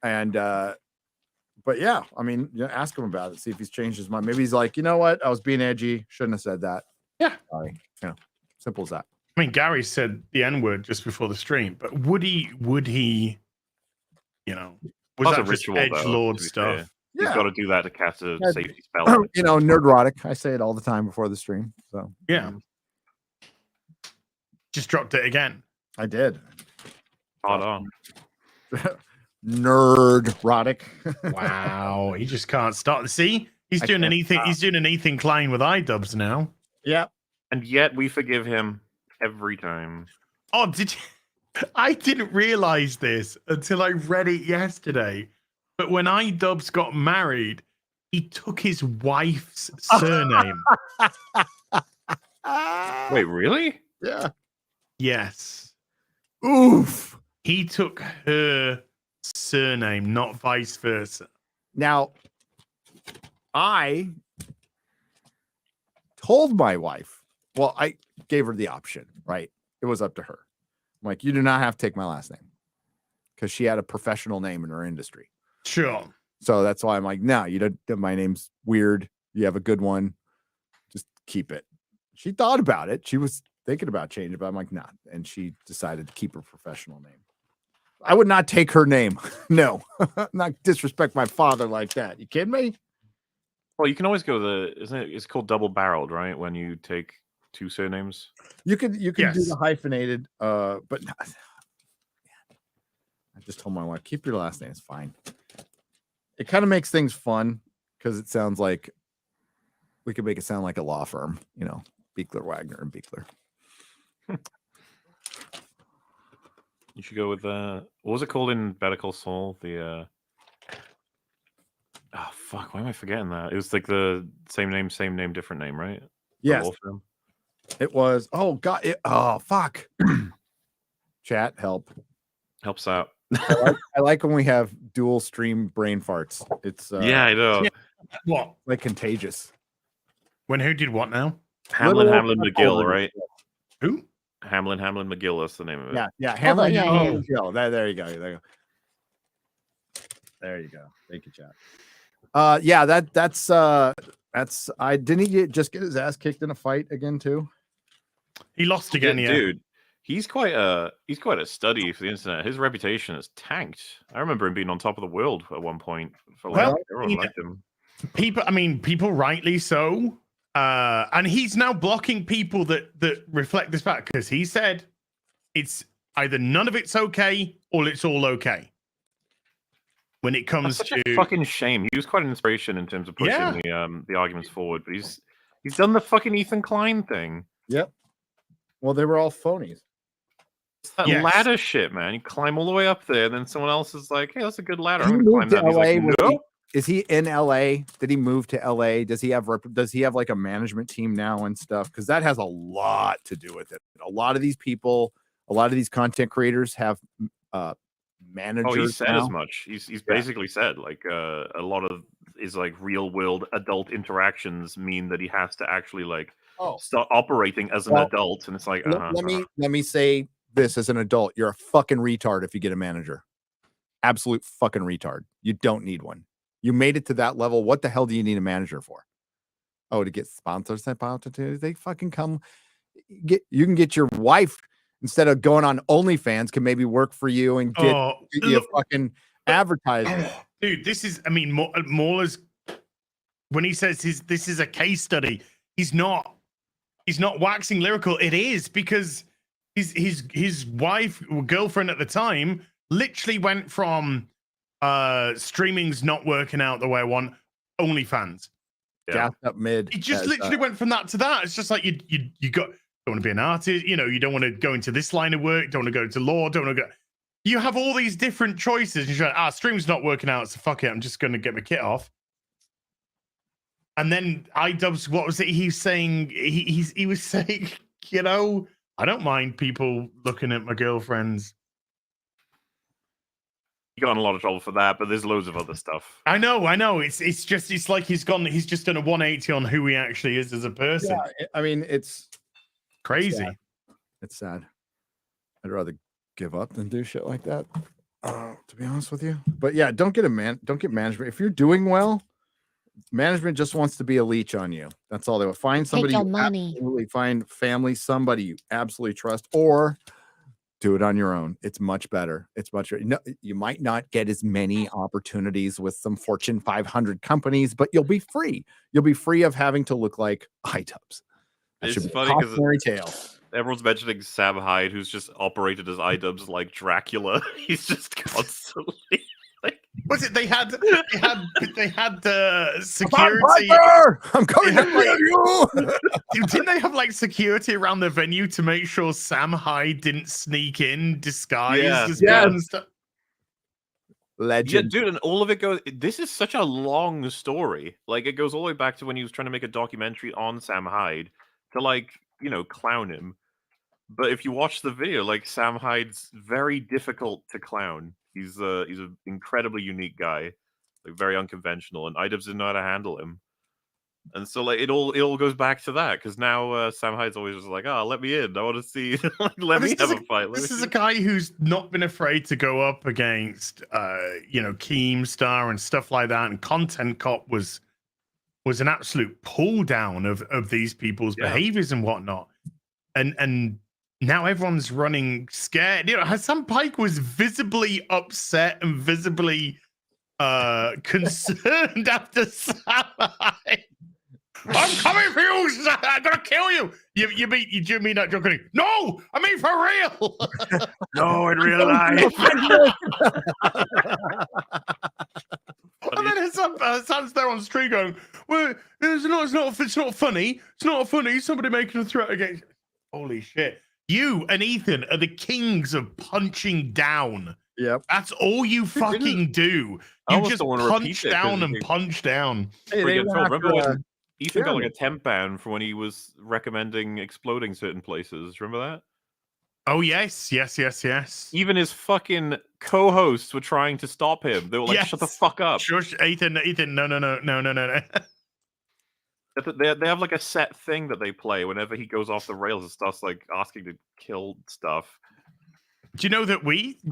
And but yeah, I mean, you know, ask him about it. See if he's changed his mind. Maybe he's like, you know what? I was being edgy. Shouldn't have said that. Yeah. Sorry. You know, simple as that. I mean, Gary said the N-word just before the stream, but would he, you know, was That's that a just ritual, edgelord to be stuff? fair. You've got to do that to cast a Yeah. safety spell. You know, Nerdrotic. I say it all the time before the stream. So yeah. Just dropped it again. I did. Hold on. Nerdrotic. Wow. He just can't stop. See? He's I doing can't anything. stop. He's doing an Ethan Klein with iDubbbz now. Yeah. And yet we forgive him every time. Oh, did you? I didn't realize this until I read it yesterday. But when iDubbbz got married, he took his wife's surname. Wait, really? Yeah. Yes. Oof. He took her surname, not vice versa. Now, I told my wife, well, I gave her the option, right? It was up to her. I'm like, you do not have to take my last name because she had a professional name in her industry. Sure. So that's why I'm like, no, you don't. My name's weird. You have a good one. Just keep it. She thought about it. She was thinking about changing, but I'm like, nah. And she decided to keep her professional name. I would not take her name. No, not disrespect my father like that. You kidding me? Well, you can always go isn't it? It's called double barreled, right? When you take two surnames. You can do Yes. the hyphenated, but I just told my wife, keep your last name. It's fine. It kind of makes things fun because it sounds like we could make it sound like a law firm, you know, Beekler, Wagner, and Beekler. You should go with what was it called in Better Call Saul? The oh fuck, why am I forgetting that? It was like the same name, different name, right? The Yes, law firm. it was. Oh God! Oh fuck! Chat help. Helps out. I like when we have dual stream brain farts. It's Yeah, I know. Yeah. What? like contagious. When who did what now? Hamlin Little- McGill, right? Who? Hamlin McGill. That's the name of it. Yeah. Hamlin. yeah, Hamlin Hill. There you go. There you go. Thank you, chat. Yeah, that's I didn't he just get his ass kicked in a fight again too. He lost again, yeah. Dude. He's quite a study for the internet. His reputation has tanked. I remember him being on top of the world at one point. For like, Well, everyone yeah. liked him. People rightly so. And he's now blocking people that reflect this fact because he said it's either none of it's okay or it's all okay. When it comes That's to such a fucking shame. He was quite an inspiration in terms of pushing the arguments forward, but he's done the fucking Ethan Klein thing. Yep. Well, they were all phonies. It's that Yes. ladder shit, man. You climb all the way up there, and then someone else is like, "Hey, that's a good ladder. He I'm gonna moved climb that." to And he's LA like, when "Nope." is he in LA? Did he move to LA? Does he have like a management team now and stuff? Because that has a lot to do with it. A lot of these people, a lot of these content creators have managers. Oh, he said now. as much. He's basically said like a lot of his like real world adult interactions mean that he has to actually like start operating as an adult, and it's like let me say this as an adult: you're a fucking retard if you get a manager. Absolute fucking retard. You don't need one. You made it to that level. What the hell do you need a manager for? Oh, to get sponsors that opportunities. They fucking come. You can get your wife instead of going on OnlyFans can maybe work for you and get you a fucking advertising. Dude, this is. I mean, MauLer's when he says this is a case study. He's not waxing lyrical. It is because his wife or girlfriend at the time literally went from streaming's not working out the way I want, OnlyFans. Gassed up mid. He just literally went from that to that. It's just like you don't want to be an artist, you know, you don't want to go into this line of work, don't want to go into law, don't want to go. You have all these different choices. And you're like, streaming's not working out, so fuck it, I'm just gonna get my kit off. And then iDubbbz, what was it he's saying? He was saying, you know, I don't mind people looking at my girlfriends. He got in a lot of trouble for that, but there's loads of other stuff. I know. It's like he's just done a 180 on who he actually is as a person. Yeah, I mean, it's crazy. It's sad. I'd rather give up than do shit like that. To be honest with you. But yeah, don't get management. If you're doing well, management just wants to be a leech on you. That's all they want. Find somebody Take your money. Absolutely find family, somebody you absolutely trust, or do it on your own. It's much better. It's much. No, you might not get as many opportunities with some Fortune 500 companies, but you'll be free. You'll be free of having to look like iDubbbz. It's funny because everyone's mentioning Sam Hyde, who's just operated as iDubbbz like Dracula. He's just constantly like. Was it they had security? I'm coming to get you. Didn't they have like security around the venue to make sure Sam Hyde didn't sneak in disguised as and stuff? Legend. Yeah, dude, and all of it goes. This is such a long story. Like, it goes all the way back to when he was trying to make a documentary on Sam Hyde to, like, you know, clown him. But if you watch the video, like, Sam Hyde's very difficult to clown. He's an incredibly unique guy, like very unconventional, and iDubbbz didn't know how to handle him. And so, like, it all goes back to that, because now Sam Hyde's always just like, let me in. I want to see. Let me have a fight. This is a guy who's not been afraid to go up against, you know, Keemstar and stuff like that. And Content Cop was an absolute pull down of these people's behaviors and whatnot. And now everyone's running scared. You know, Hassan Pike was visibly upset and visibly concerned after Sam Hyde. I'm coming for you, son. I'm gonna kill you. You mean that joking? No, I mean for real. No, in real life. And then Hassan's there on stream going, "Well, it's not funny. It's not funny. Somebody making a threat against." Holy shit! You and Ethan are the kings of punching down. Yep, that's all you fucking do. You just punch down and punch down. Hey, remember when Ethan got like a temp ban for when he was recommending exploding certain places? Remember that? Oh yes. Even his fucking co-hosts were trying to stop him. They were like, "Shut the fuck up!" Shush, Ethan, no. They have like a set thing that they play whenever he goes off the rails and starts like asking to kill stuff. Do you know that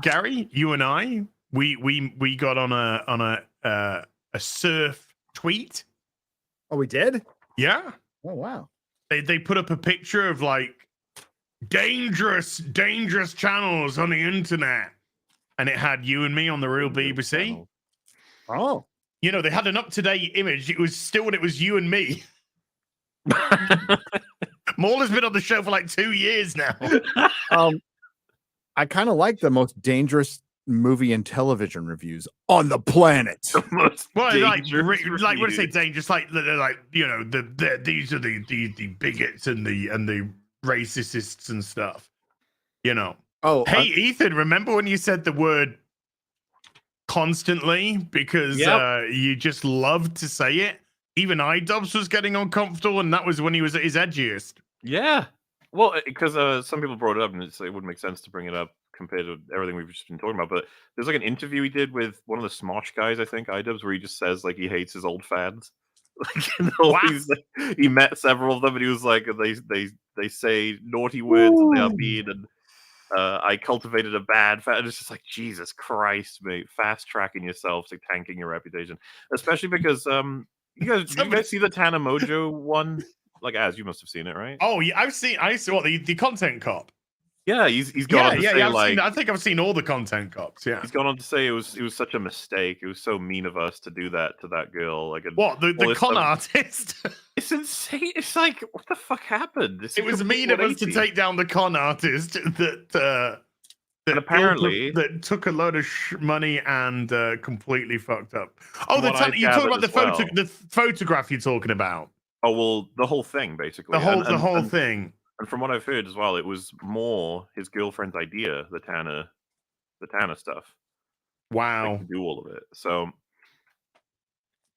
Gary, you and I, we got on a surf tweet? Oh, we did? Yeah. Oh, wow. They put up a picture of like dangerous channels on the internet, and it had you and me on the Real BBC. Oh. You know, they had an up-to-date image. It was you and me. MauLer's been on the show for like 2 years now. I kind of like the most dangerous movie and television reviews on the planet. Well, like when I say dangerous, like you know, these are the bigots and the racists and stuff. You know. Oh, hey, Ethan, remember when you said the word constantly because you just love to say it. Even iDubbbz was getting uncomfortable, and that was when he was at his edgiest. Yeah. Well, because some people brought it up, and it wouldn't make sense to bring it up compared to everything we've just been talking about. But there's like an interview he did with one of the Smosh guys, I think, iDubbbz, where he just says like he hates his old fans. Like, he met several of them, and he was like, they say naughty words, and they are mean, and I cultivated a bad fan. It's just like, Jesus Christ, mate, fast tracking yourself to tanking your reputation, especially because you guys see the Tana Mojo one? Like, you must have seen it, right? Oh yeah, I saw what the content cop. Yeah, he's gone on to say like, I think I've seen all the content cops. Yeah, he's gone on to say it was such a mistake. It was so mean of us to do that to that girl. Like, what the con artist? It's insane. It's like, what the fuck happened? It was mean of us to take down the con artist that apparently that took a load of money and completely fucked up. Oh, you're talking about the photograph you're talking about. Oh well, the whole thing basically. The whole thing. And from what I've heard as well, it was more his girlfriend's idea, the Tana stuff. Wow. Like, to do all of it. So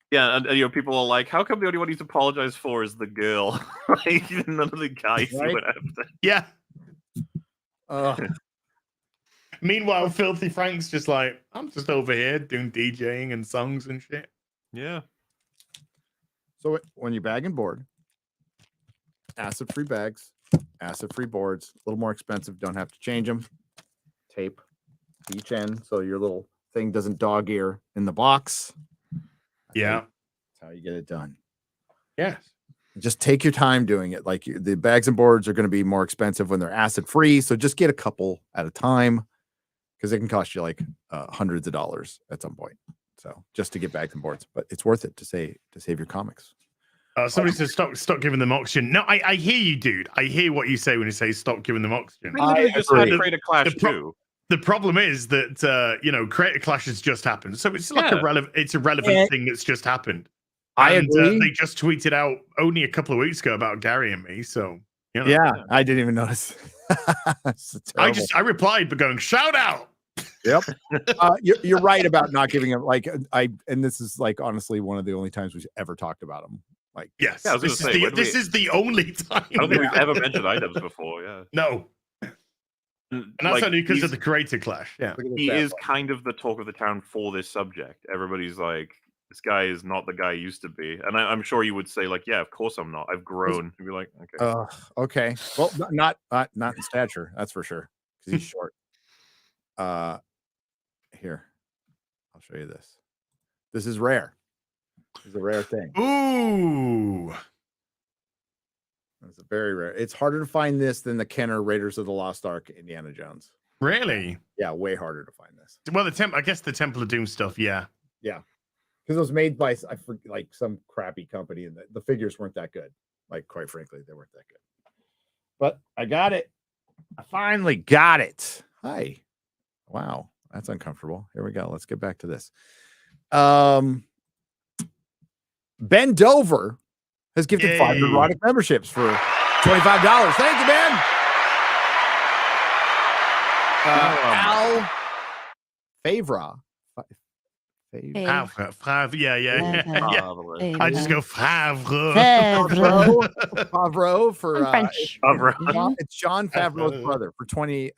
yeah, and you know, people are like, how come the only one he's apologized for is the girl? Like, none of the guys right? went after. Yeah. Meanwhile, Filthy Frank's just like, I'm just over here doing DJing and songs and shit. Yeah. So when you bag and board, acid-free bags, acid-free boards, a little more expensive, don't have to change them. Tape each end so your little thing doesn't dog ear in the box. Yeah. That's how you get it done. Yes. Just take your time doing it. Like, the bags and boards are going to be more expensive when they're acid-free, so just get a couple at a time because it can cost you like hundreds of dollars at some point. So just to get bags and boards, but it's worth it to save your comics. Somebody says stop giving them oxygen. No, I hear you, dude. I hear what you say when you say stop giving them oxygen. I just had Creator Clash too. The problem is that Creator Clash has just happened, so it's like a relevant thing that's just happened. I agree. They just tweeted out only a couple of weeks ago about Gary and me, so you know. Yeah, I didn't even notice. I replied, but going shout out. Yep. You're right about not giving him and this is like honestly one of the only times we've ever talked about him. Like, yes, this is the only time. I don't think we've ever mentioned iDubbbz before. Yeah. No. And that's only because of the Creator Clash. Yeah. He is kind of the talk of the town for this subject. Everybody's like, this guy is not the guy he used to be. And I'm sure you would say, like, yeah, of course I'm not. I've grown. You'd be like, okay. Okay. Well, not in stature, that's for sure. Because he's short. Here. I'll show you this. This is rare. This is a rare thing. Ooh. It's a very rare. It's harder to find this than the Kenner Raiders of the Lost Ark Indiana Jones. Really? Yeah, way harder to find this. Well, I guess the Temple of Doom stuff, yeah. Yeah. Because it was made by like some crappy company, and the figures weren't that good. Like, quite frankly, they weren't that good. But I got it. I finally got it. Hi. Wow, that's uncomfortable. Here we go. Let's get back to this. Ben Dover has gifted 5 Nerdrotic memberships for $25. Thank you, Ben. Al Favra. Yeah. I just go Favre. Favreau for French. It's John Favreau's brother for $20.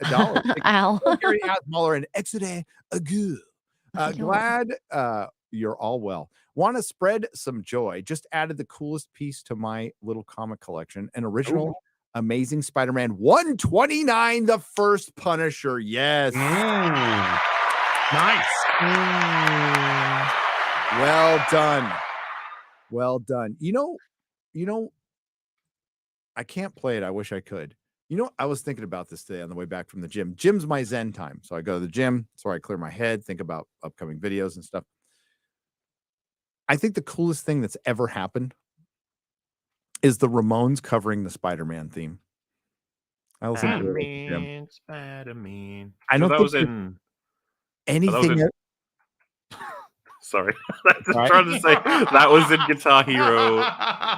Al. Gary MauLer and Exode Agu. Glad you're all well. Want to spread some joy? Just added the coolest piece to my little comic collection. An original Amazing Spider-Man 129, the first Punisher. Yes. Nice. Well done. Well done. You know, I can't play it. I wish I could. You know, I was thinking about this today on the way back from the gym. Gym's my Zen time. So I go to the gym. It's where I clear my head, think about upcoming videos and stuff. I think the coolest thing that's ever happened is the Ramones covering the Spider-Man theme. I listen to it. Spider-Man. I don't think that was in anything. Sorry, I was trying to say that was in Guitar Hero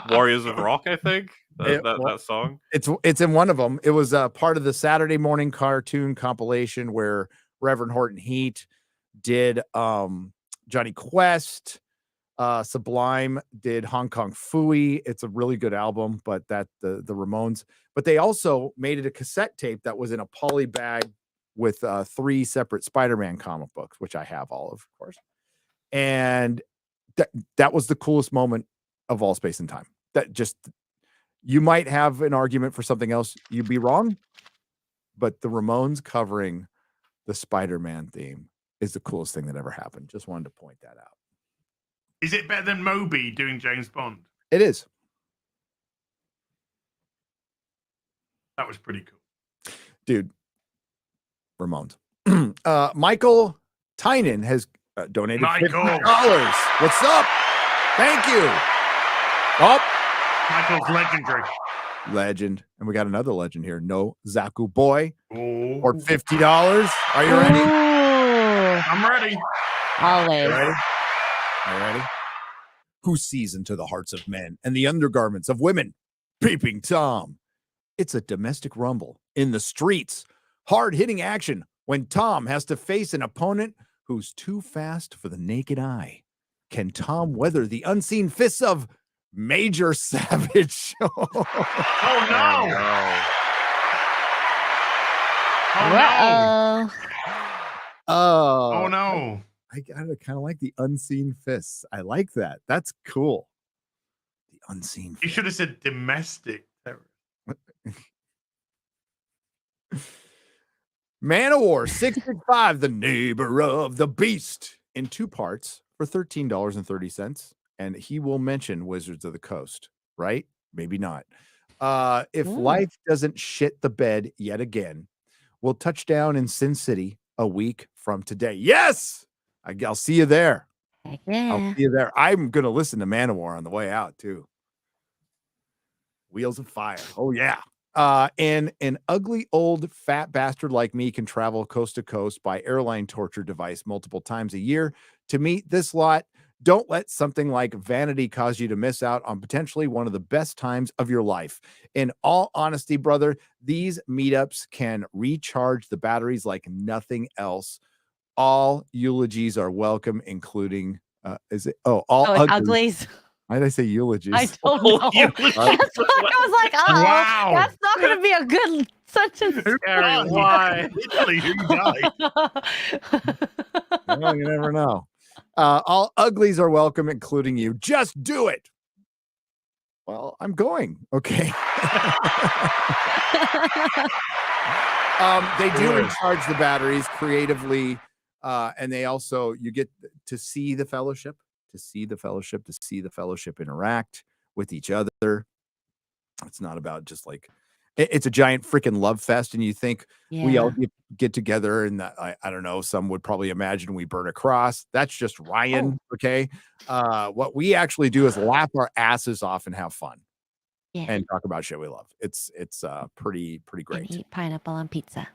Warriors of Rock, I think. That song. It's in one of them. It was part of the Saturday morning cartoon compilation where Reverend Horton Heat did Johnny Quest. Sublime did Hong Kong Phooey. It's a really good album, but that the Ramones. But they also made it a cassette tape that was in a poly bag with 3 separate Spider-Man comic books, which I have all of course. And that was the coolest moment of all space and time. That just, you might have an argument for something else, you'd be wrong, but the Ramones covering the Spider-Man theme is the coolest thing that ever happened. Just wanted to point that out. Is it better than Moby doing James Bond? It is. That was pretty cool. Dude, Ramones. Michael Tynan has donated $50. What's up? Thank you. Oh, Michael's legendary. Legend. And we got another legend here. No Zaku Boy. Oh. Or $50. Are you ready? Ooh, I'm ready. always. You ready? Are you ready? Who sees into the hearts of men and the undergarments of women? Peeping Tom. It's a domestic rumble in the streets. Hard-hitting action when Tom has to face an opponent who's too fast for the naked eye. Can Tom weather the unseen fists of Major Savage? Oh, no. Oh, no. Oh, no. I kind of like the unseen fists. I like that. That's cool. The unseen fists. You should have said domestic terror. Man of War 665, the neighbor of the beast, in 2 parts for $13.30. And he will mention Wizards of the Coast, right? Maybe not. If life doesn't shit the bed yet again, we'll touch down in Sin City a week from today. Yes! I'll see you there. Heck yeah. I'll see you there. I'm going to listen to Man of War on the way out, too. Wheels of Fire. Oh, yeah. And an ugly old fat bastard like me can travel coast to coast by airline torture device multiple times a year to meet this lot. Don't let something like vanity cause you to miss out on potentially one of the best times of your life. In all honesty, brother, these meetups can recharge the batteries like nothing else. All eulogies are welcome, including all uglies. Why did I say eulogies? I don't know. That's why I was like, oh, Wow. that's not going to be a good sentence. Gary, why? Literally, who died? Well, you never know. All uglies are welcome, including you. Just do it. Well, I'm going. Okay. They do recharge the batteries creatively. And they also, you get to see the fellowship, to see the fellowship interact with each other. It's not about just like, it's a giant freaking love fest. And you think we all get together and I don't know, some would probably imagine we burn a cross. That's just Ryan. Okay. What we actually do is laugh our asses off and have fun and talk about shit we love. It's pretty great. And eat pineapple on pizza.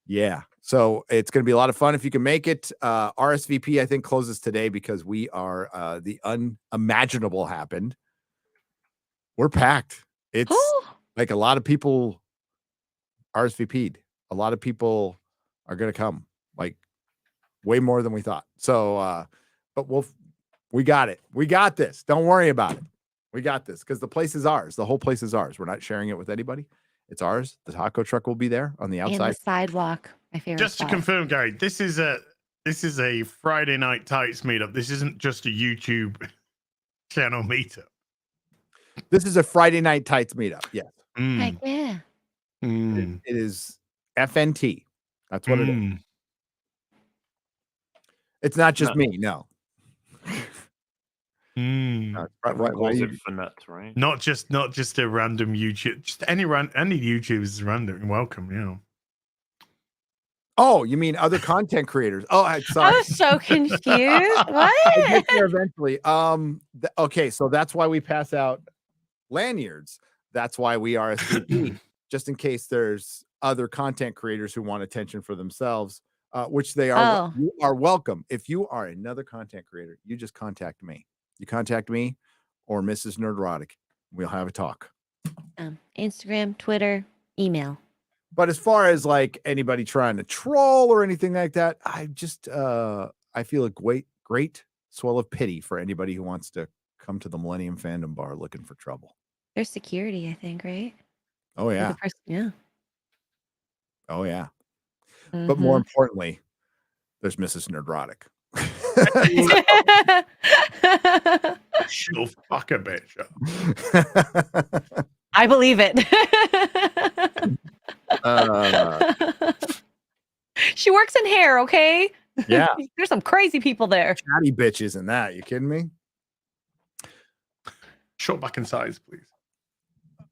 Yeah. So it's going to be a lot of fun if you can make it. RSVP, I think, closes today because we are the unimaginable happened. We're packed. It's like a lot of people RSVP'd. A lot of people are going to come, like way more than we thought. So, but we got it. We got this. Don't worry about it. We got this because the place is ours. The whole place is ours. We're not sharing it with anybody. It's ours. The taco truck will be there on the outside. And the sidewalk. My favorite. Just to confirm, Gary, this is a Friday Night Tights meetup. This isn't just a YouTube channel meetup. This is a Friday Night Tights meetup. Yes. Heck yeah. It is FNT. That's what it is. It's not just me. No. Right? Not just a random YouTube. Just any YouTube is random. Welcome. Yeah. Oh, you mean other content creators? Oh, sorry. I was so confused. What? I'll get there eventually. Okay, so that's why we pass out lanyards. That's why we RSVP, just in case there's other content creators who want attention for themselves, which they are. You are welcome. If you are another content creator, you just contact me. You contact me or Mrs. Nerdrotic. We'll have a talk. Instagram, Twitter, email. But as far as like anybody trying to troll or anything like that, I just I feel a great swell of pity for anybody who wants to come to the Millennium Fandom Bar looking for trouble. There's security, I think, right? Oh For yeah. the person, yeah. Oh yeah. But more importantly, there's Mrs. Nerdrotic. She'll fuck a bitch up. I believe it. She works in hair, okay? Yeah. There's some crazy people there. Chatty bitches in that. You kidding me? Short back in size, please.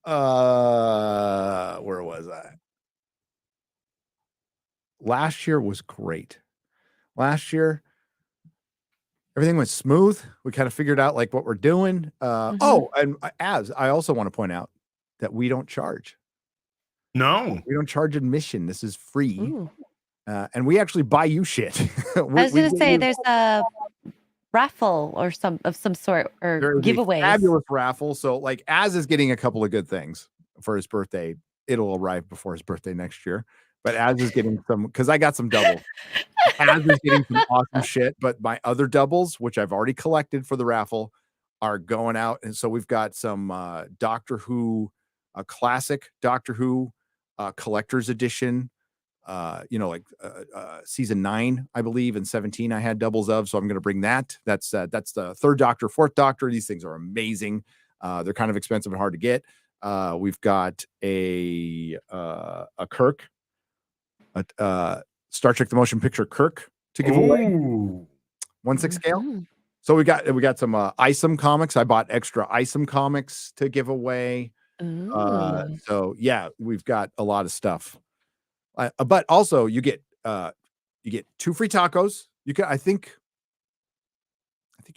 Where was I? Last year was great. Last year, everything went smooth. We kind of figured out like what we're doing. Oh, and as I also want to point out that we don't charge. No, we don't charge admission. This is free. And we actually buy you shit. I was going to say there's a raffle or some sort or giveaway. Fabulous raffle. So like Az is getting a couple of good things for his birthday. It'll arrive before his birthday next year. But Az is getting some because I got some doubles. Az is getting some awesome shit. But my other doubles, which I've already collected for the raffle, are going out. And so we've got some Doctor Who, a classic Doctor Who collector's edition. Season 9, I believe, and 17 I had doubles of, so I'm going to bring that. That's the third Doctor, fourth Doctor. These things are amazing. They're kind of expensive and hard to get. We've got a Kirk, Star Trek: The Motion Picture Kirk to give away, 1/6 scale. So we got some Isom comics. I bought extra Isom comics to give away. So yeah, we've got a lot of stuff. But also you get 2 free tacos. You can I think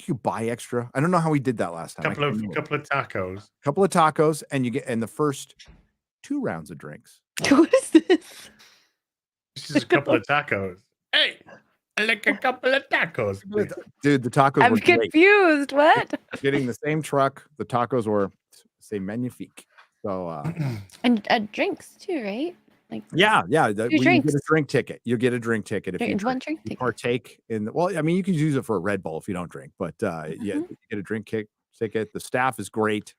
you buy extra. I don't know how we did that last time. Couple of tacos, and you get in the first 2 rounds of drinks. What is this? This is a couple of tacos. Hey, I like a couple of tacos. Dude, the tacos I'm were confused. Great. What? Getting the same truck. The tacos were say magnifique. So and drinks too, right? Like yeah. You get drinks. a drink ticket. You get a drink ticket if you drink partake in. Well, I mean, you can use it for a Red Bull if you don't drink, but you get a drink ticket. The staff is great.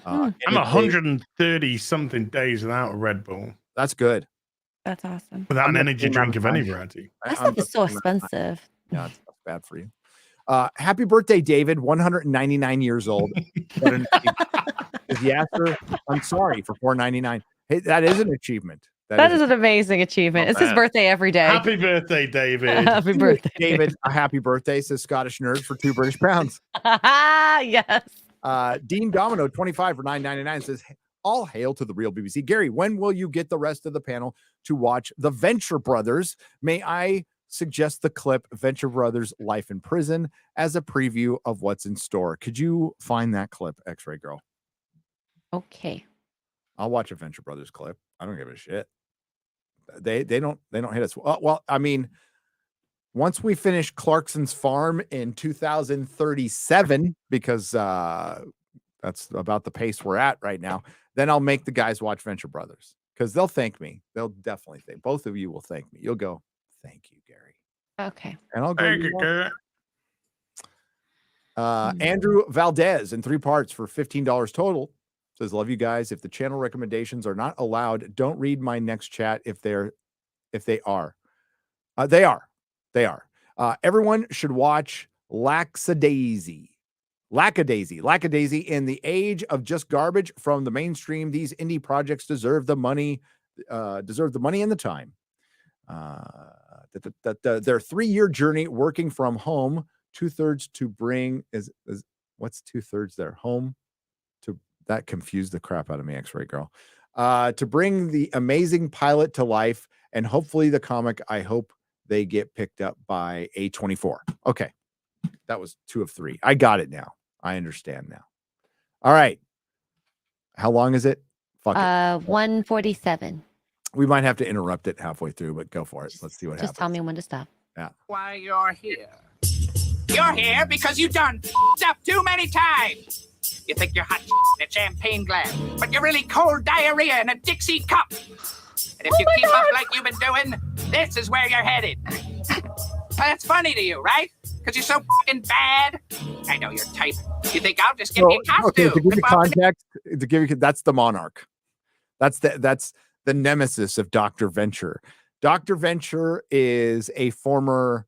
I'm 130 something days without a Red Bull. That's good. That's awesome. Without an energy drink of any variety. That stuff is so expensive. Yeah, it's bad for you. Happy birthday, David. 199 years old. Is the answer? I'm sorry for $4.99. Hey, that is an achievement. That is an amazing achievement. It's his birthday every day. Happy birthday, David. Happy birthday, David. A happy birthday, says Scottish Nerd for 2 British pounds. Yes. Dean Domino, 25 for $9.99 says, all hail to the real BBC. Gary, when will you get the rest of the panel to watch The Venture Brothers? May I suggest the clip Venture Brothers Life in Prison as a preview of what's in store? Could you find that clip, X-Ray Girl? Okay. I'll watch a Venture Brothers clip. I don't give a shit. They don't hit us. Well, I mean, once we finish Clarkson's Farm in 2037, because that's about the pace we're at right now, then I'll make the guys watch Venture Brothers because they'll thank me. They'll definitely thank. Both of you will thank me. You'll go, thank you, Gary. Okay. And I'll go. Thank you, Gary. Andrew Valdez in 3 parts for $15 total. Says, love you guys. If the channel recommendations are not allowed, don't read my next chat if they are. They are. Everyone should watch Lackadaisy in the age of just garbage from the mainstream. These indie projects deserve the money and the time. Their 3-year journey working from home, 2/3 to bring is what's 2/3 there? Home. That confused the crap out of me, X-Ray Girl. To bring the amazing pilot to life, and hopefully the comic, I hope they get picked up by A24. Okay. That was 2 of 3. I got it now. I understand now. All right. How long is it? Fuck it. 147. We might have to interrupt it halfway through, but go for it. Let's see what happens. Just tell me when to stop. Yeah. Why you're here. You're here because you done up too many times. You think you're hot in a champagne glass, but you're really cold diarrhea in a Dixie cup. And If you keep up like you've been doing, this is where you're headed. That's funny to you, right? Because you're so fucking bad. I know your type. You think I'll just give you a costume? Okay, to give you rip off the- context, that's the Monarch. That's the nemesis of Dr. Venture. Dr. Venture is a former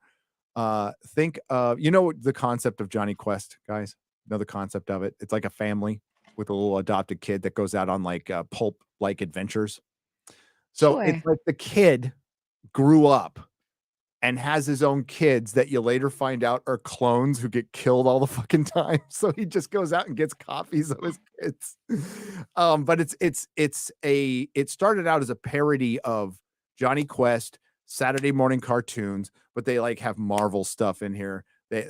think of the concept of Johnny Quest, guys. Know the concept of it. It's like a family with a little adopted kid that goes out on like pulp like adventures. So it's like the kid grew up and has his own kids that you later find out are clones who get killed all the fucking time. So he just goes out and gets copies of his kids. But it started out as a parody of Johnny Quest, Saturday morning cartoons, but they like have Marvel stuff in here. They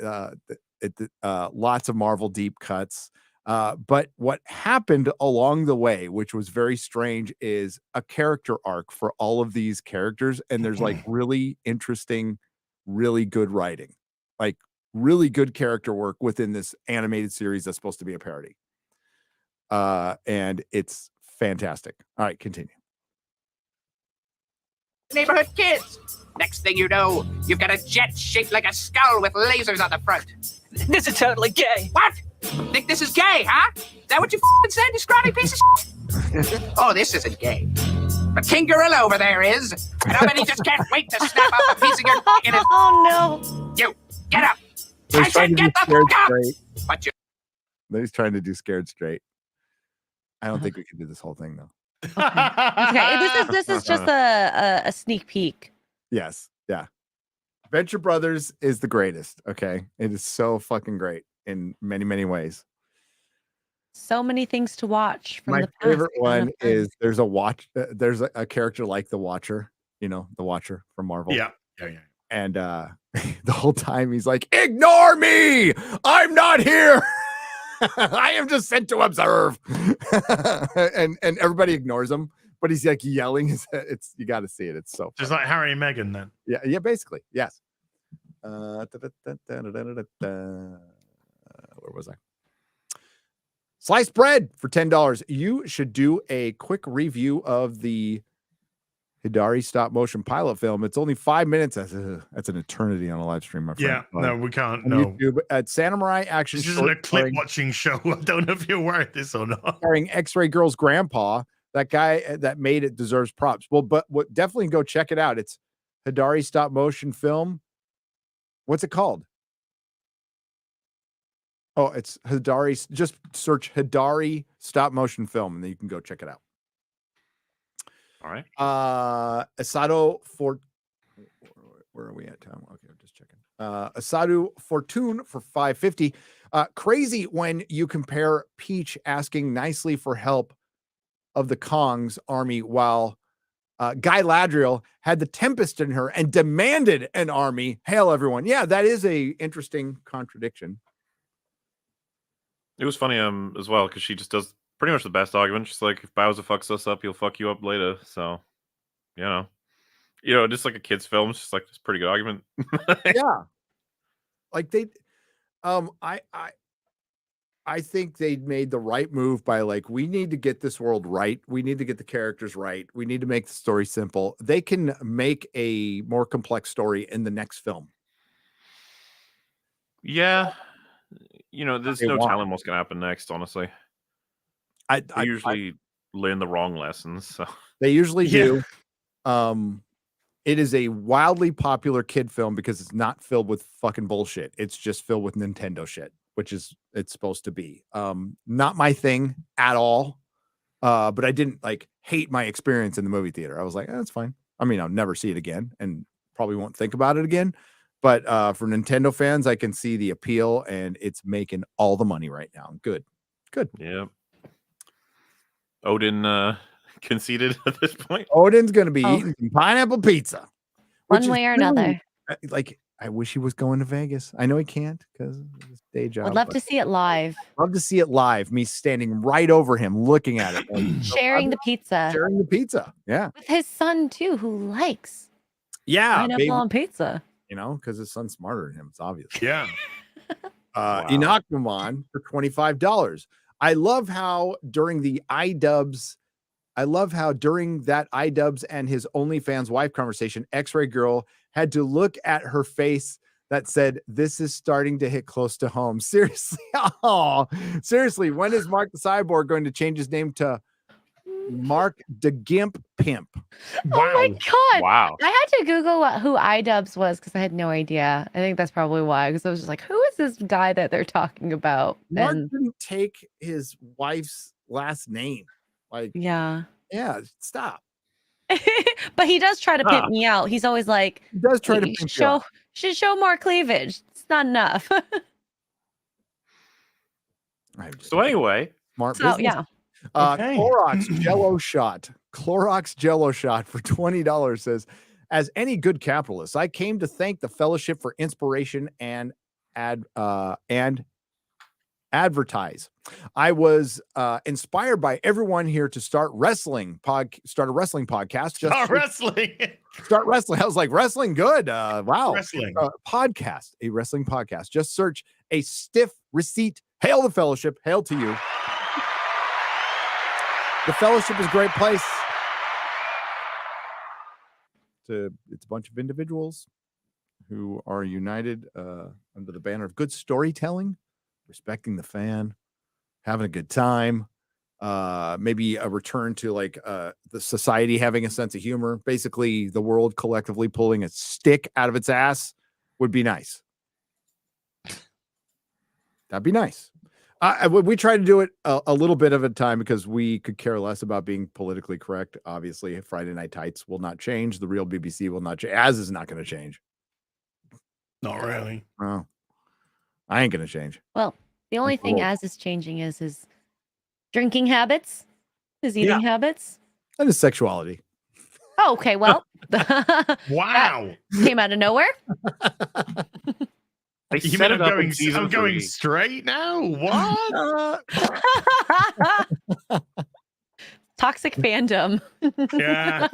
lots of Marvel deep cuts. But what happened along the way, which was very strange, is a character arc for all of these characters. And there's like really interesting, really good writing, like really good character work within this animated series that's supposed to be a parody. And it's fantastic. All right, continue. Neighborhood kids. Next thing you know, you've got a jet shaped like a skull with lasers on the front. This is totally gay. What? Think this is gay, huh? Is that what you said, you scrawny piece of shit? Oh, this isn't gay. But King Gorilla over there is. And I bet he just can't wait to snap off a piece of your dick in his... Oh, no. You, get up. He's I said get the scared fuck up. straight. But you... He's trying to do scared straight. I don't think we can do this whole thing, though. Okay, this is just a sneak peek. Yes. Yeah. Venture Brothers is the greatest. Okay. It is so fucking great in many, many ways. So many things to watch. From My the past. favorite one is there's a character like the Watcher, the Watcher from Marvel. Yeah. And the whole time he's like, ignore me. I'm not here. I am just sent to observe. and everybody ignores him, but he's like yelling. It's you got to see it. It's so just like Harry and Meghan then. Yeah, basically. Yes. Where was I? Sliced bread for $10. You should do a quick review of the Hidari stop motion pilot film. It's only 5 minutes. That's an eternity on a live stream, my friend. Yeah, no, we can't. On No, YouTube at Samurai Action. this isn't a clip watching show. I don't know if you're aware of this or not. Starring X-Ray Girl's grandpa. That guy that made it deserves props. Well, but definitely go check it out. It's Hidari stop motion film. What's it called? Oh, it's Hidari. Just search Hidari stop motion film, and then you can go check it out. All right. Asado for where are we at time? Okay, I'm just checking. Asado Fortune for $5.50. Crazy when you compare Peach asking nicely for help of the Kong's army while Guy Ladriel had the Tempest in her and demanded an army. Hail everyone. Yeah, that is a interesting contradiction. It was funny as well because she just does pretty much the best argument. She's like, if Bowser fucks us up, he'll fuck you up later. So, just like a kid's film. It's just like it's a pretty good argument. Yeah, like they, I think they made the right move by like, we need to get this world right. We need to get the characters right. We need to make the story simple. They can make a more complex story in the next film. Yeah. There's no telling what's going to happen next, honestly. I usually learn the wrong lessons. So they usually do. It is a wildly popular kid film because it's not filled with fucking bullshit. It's just filled with Nintendo shit, which is it's supposed to be. Not my thing at all. But I didn't hate my experience in the movie theater. I was like, that's fine. I mean, I'll never see it again and probably won't think about it again. But for Nintendo fans, I can see the appeal, and it's making all the money right now. Good. Yeah. Odin conceded at this point. Odin's going to be eating some pineapple pizza. One way or another. I wish he was going to Vegas. I know he can't because of his day job. I'd love to see it live. Love to see it live. Me standing right over him, looking at it. Sharing the pizza. Sharing the pizza. Yeah. With his son, too, who likes pineapple on pizza. Because his son's smarter than him. It's obvious. Yeah. Inokmamon for $25. I love how during the iDubbbz I love how during that iDubbbz and his OnlyFans wife conversation, X-Ray Girl had to look at her face that said, "This is starting to hit close to home." Seriously. Oh, seriously. When is Mark the Cyborg going to change his name to Mark the Gimp Pimp? Wow. Oh my God. Wow. I had to Google who iDubbbz was because I had no idea. I think that's probably why. Because I was just like, who is this guy that they're talking about? Mark And didn't take his wife's last name. Like, yeah. Stop. But he does try to pimp Huh. me out. He's always like, He does try to "You pimp you out." should show more cleavage. It's not enough. So anyway, Smart So business. yeah. Okay. Clorox Jello shot. Clorox Jello shot for $20 says, as any good capitalist, I came to thank the fellowship for inspiration and advertise. I was inspired by everyone here to start a wrestling podcast. Start wrestling. Start wrestling. I was like, wrestling, good. Wow. Wrestling. Podcast, a wrestling podcast. Just search a stiff receipt. Hail the fellowship. Hail to you. The fellowship is a great place. It's a bunch of individuals who are united under the banner of good storytelling, respecting the fan, having a good time, maybe a return to like the society having a sense of humor. Basically, the world collectively pulling a stick out of its ass would be nice. That'd be nice. We try to do it a little bit of a time because we could care less about being politically correct. Obviously, Friday Night Tights will not change. The real BBC will not change. As is not going to change. Not really. No, I ain't going to change. Well, the only thing old. as is changing is his drinking habits, his eating habits. And his sexuality. Oh, okay. Well, Wow. came out of nowhere. they You set mean it up in season I'm going 3. straight now? What? Toxic fandom. Yeah.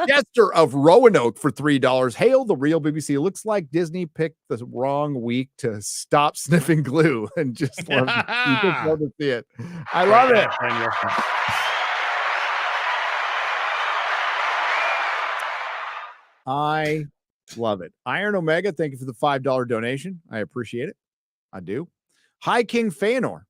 Jester of Roanoke for $3. Hail the real BBC. It looks like Disney picked the wrong week to stop sniffing glue and just love, you just love to see it. I love it. I love it. Iron Omega, thank you for the $5 donation. I appreciate it. I do. High King Feanor,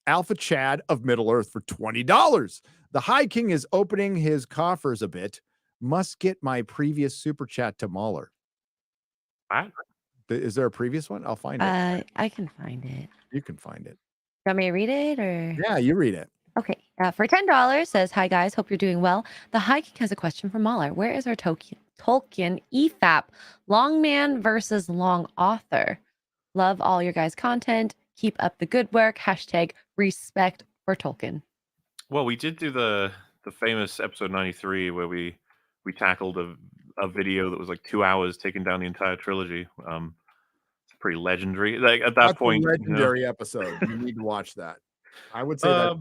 Alpha Chad of Middle Earth for $20. The High King is opening his coffers a bit. Must get my previous super chat to MauLer. What? Is there a previous one? I'll find it. I can find it. You can find it. You want me to read it or? Yeah, you read it. Okay. For $10 says, hi guys, hope you're doing well. The High King has a question for MauLer. Where is our Tolkien EFAP? Long man versus long author. Love all your guys' content. Keep up the good work. Hashtag respect for Tolkien. Well, we did do the famous episode 93 where we tackled a video that was like 2 hours taking down the entire trilogy. It's pretty legendary. Like at that That's point, a legendary episode. You need to watch that. I would say that.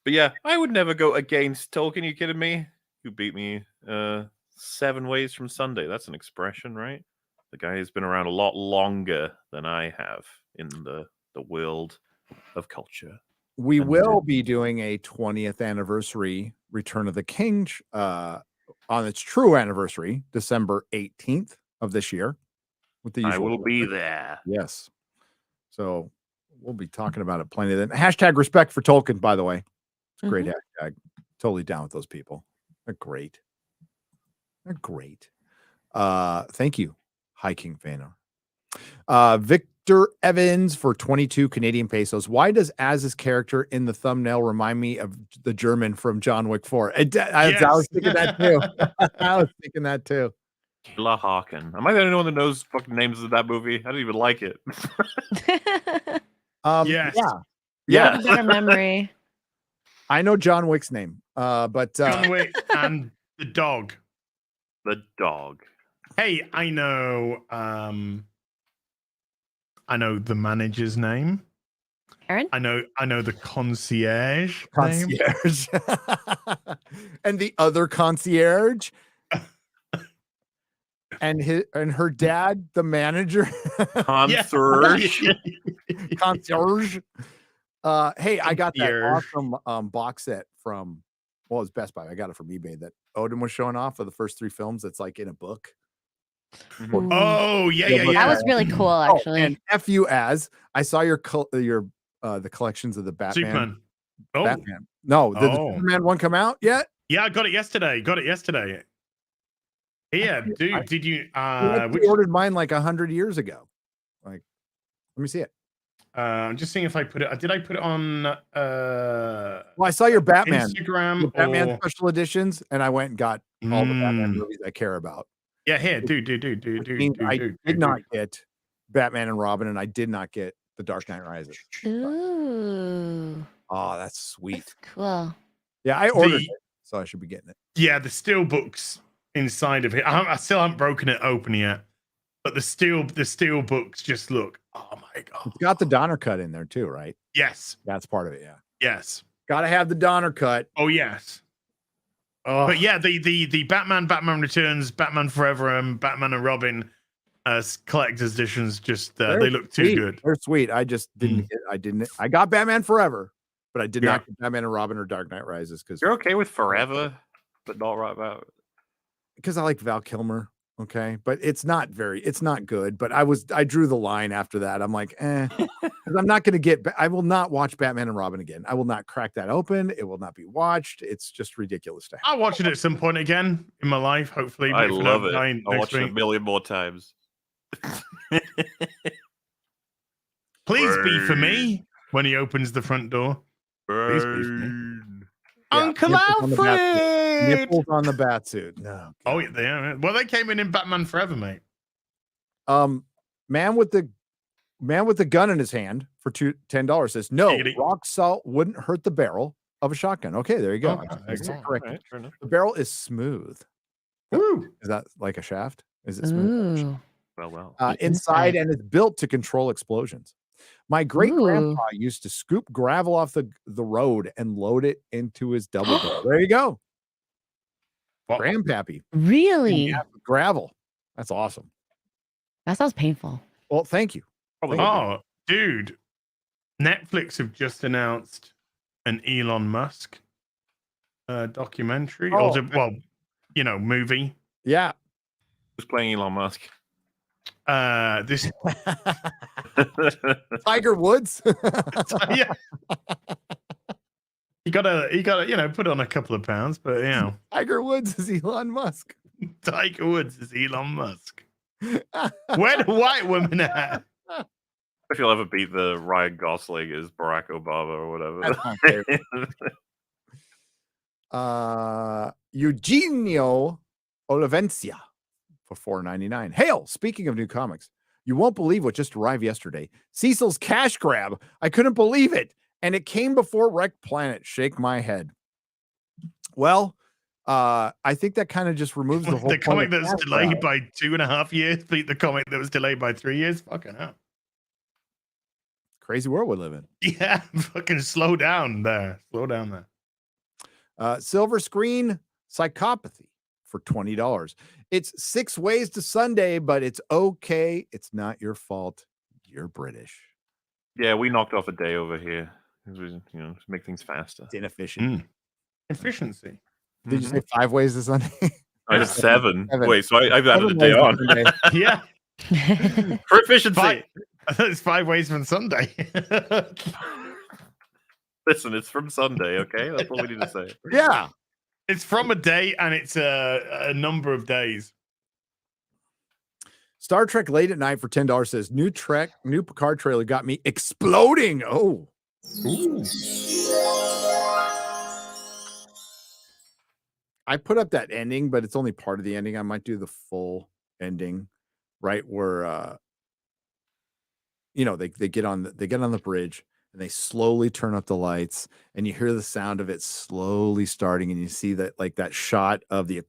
But yeah, I would never go against Tolkien. You kidding me? You beat me 7 ways from Sunday. That's an expression, right? The guy has been around a lot longer than I have in the world of culture. We will be doing a 20th anniversary Return of the King on its true anniversary, December 18th of this year. With the I usual will be there. Yes. So we'll be talking about it plenty then. Hashtag respect for Tolkien, by the way. It's a great hashtag. Totally down with those people. They're great. They're great. Thank you, High King Feanor. Victor Evans for 22 Canadian pesos. Why does Az's character in the thumbnail remind me of the German from John Wick 4? I was thinking that too. I was thinking that too. La Hawken. Am I the only one that knows fucking names of that movie? I don't even like it. Yes. Yeah. Better memory. I know John Wick's name. But John Wick and the dog. The dog. Hey, I know the manager's name. Aaron? I know the concierge. Concierge. And the other concierge. And her dad, the manager. Concierge. Concierge. Hey, I got that Year. awesome box set from well, it's Best Buy. I got it from eBay that Odin was showing off of the first 3 films. It's like in a book. Ooh. Oh, yeah, yeah, but yeah. That was really cool, actually. And F you as I saw your the collections of the Batman. Superman. Oh, Batman. No, did the Superman one come out yet? yeah, I got it yesterday. Yeah, dude, did you? I ordered mine like 100 years ago. Like, let me see it. I'm just seeing if I put it. Did I put it on? Well, I saw your Batman, Instagram, your Batman or... special editions, and I went and got all the Batman movies I care about. Yeah, here, dude. I did not get Batman and Robin, and I did not get The Dark Knight Rises. Ooh. Oh, that's sweet. That's cool. Yeah, I ordered it, so I should be getting it. Yeah, the steel books inside of it. I still haven't broken it open yet, but the steel books just look. Oh my god! It's got the Donner cut in there too, right? Yes, that's part of it. Yeah. Yes. Got to have the Donner cut. Oh yes. But yeah, the Batman Returns, Batman Forever, and Batman and Robin collector's editions just they look too good. They're sweet. I just didn't. I got Batman Forever, but I did not get Batman and Robin or Dark Knight Rises because you're okay with Forever, but not right about because I like Val Kilmer. Okay, but it's not good. But I drew the line after that. I'm like, because I'm not going to I will not watch Batman and Robin again. I will not crack that open. It will not be watched. It's just ridiculous to have. I'll watch it at some point again in my life, hopefully. I love it. I'll watch it a million more times. Please be for me when he opens the front door. Please be for me. Uncle Alfred! Nipples on the bat suit. No. Oh, yeah, they are. Well, they came in Batman Forever, mate. Man with the gun in his hand for $10 says no. Rock salt wouldn't hurt the barrel of a shotgun. Okay, there you go. Correct. Right, the barrel is smooth. Ooh. Is that like a shaft? Is it smooth? Ooh. Well. Inside, and it's built to control explosions. My great grandpa used to scoop gravel off the road and load it into his double barrel. There you go. Grandpappy. Really? Yeah, gravel. That's awesome. That sounds painful. Well, thank you. Oh, dude. Netflix have just announced an Elon Musk documentary. Movie. Yeah. Who's playing Elon Musk? This Tiger Woods. Yeah. He gotta, put on a couple of pounds, but Tiger Woods is Elon Musk. Tiger Woods is Elon Musk. Where the white woman at? If you'll ever beat the Ryan Gosling is Barack Obama or whatever. That's my favorite. Eugenio Olivencia for $4.99. Hail! Speaking of new comics, you won't believe what just arrived yesterday. Cecil's Cash Grab. I couldn't believe it. And it came before Wrecked Planet. Shake my head. Well, I think that kind of just removes the whole the comic that's delayed by 2.5 years beat the comic that was delayed by 3 years. Fucking hell. Crazy world we live in. Yeah, fucking slow down there. Silver Screen Psychopathy for $20. It's 6 ways to Sunday, but it's okay. It's not your fault. You're British. Yeah, we knocked off a day over here. To make things faster. It's inefficient. Efficiency. Did you say 5 ways to Sunday? I had 7. Wait, so I've added a day on. Yeah. For efficiency. It's 5 ways from Sunday. Listen, it's from Sunday, okay? That's what we need to say. Yeah. It's from a day, and it's a number of days. Star Trek Late at Night for $10 says new Picard trailer got me exploding. Oh. Ooh. I put up that ending, but it's only part of the ending. I might do the full ending, right where they get on the bridge and they slowly turn up the lights and you hear the sound of it slowly starting and you see that shot of the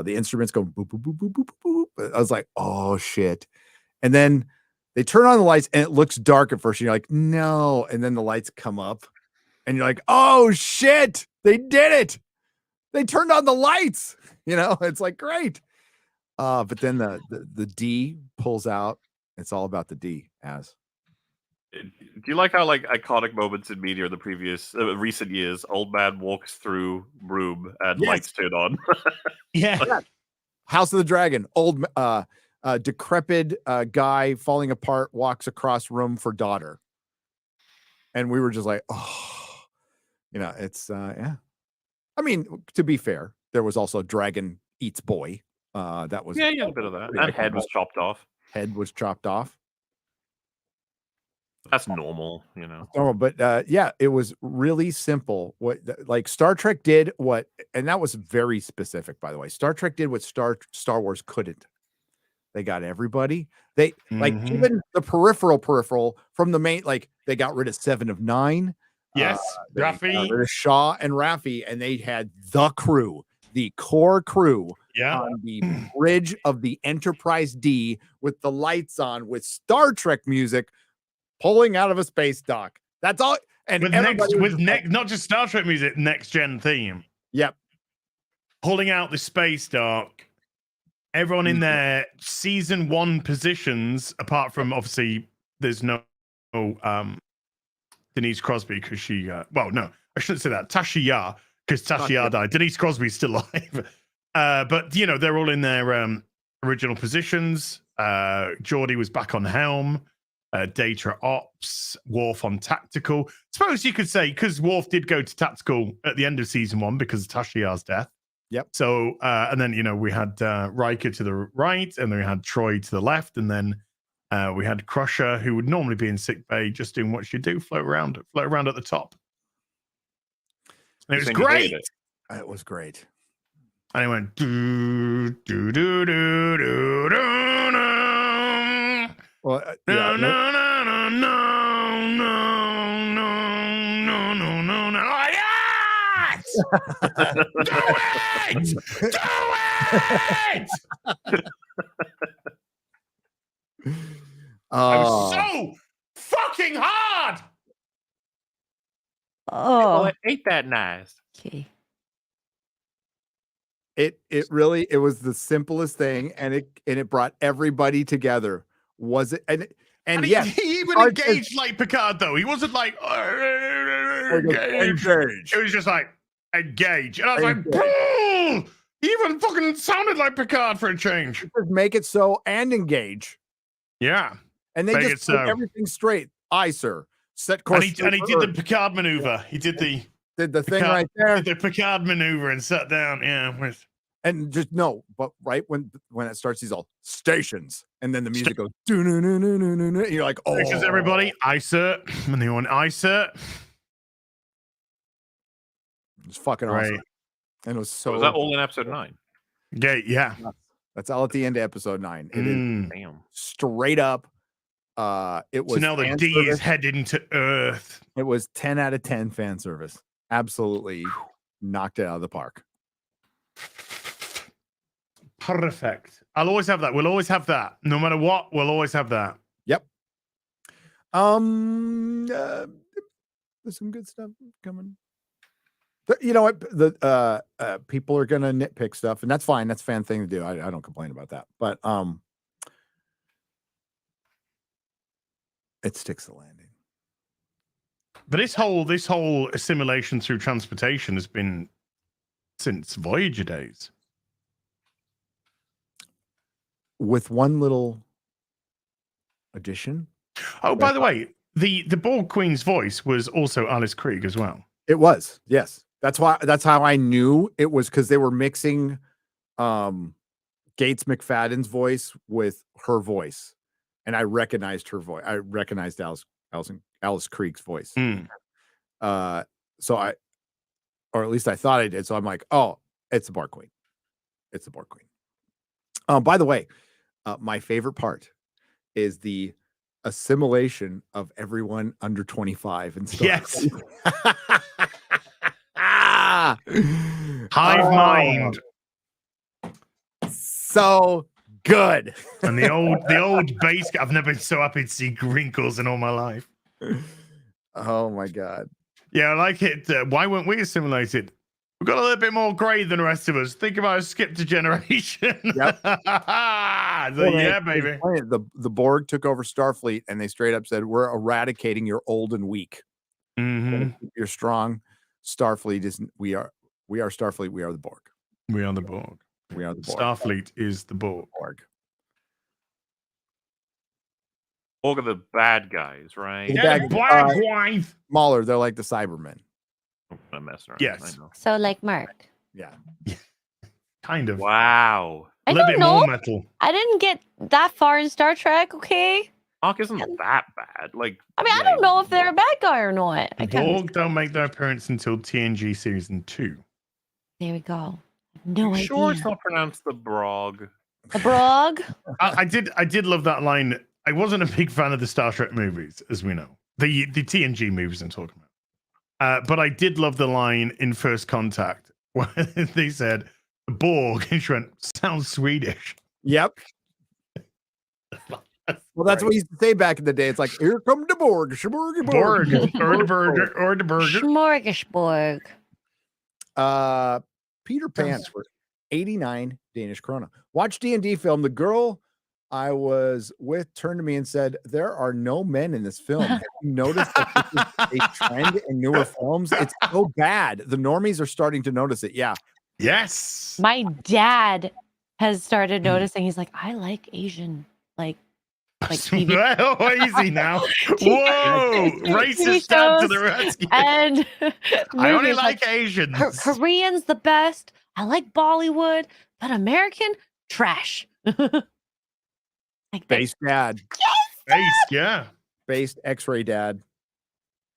instruments go boop, boop, boop, boop, boop, boop. I was like, oh shit. And then they turn on the lights and it looks dark at first. And you're like, no. And then the lights come up and you're like, oh shit, they did it. They turned on the lights. It's like, great. But then the D pulls out. It's all about the D as. Do you like how like iconic moments in media in the previous recent years? Old man walks through room and lights turn on. Yeah. House of the Dragon. Old decrepit guy falling apart walks across room for daughter, and we were just like, oh, it's yeah. I mean, to be fair, there was also Dragon Eats Boy. That was a bit of that. And head was chopped off. Head was chopped off. That's normal, Oh, but yeah, it was really simple. What like Star Trek did and that was very specific, by the way. Star Trek did what Star Wars couldn't. They got everybody. They like even the peripheral from the main. Like they got rid of 7 of 9. Yes, Raffi, got rid of Shaw and Raffi, and they had the crew, the core crew, on the bridge of the Enterprise D with the lights on, with Star Trek music. Pulling out of a space dock. That's all. And not just Star Trek music, next gen theme. Yep. Pulling out the space dock. Everyone in their season 1 positions, apart from obviously there's no Denise Crosby because she no, I shouldn't say that. Tasha Yar, because Tasha Yar died. Denise Crosby's still alive. But they're all in their original positions. Geordie was back on helm. Data Ops, Worf on tactical. Suppose you could say, because Worf did go to tactical at the end of season 1 because of Tasha Yar's death. Yep. So, and then, we had Riker to the right, and then we had Troy to the left, and then we had Crusher, who would normally be in sick bay, just doing what she do, float around at the top. And it was great. It was great. And it went do do do do do do. Well, no. Yes! Do it! I'm so fucking hard. Oh, it ain't that nice. Okay. It was the simplest thing, and it brought everybody together. Was it? And yes, he even engaged like Picard though. He wasn't like engage. It was just like engage, and I was like, he even fucking sounded like Picard for a change. Just make it so and engage. Yeah, and they just put everything straight. Aye, sir. Set course. And he did the Picard maneuver. He did the thing Picard, right there. Did the Picard maneuver and sat down. Yeah, and just no, but right when it starts, he's all stations, and then the music goes do no no no no no no. You're like, oh, stations, everybody, aye sir, and they went aye sir. It's fucking awesome, and it was so. Was that all in episode 9? Yeah. That's all at the end of episode 9. It is damn straight up. It was. So now the D is heading to Earth. It was 10 out of 10 fan service. Absolutely knocked it out of the park. Perfect. I'll always have that. We'll always have that. No matter what, we'll always have that. Yep. There's some good stuff coming. You know what? The people are gonna nitpick stuff, and that's fine. That's a fan thing to do. I don't complain about that. But it sticks the landing. But this whole assimilation through transportation has been since Voyager days. With one little addition. Oh, by the way, the Borg Queen's voice was also Alice Krieg as well. It was, yes. That's how I knew it was, because they were mixing Gates McFadden's voice with her voice, and I recognized her voice. I recognized Alice Krieg's voice. So or at least I thought I did. So I'm like, oh, it's the Borg Queen. It's the Borg Queen. By the way, my favorite part is the assimilation of everyone under 25 and stuff. Yes. Hive mind. So good. And the old base. I've never been so happy to see wrinkles in all my life. Oh my god. Yeah, I like it. Why weren't we assimilated? We've got a little bit more grey than the rest of us. Think about a skip to generation. Yep. Yeah, baby. The Borg took over Starfleet, and they straight up said, "We're eradicating your old and weak. You're strong. Starfleet is we are Starfleet. We are the Borg. We are the Borg. We are the Borg. Starfleet is the Borg. Borg are the bad guys, right? The Yeah, bad black wife. MauLer, they're like the Cybermen. I'm messing around. Yes. I know. So like Mark. Yeah. Kind of. Wow. A little bit more metal. I didn't get that far in Star Trek, okay? Mark isn't that bad. Like, I mean, I don't know if they're a bad guy or not. The Borg don't make their appearance until TNG season 2. There we go. No idea. Sure, it's not pronounced the Brog. The Brog? I did love that line. I wasn't a big fan of the Star Trek movies, as we know. The TNG movies I'm talking about. But I did love the line in First Contact where they said, the Borg, and she went, sounds Swedish. Yep. Well, that's what he used to say back in the day. It's like, here come the Borg. Shmorgy Borg. Or the burger. Or the burger. Smorgasbord. Peter Pan for 89 Danish krona. Watch D&D film. The girl I was with turned to me and said, there are no men in this film. Have you noticed that this is a trend in newer films? It's so bad. The normies are starting to notice it. Yeah. Yes. My dad has started noticing. He's like, I like Asian, like TV. Well, easy now. Whoa, racist dad to the rescue. And I only movies like Asians. Korean's the best. I like Bollywood, but American trash. Like Based dad. Based, yeah. Based X-ray dad.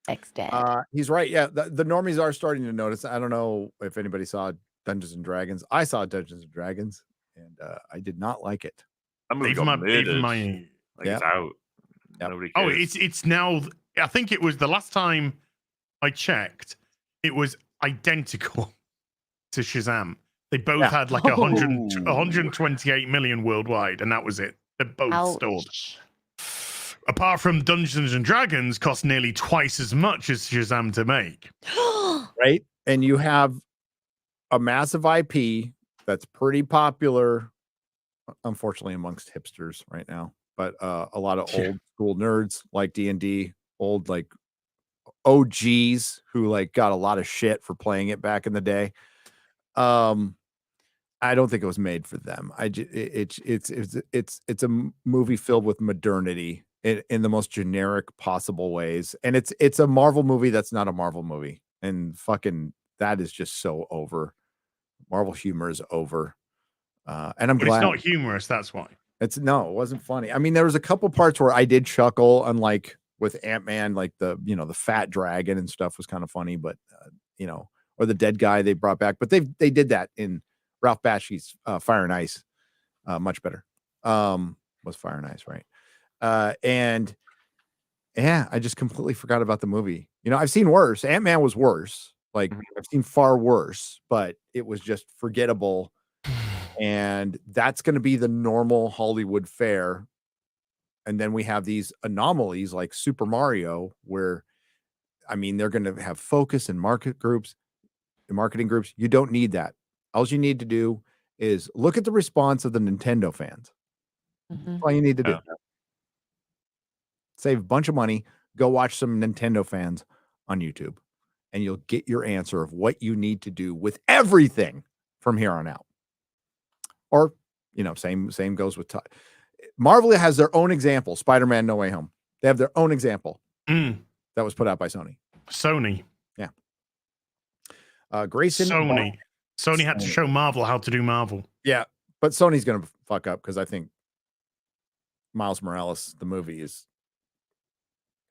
X-dad. He's right. Yeah, the normies are starting to notice. I don't know if anybody saw Dungeons and Dragons. I saw Dungeons and Dragons, and I did not like it. Even my it's out. Nobody cares. it's now. I think it was the last time I checked. It was identical to Shazam. They both had like 128 million worldwide, and that was it. They're both stalled. Apart from Dungeons and Dragons cost nearly twice as much as Shazam to make. Right, and you have a massive IP that's pretty popular, unfortunately, amongst hipsters right now. But a lot of old school nerds like D&D, old like OGs who like got a lot of shit for playing it back in the day. I don't think it was made for them. It's a movie filled with modernity in the most generic possible ways, and it's a Marvel movie that's not a Marvel movie, and fucking that is just so over. Marvel humor is over, and I'm glad it's not humorous. That's why. It wasn't funny. I mean, there was a couple parts where I did chuckle, unlike with Ant-Man, like the fat dragon and stuff was kind of funny, but or the dead guy they brought back, but they did that in Ralph Bakshi's Fire and Ice, much better. Was Fire and Ice, right? And yeah, I just completely forgot about the movie. I've seen worse. Ant-Man was worse. Like I've seen far worse, but it was just forgettable. And that's going to be the normal Hollywood fare. And then we have these anomalies like Super Mario, where, I mean, they're going to have focus and marketing groups. You don't need that. All you need to do is look at the response of the Nintendo fans. That's all you need to do. Save a bunch of money. Go watch some Nintendo fans on YouTube, and you'll get your answer of what you need to do with everything from here on out. Or, same goes with Marvel has their own example. Spider-Man No Way Home. They have their own example that was put out by Sony. Yeah. Grayson. Sony had to show Marvel how to do Marvel. Yeah, but Sony's going to fuck up because I think Miles Morales, the movie,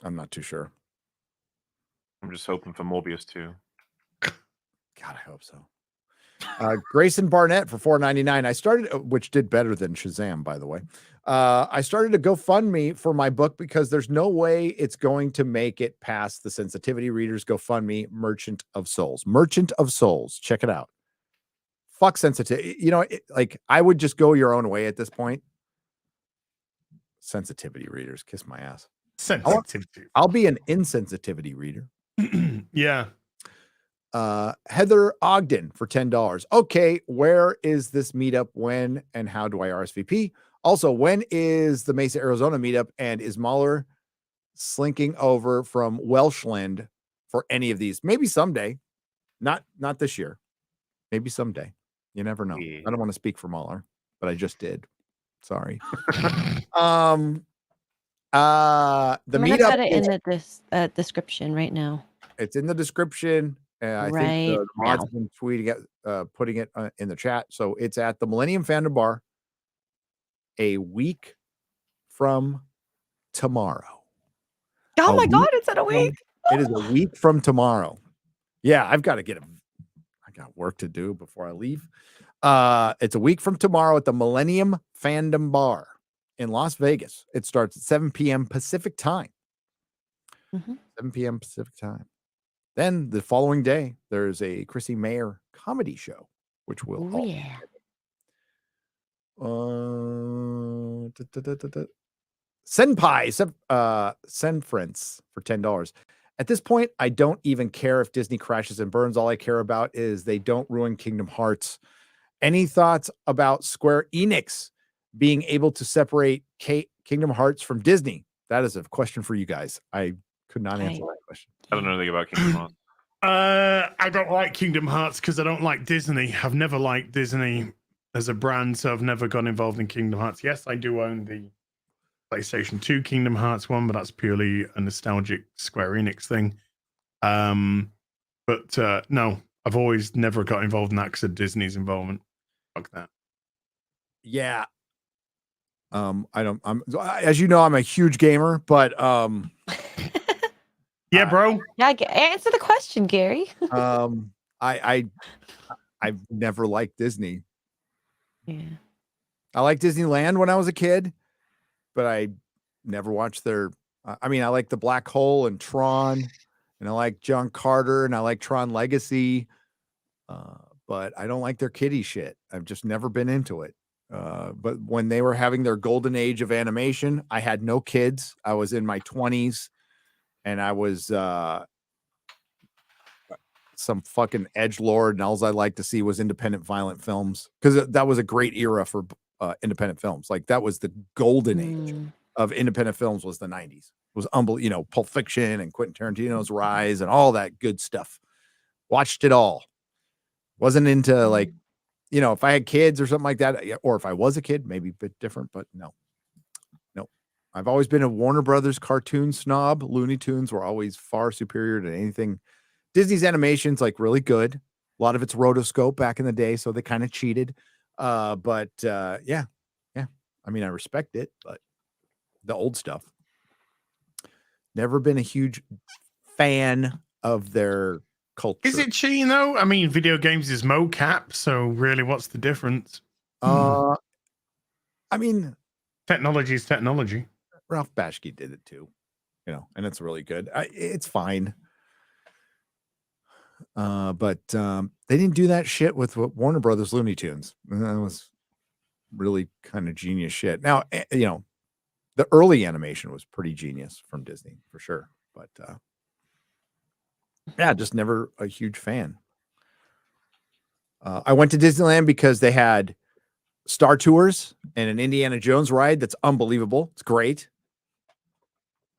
I'm not too sure. I'm just hoping for Morbius too. God, I hope so. Grayson Barnett for $4.99. I started, which did better than Shazam, by the way. I started a GoFundMe for my book because there's no way it's going to make it past the sensitivity readers GoFundMe. Merchant of Souls. Check it out. Fuck sensitivity. I would just go your own way at this point. Sensitivity readers, kiss my ass. Sensitivity. I'll be an insensitivity reader. Yeah. Heather Ogden for $10. Okay, where is this meetup? When and how do I RSVP? Also, when is the Mesa, Arizona meetup? And is MauLer slinking over from Welshland for any of these? Maybe someday. Not this year. Maybe someday. You never know. Yeah. I don't want to speak for MauLer, but I just did. Sorry. The I'm gonna meetup put it in the description right now. it's in the description. I think Right the mods now. have been tweeting it, putting it in the chat. So it's at the Millennium Fandom Bar a week from tomorrow. Oh A my week God, it's in a from- week. It is a week from tomorrow. Yeah, I've got to I got work to do before I leave. It's a week from tomorrow at the Millennium Fandom Bar in Las Vegas. It starts at 7 p.m. Pacific time. 7 p.m. Pacific time. Then the following day, there's a Chrissy Mayer comedy show, which will Oh yeah. Senpai Senfrance for $10. At this point, I don't even care if Disney crashes and burns. All I care about is they don't ruin Kingdom Hearts. Any thoughts about Square Enix being able to separate Kingdom Hearts from Disney? That is a question for you guys. I could not answer that question. I don't know anything about Kingdom Hearts. I don't like Kingdom Hearts because I don't like Disney. I've never liked Disney as a brand, so I've never got involved in Kingdom Hearts. Yes, I do own the PlayStation 2 Kingdom Hearts one, but that's purely a nostalgic Square Enix thing. But no, I've always never got involved in that because of Disney's involvement. Fuck that. Yeah. As you know, I'm a huge gamer, but yeah, bro. Yeah, answer the question, Gary. I've never liked Disney. Yeah. I liked Disneyland when I was a kid, but I never watched their. I mean, I like the Black Hole and Tron, and I like John Carter, and I like Tron Legacy, but I don't like their kiddie shit. I've just never been into it. But when they were having their golden age of animation, I had no kids. I was in my 20s, and I was some fucking edgelord, and all I liked to see was independent violent films because that was a great era for independent films. Like that was the golden age of independent films. Was the 90s. It was unbelievable. Pulp Fiction and Quentin Tarantino's rise and all that good stuff. Watched it all. Wasn't into like, if I had kids or something like that, or if I was a kid, maybe a bit different, but no. I've always been a Warner Brothers cartoon snob. Looney Tunes were always far superior to anything. Disney's animation's like really good. A lot of it's rotoscope back in the day, so they kind of cheated. But yeah. I mean, I respect it, but the old stuff. Never been a huge fan of their culture. Is it cheating though? I mean, video games is mocap, so really, what's the difference? I mean, technology is technology. Ralph Bashki did it too, and it's really good. It's fine. But they didn't do that shit with Warner Brothers Looney Tunes. That was really kind of genius shit. Now, the early animation was pretty genius from Disney for sure. But yeah, just never a huge fan. I went to Disneyland because they had Star Tours and an Indiana Jones ride that's unbelievable. It's great.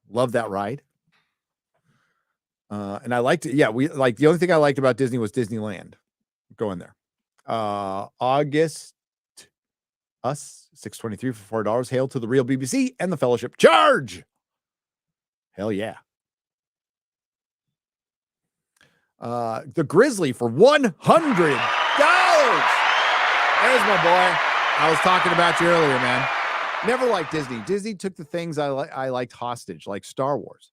Love that ride. And I liked it. Yeah, the only thing I liked about Disney was Disneyland. Going there. August us 623 for $4. Hail to the real BBC and the Fellowship. Charge! Hell yeah. The Grizzly for $100. There's my boy. I was talking about you earlier, man. Never liked Disney. Disney took the things I liked hostage, like Star Wars.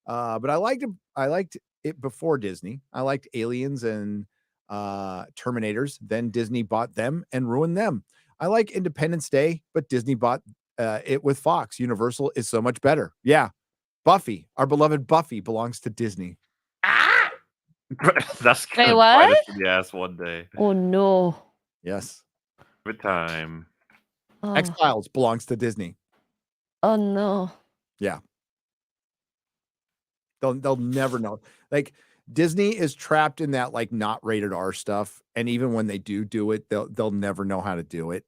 But I liked it before Disney. I liked Aliens and Terminators. Then Disney bought them and ruined them. I like Independence Day, but Disney bought it with Fox. Universal is so much better. Yeah. Buffy, our beloved Buffy, belongs to Disney. That's Wait, gonna what? bite us in the ass one day. Oh no. Yes. Good time. Oh. X-Files belongs to Disney. Oh no. Yeah. They'll never know. Like Disney is trapped in that like not rated R stuff, and even when they do it, they'll never know how to do it.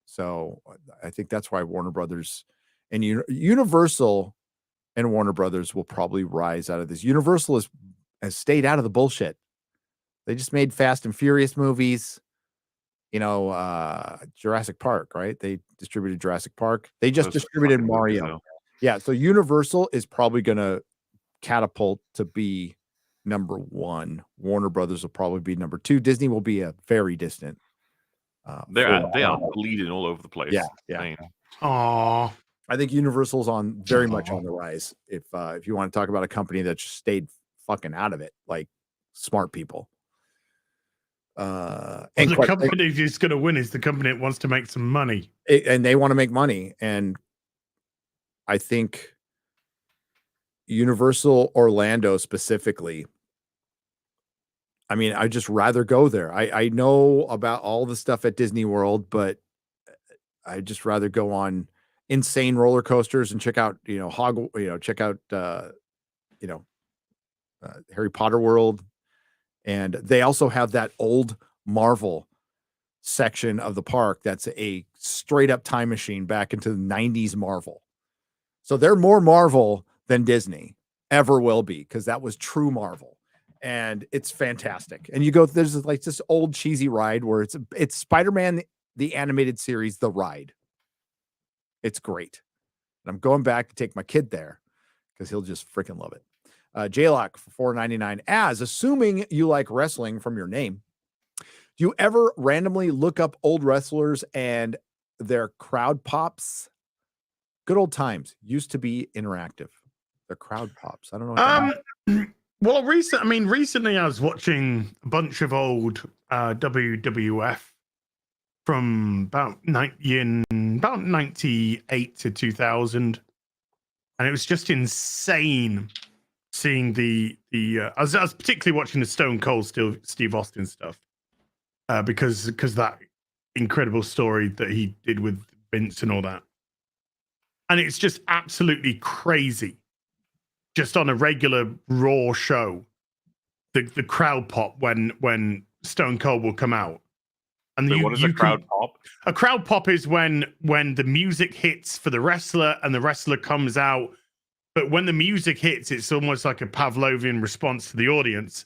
So I think that's why Warner Brothers and Universal and Warner Brothers will probably rise out of this. Universal has stayed out of the bullshit. They just made Fast and Furious movies. Jurassic Park, right? They distributed Jurassic Park. They just distributed Mario. Yeah, so Universal is probably going to catapult to be number 1. Warner Brothers will probably be number 2. Disney will be a very distant. They are bleeding all over the place. Yeah. Aww. I think Universal's very much on the rise. If you want to talk about a company that just stayed fucking out of it, like smart people. And the company that's going to win is the company that wants to make some money. And they want to make money. And I think Universal Orlando specifically, I mean, I'd just rather go there. I know about all the stuff at Disney World, but I'd just rather go on insane roller coasters and check out, Harry Potter World. And they also have that old Marvel section of the park that's a straight up time machine back into the 90s Marvel. So they're more Marvel than Disney ever will be, because that was true Marvel. And it's fantastic. And you go, there's like this old cheesy ride where it's Spider-Man, the animated series, The Ride. It's great. And I'm going back to take my kid there because he'll just freaking love it. JLock for $4.99. Assuming you like wrestling from your name, do you ever randomly look up old wrestlers and their crowd pops? Good old times. Used to be interactive. The crowd pops. I don't know. Well, recently I was watching a bunch of old WWF from about 98 to 2000, and it was just insane seeing I was particularly watching the Stone Cold Steve Austin stuff because that incredible story that he did with Vince and all that, and it's just absolutely crazy. Just on a regular Raw show, the crowd pop when Stone Cold will come out. And what is a crowd pop? A crowd pop is when the music hits for the wrestler and the wrestler comes out. But when the music hits, it's almost like a Pavlovian response to the audience.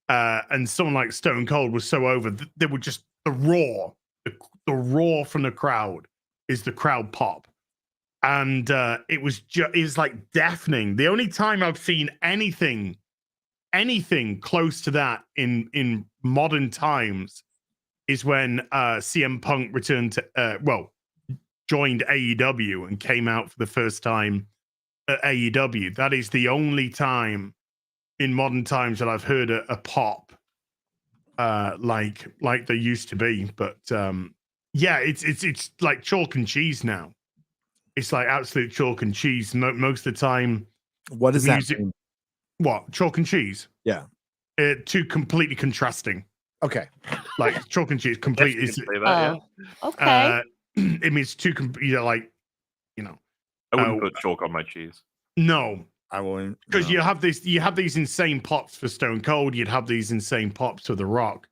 And someone like Stone Cold was so over, they would just the roar from the crowd is the crowd pop. And it was like deafening. The only time I've seen anything close to that in modern times is when CM Punk returned to joined AEW and came out for the first time at AEW. That is the only time in modern times that I've heard a pop like there used to be. But it's like chalk and cheese now. It's like absolute chalk and cheese most of the time. What does that mean? What? Chalk and cheese? Yeah. Two completely contrasting. Okay. Like chalk and cheese completely. Okay. It means two, I wouldn't put chalk on my cheese. No. I wouldn't. Because you have these insane pops for Stone Cold, you'd have these insane pops for The Rock,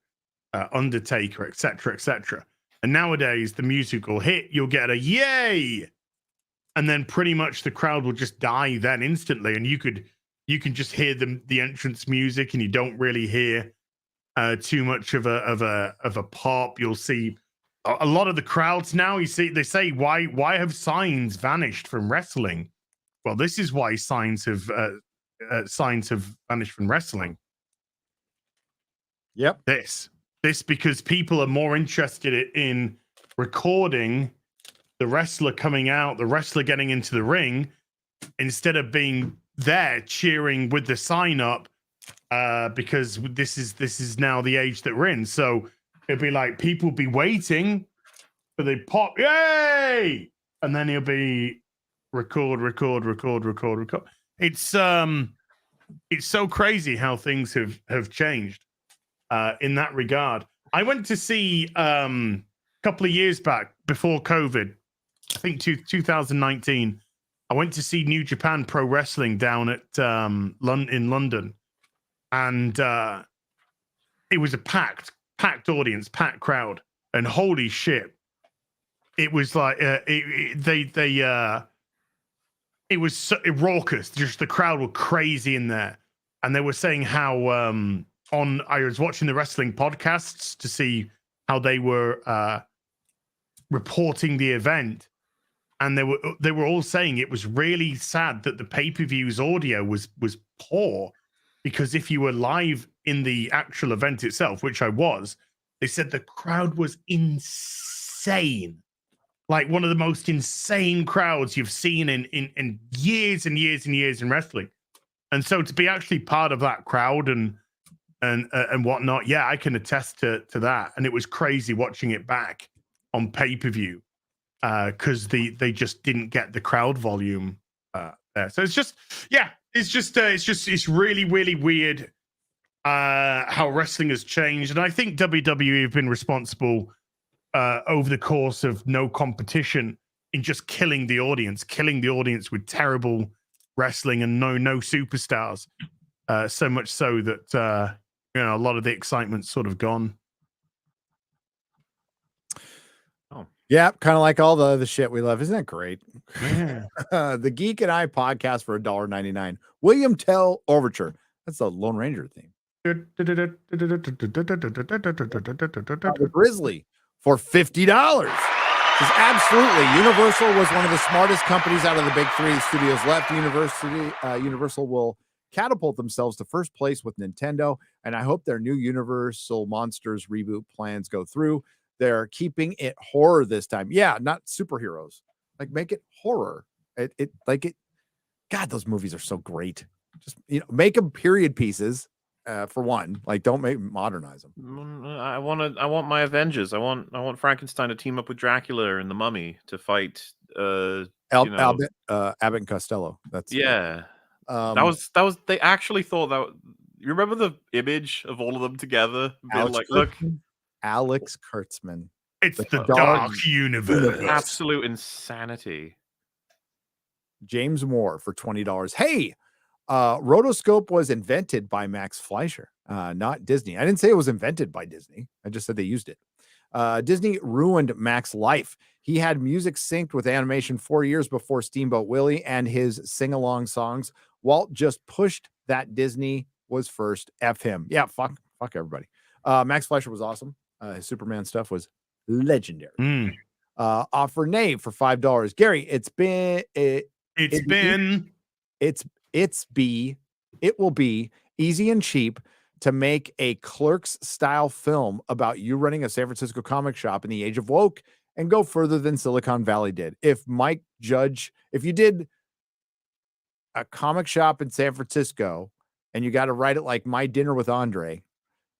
Undertaker, etc., etc. And nowadays the music will hit, you'll get a yay. And then pretty much the crowd will just die then instantly, and you can just hear the entrance music, and you don't really hear too much of a pop. You'll see a lot of the crowds now. They say why have signs vanished from wrestling? Well, this is why signs have vanished from wrestling. Yep. This because people are more interested in recording the wrestler coming out, the wrestler getting into the ring, instead of being there cheering with the sign up, because this is now the age that we're in. So it'd be like people be waiting for the pop, yay, and then it'll be record. It's so crazy how things have changed in that regard. I went to see a couple of years back before COVID. I think 2019, I went to see New Japan Pro Wrestling down at in London, and it was a packed audience, packed crowd, and holy shit, it was like it was so raucous. Just the crowd were crazy in there, and they were saying how I was watching the wrestling podcasts to see how they were reporting the event, and they were all saying it was really sad that the pay-per-view's audio was poor, because if you were live in the actual event itself, which I was, they said the crowd was insane. Like one of the most insane crowds you've seen in years and years and years in wrestling. And so to be actually part of that crowd and whatnot, yeah, I can attest to that. And it was crazy watching it back on pay-per-view because they just didn't get the crowd volume there. So it's just, yeah, it's really, really weird how wrestling has changed. And I think WWE have been responsible over the course of no competition in just killing the audience with terrible wrestling and no superstars. So much so that a lot of the excitement's sort of gone. Oh, yeah, kind of like all the other shit we love. Isn't that great? Yeah. The Geek and I podcast for $1.99. William Tell Overture. That's the Lone Ranger theme. The Grizzly for $50. Says, absolutely. Universal was one of the smartest companies out of the big three. The studios left. Universal will catapult themselves to first place with Nintendo, and I hope their new Universal Monsters reboot plans go through. They're keeping it horror this time. Yeah, not superheroes. Like, make it horror. God, those movies are so great. Just make them period pieces. For one, like, don't modernize them. I want my Avengers. I want Frankenstein to team up with Dracula and the Mummy to fight. Abbott and Costello. That's yeah. That was. They actually thought that. You remember the image of all of them together? Being like, look, Alex Kurtzman. It's the dark universe. Absolute insanity. James Moore for $20. Hey. Rotoscope was invented by Max Fleischer, not Disney. I didn't say it was invented by Disney. I just said they used it. Disney ruined Max's life. He had music synced with animation 4 years before Steamboat Willie and his sing-along songs. Walt just pushed that Disney was first. F him. Yeah, fuck everybody. Max Fleischer was awesome. His Superman stuff was legendary. Offer Nave for $5. Gary, it will be easy and cheap to make a Clerks style film about you running a San Francisco comic shop in the age of woke and go further than Silicon Valley did. If you did a comic shop in San Francisco and you got to write it like My Dinner with Andre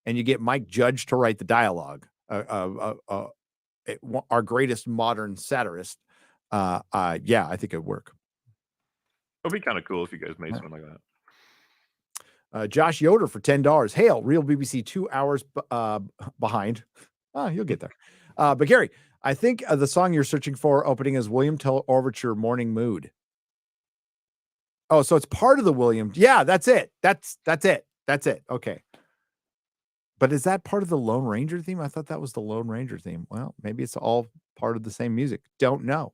and you get Mike Judge to write the dialogue, our greatest modern satirist, yeah, I think it'd work. It'd be kind of cool if you guys made something like that. Josh Yoder for $10. Hail, real BBC 2 hours behind. Oh, you'll get there. But Gary, I think the song you're searching for opening is William Tell Overture Morning Mood. Oh, so it's part of the William. Yeah, that's it. That's it. Okay. But is that part of the Lone Ranger theme? I thought that was the Lone Ranger theme. Well, maybe it's all part of the same music. Don't know.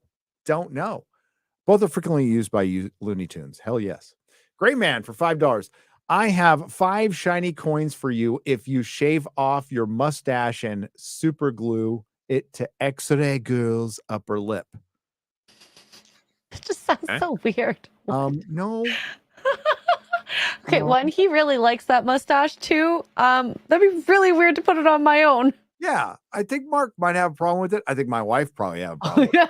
Both are frequently used by Looney Tunes. Hell yes. Great Man for $5. I have 5 shiny coins for you if you shave off your mustache and super glue it to X-ray girl's upper lip. It just sounds so weird. No. Okay, one, he really likes that mustache too. That'd be really weird to put it on my own. Yeah, I think Mark might have a problem with it. I think my wife probably have a problem with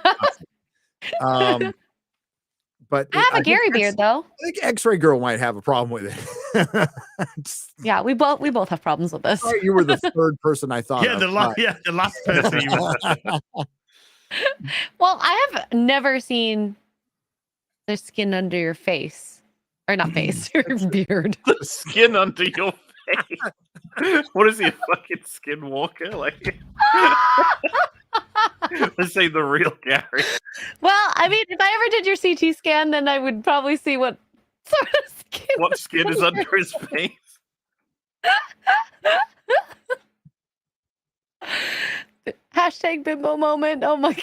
it. But I have a Gary beard though. I think X-Ray Girl might have a problem with it. Yeah, we both have problems with this. You were the third person I thought. Yeah, the last person. Well, I have never seen the skin under your face, or not face, your beard. The skin under your face. What is he, a fucking skinwalker? Like. Let's say the real Gary. Well, I mean, if I ever did your CT scan, then I would probably see what sort of skin. What skin is under his face? Hashtag bimbo moment. Oh my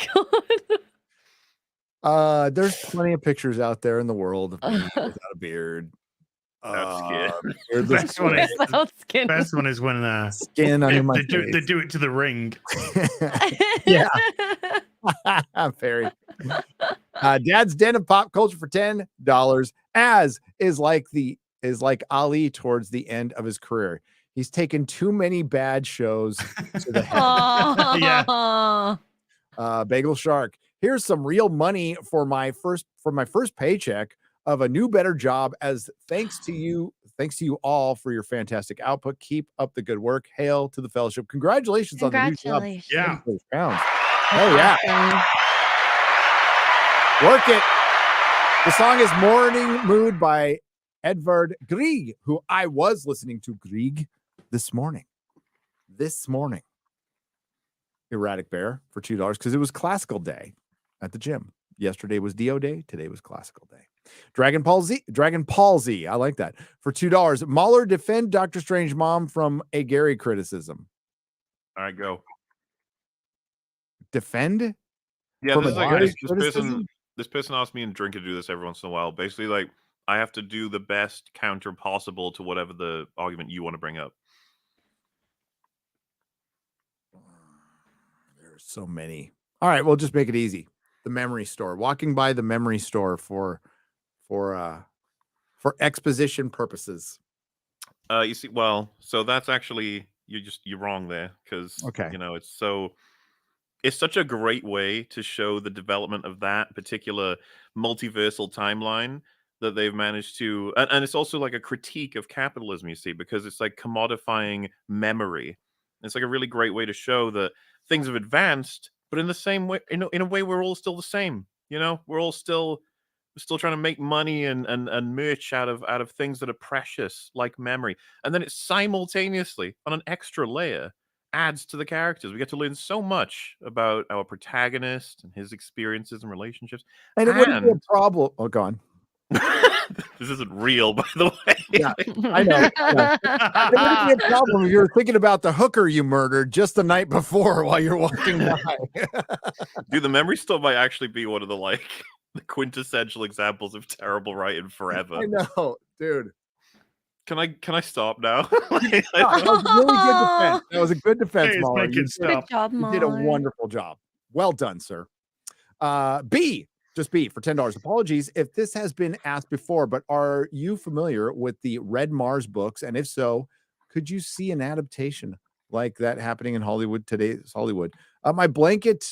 god. There's plenty of pictures out there in the world of me without a beard. Skin. Best one is Without skin. best one is when Skin under my they do it to the ring. Yeah. Very. Dad's Den of Pop Culture for $10, as is like Ali towards the end of his career. He's taken too many bad shows to the head. Yeah. Bagel Shark. Here's some real money for my first paycheck of a new better job, as thanks to you all for your fantastic output. Keep up the good work. Hail to the fellowship. Congratulations on the new job. Yeah. Oh yeah. Work it. The song is Morning Mood by Edvard Grieg, who I was listening to Grieg this morning. Erratic Bear for $2 because it was classical day at the gym. Yesterday was Dio Day. Today was classical day. Dragon Palsy. I like that. For $2. MauLer, defend Doctor Strange mom from a Gary criticism. All right, go. Defend? Yeah, From this is a like Gary this criticism? person asked me and Drink to do this every once in a while. Basically, like, I have to do the best counter possible to whatever the argument you want to bring up. There's so many. All right, we'll just make it easy. The memory store. Walking by the memory store for exposition purposes. You see, well, so that's actually you're wrong there, because Okay. you know it's such a great way to show the development of that particular multiversal timeline that they've managed to, and it's also like a critique of capitalism, you see, because it's like commodifying memory. It's like a really great way to show that things have advanced, but in the same way, in a way, we're all still the same. You know, we're still trying to make money and merch out of things that are precious, like memory. And then it simultaneously, on an extra layer, adds to the characters. We get to learn so much about our protagonist and his experiences and relationships. And it wouldn't be a problem. Oh, go on. This isn't real, by the way. Yeah, I know. Yeah. It wouldn't be a problem if you were thinking about the hooker you murdered just the night before while you're walking by. Dude, the memory store might actually be one of the the quintessential examples of terrible writing forever. I know, dude. Can I stop now? That was a really good defense. That was a good defense, Please MauLer. make it stop. Good job, You did a MauLer. wonderful job. Well done, sir. B, just B for $10. Apologies if this has been asked before, but are you familiar with the Red Mars books? And if so, could you see an adaptation like that happening in Hollywood today's Hollywood? My blanket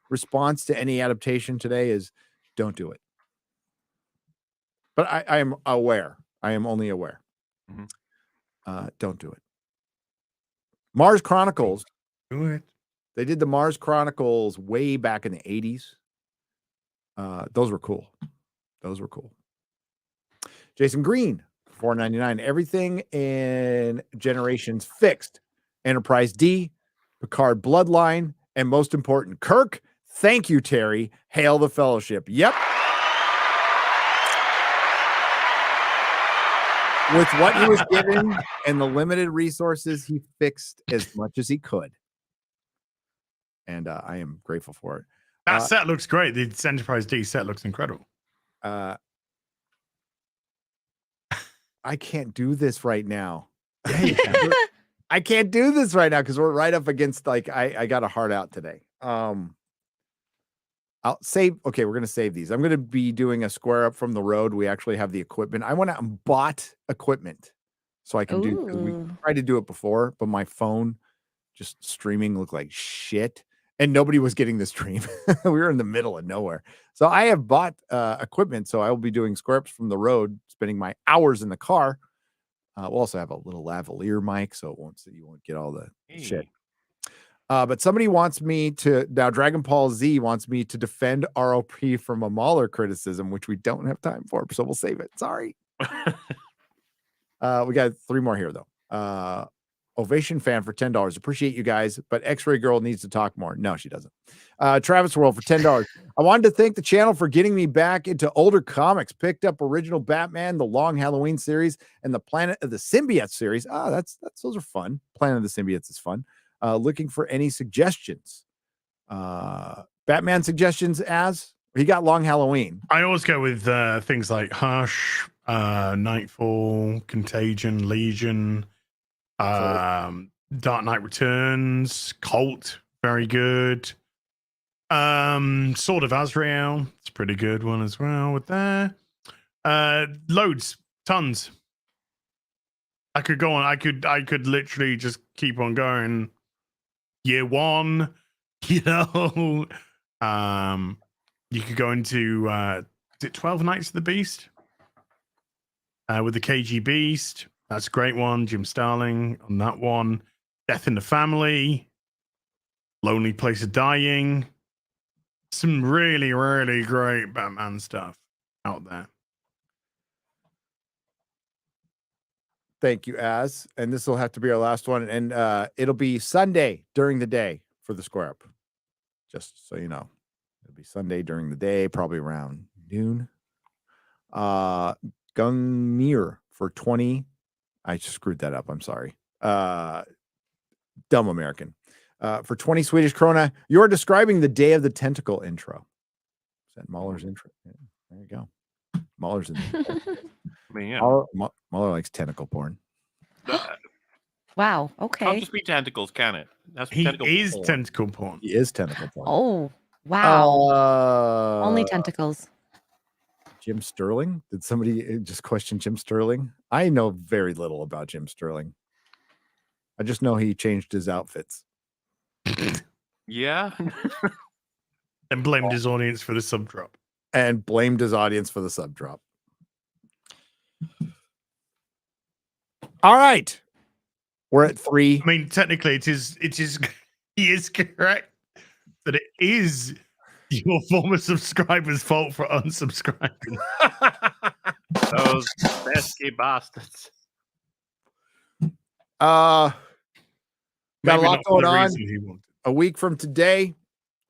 response to any adaptation today is don't do it. But I am aware. I am only aware. Don't do it. Mars Chronicles. Do it. They did the Mars Chronicles way back in the 80s. Those were cool. Jason Green, $4.99. Everything in Generations fixed. Enterprise D, Picard Bloodline, and most important, Kirk. Thank you, Terry. Hail the Fellowship. Yep. With what he was given and the limited resources, he fixed as much as he could. And I am grateful for it. That set looks great. The Enterprise D set looks incredible. I can't do this right now. I can't do this right now because we're right up against I got a heart out today. I'll save. Okay, we're gonna save these. I'm gonna be doing a square up from the road. We actually have the equipment. I went out and bought equipment so I can do. We tried to do it before, but my phone just streaming looked like shit, and nobody was getting the stream. We were in the middle of nowhere, so I have bought equipment. So I will be doing square ups from the road, spending my hours in the car. We'll also have a little lavalier mic, so you won't get all the shit. But somebody wants me to now. Dragon Ball Z wants me to defend ROP from a MauLer criticism, which we don't have time for, so we'll save it. Sorry. We got 3 more here though. Ovation fan for $10. Appreciate you guys, but X-Ray Girl needs to talk more. No, she doesn't. Travis World for $10. I wanted to thank the channel for getting me back into older comics. Picked up original Batman, the Long Halloween series, and the Planet of the Symbiotes series. Those are fun. Planet of the Symbiotes is fun. Looking for any suggestions. Batman suggestions as he got Long Halloween. I always go with things like Hush, Nightfall, Contagion, Legion, Dark Knight Returns, Cult, very good. Sword of Azrael, it's a pretty good one as well with there. Loads, tons. I could go on. I could literally just keep on going. Year One, you know. You could go into is it 12 Nights of the Beast? With the KG Beast. That's a great one. Jim Starling on that one. Death in the Family. Lonely Place of Dying. Some really, really great Batman stuff out there. Thank you, Az. And this will have to be our last one. And it'll be Sunday during the day for the Square Up. Just so you know. It'll be Sunday during the day, probably around noon. Gungmir for 20. I screwed that up. I'm sorry. Dumb American. For 20 Swedish krona. You're describing the Day of the Tentacle intro. Is that MauLer's intro? Yeah, there you go. MauLer's intro. I mean, yeah. MauLer likes tentacle porn. Wow. Okay. Can't just be tentacles, can it? He tentacle is porn. tentacle porn. He is tentacle porn. Oh, wow. Only Uh, tentacles. Jim Sterling? Did somebody just question Jim Sterling? I know very little about Jim Sterling. I just know he changed his outfits. Yeah. And blamed his audience for the sub drop. And blamed his audience for the sub drop. All right. We're at 3. I mean, technically it is he is correct that it is your former subscriber's fault for unsubscribing. Those pesky bastards. Got Maybe a lot not for going the on. reason he wanted. A week from today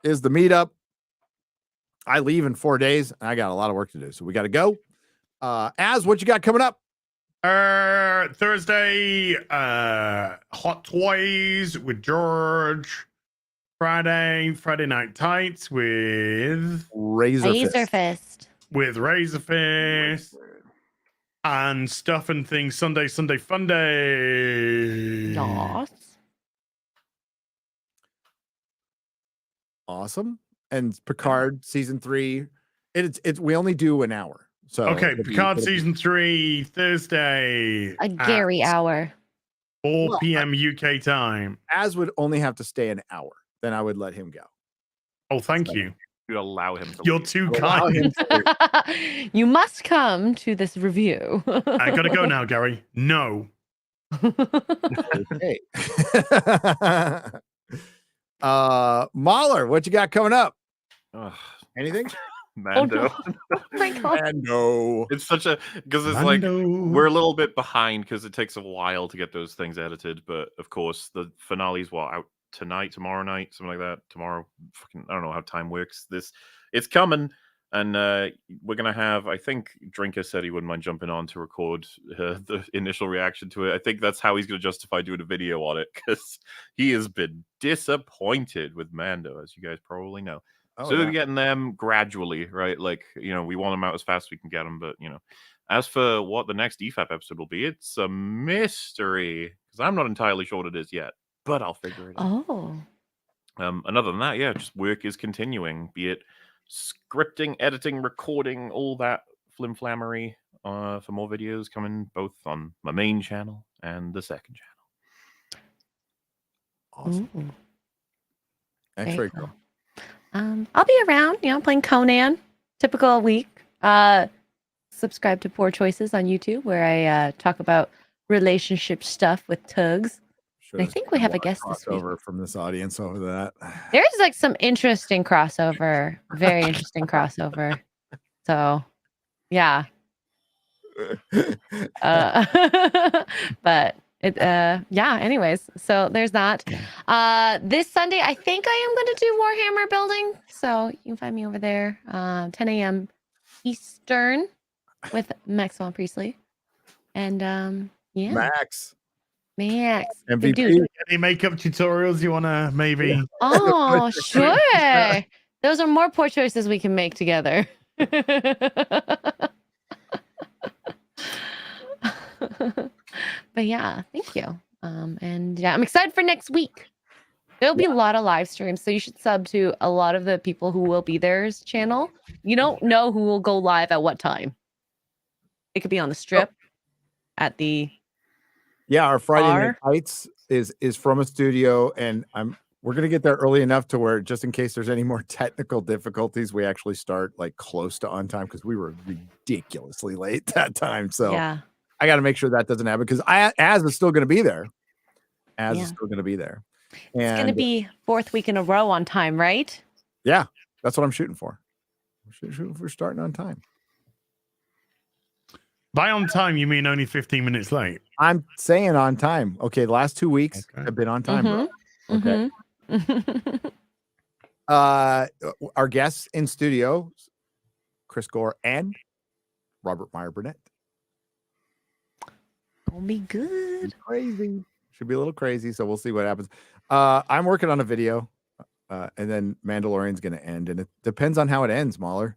is the meetup. I leave in 4 days. I got a lot of work to do, so we got to go. Az, what you got coming up? Thursday, Hot Toys with George. Friday Night Tights with Razor Fist. With Razor Fist. And Stuff and Things Sunday Fun Day. Yes. Awesome. And Picard season 3. It's we only do an hour. So okay, Picard season 3, Thursday. A Gary hour. 4 p.m. UK time. Az would only have to stay an hour. Then I would let him go. Oh, thank you. You allow him to You're leave. too kind. You must come to this review. I gotta go now, Gary. No. Okay. MauLer, what you got coming up? Anything? Mando. Oh my God. Mando. It's such a because it's Mando. like we're a little bit behind because it takes a while to get those things edited. But of course, the finale's out tonight, tomorrow night, something like that. Tomorrow, I don't know how time works. It's coming, and we're gonna have. I think Drinker said he wouldn't mind jumping on to record the initial reaction to it. I think that's how he's gonna justify doing a video on it because he has been disappointed with Mando, as you guys probably know. Oh, So yeah. we're getting them gradually, right? Like, we want them out as fast as we can get them. But, as for what the next EFAP episode will be, it's a mystery because I'm not entirely sure what it is yet, but I'll figure it out. Oh. And other than that, yeah, just work is continuing, be it scripting, editing, recording, all that flimflammery for more videos coming both on my main channel and the second channel. Awesome. Ooh. X-Ray Very Girl. I'll be around, playing Conan. Typical week. Subscribe to Poor Choices on YouTube, where I talk about relationship stuff with Tugs. Sure, I think we have a guest this week. Crossover from this audience over that. There's like some interesting crossover, very interesting crossover. So, yeah. But Yeah, anyways, so there's that. This Sunday I think I am going to do Warhammer building, so you can find me over there 10 a.m. Eastern with Maxwell Priestley. And yeah, Max good MVP. dude. Any makeup tutorials you want to maybe? Oh, sure. Those are more poor choices we can make together. But yeah, thank you. And yeah, I'm excited for next week. There'll be a lot of live streams, so you should sub to a lot of the people who will be there's channel. You don't know who will go live at what time. It could be on the strip, at the Our Friday bar. Night Fights is from a studio, and we're gonna get there early enough to where just in case there's any more technical difficulties, we actually start like close to on time because we were ridiculously late that time. So Yeah. I got to make sure that doesn't happen because Az is still going to be there. Az is Yeah. still going to be there. It's going to And be 4th week in a row on time, right? yeah, that's what I'm shooting for. We're starting on time. By on time, you mean only 15 minutes late? I'm saying on time. Okay, the last 2 weeks have been on time. Bro. Okay. Our guests in studio, Chris Gore and Robert Meyer Burnett. Gonna be good. Crazy. Should be a little crazy, so we'll see what happens. I'm working on a video, and then Mandalorian's gonna end, and it depends on how it ends, MauLer.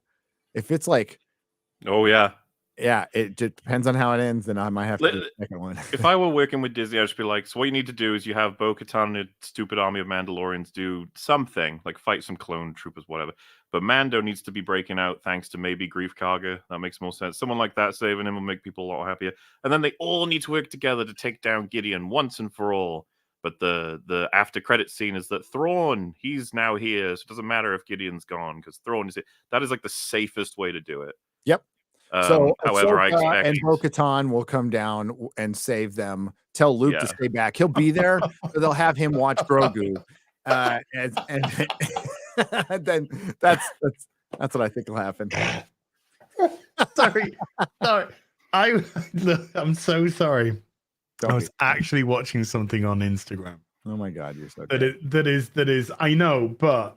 If it's like, oh yeah, it depends on how it ends, then I might have to do the second one. If I were working with Disney, I'd just be like, so what you need to do is you have Bo-Katan and a stupid army of Mandalorians do something, like fight some clone troopers, whatever. But Mando needs to be breaking out thanks to maybe Grief Karga. That makes more sense. Someone like that saving him will make people a lot happier. And then they all need to work together to take down Gideon once and for all. But the after credit scene is that Thrawn, he's now here. So it doesn't matter if Gideon's gone because Thrawn is here. That is like the safest way to do it. Yep. So, however, I Ahsoka expect and Bo-Katan will come down and save them. Tell Luke to Yeah. stay back. He'll be there, so they'll have him watch Grogu, and then that's what I think will happen. Sorry. I'm so sorry. I was actually watching something on Instagram. Oh my god, you're so that is. I know, but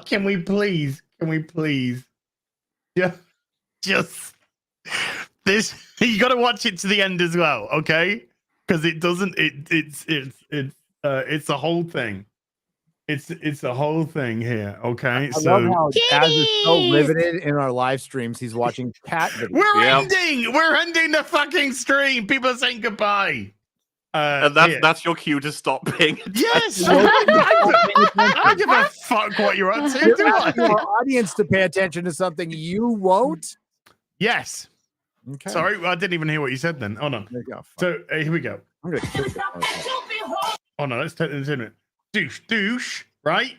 can we please? Yeah, just this. You got to watch it to the end as well, okay? Because it doesn't. It's a whole thing. It's a whole thing here, okay? I love how Az is so riveted in our live streams. He's watching cat videos. We're ending the fucking stream. People are saying goodbye. And that's your cue to stop paying attention. Yes, I don't give a fuck what you're up to. You're Do I? asking our audience to pay attention to something you won't. Yes. Okay. Sorry, I didn't even hear what you said then. Hold on. There you go. So here we go. I'm gonna kill you. Oh no, let's take this in it. Douche, right?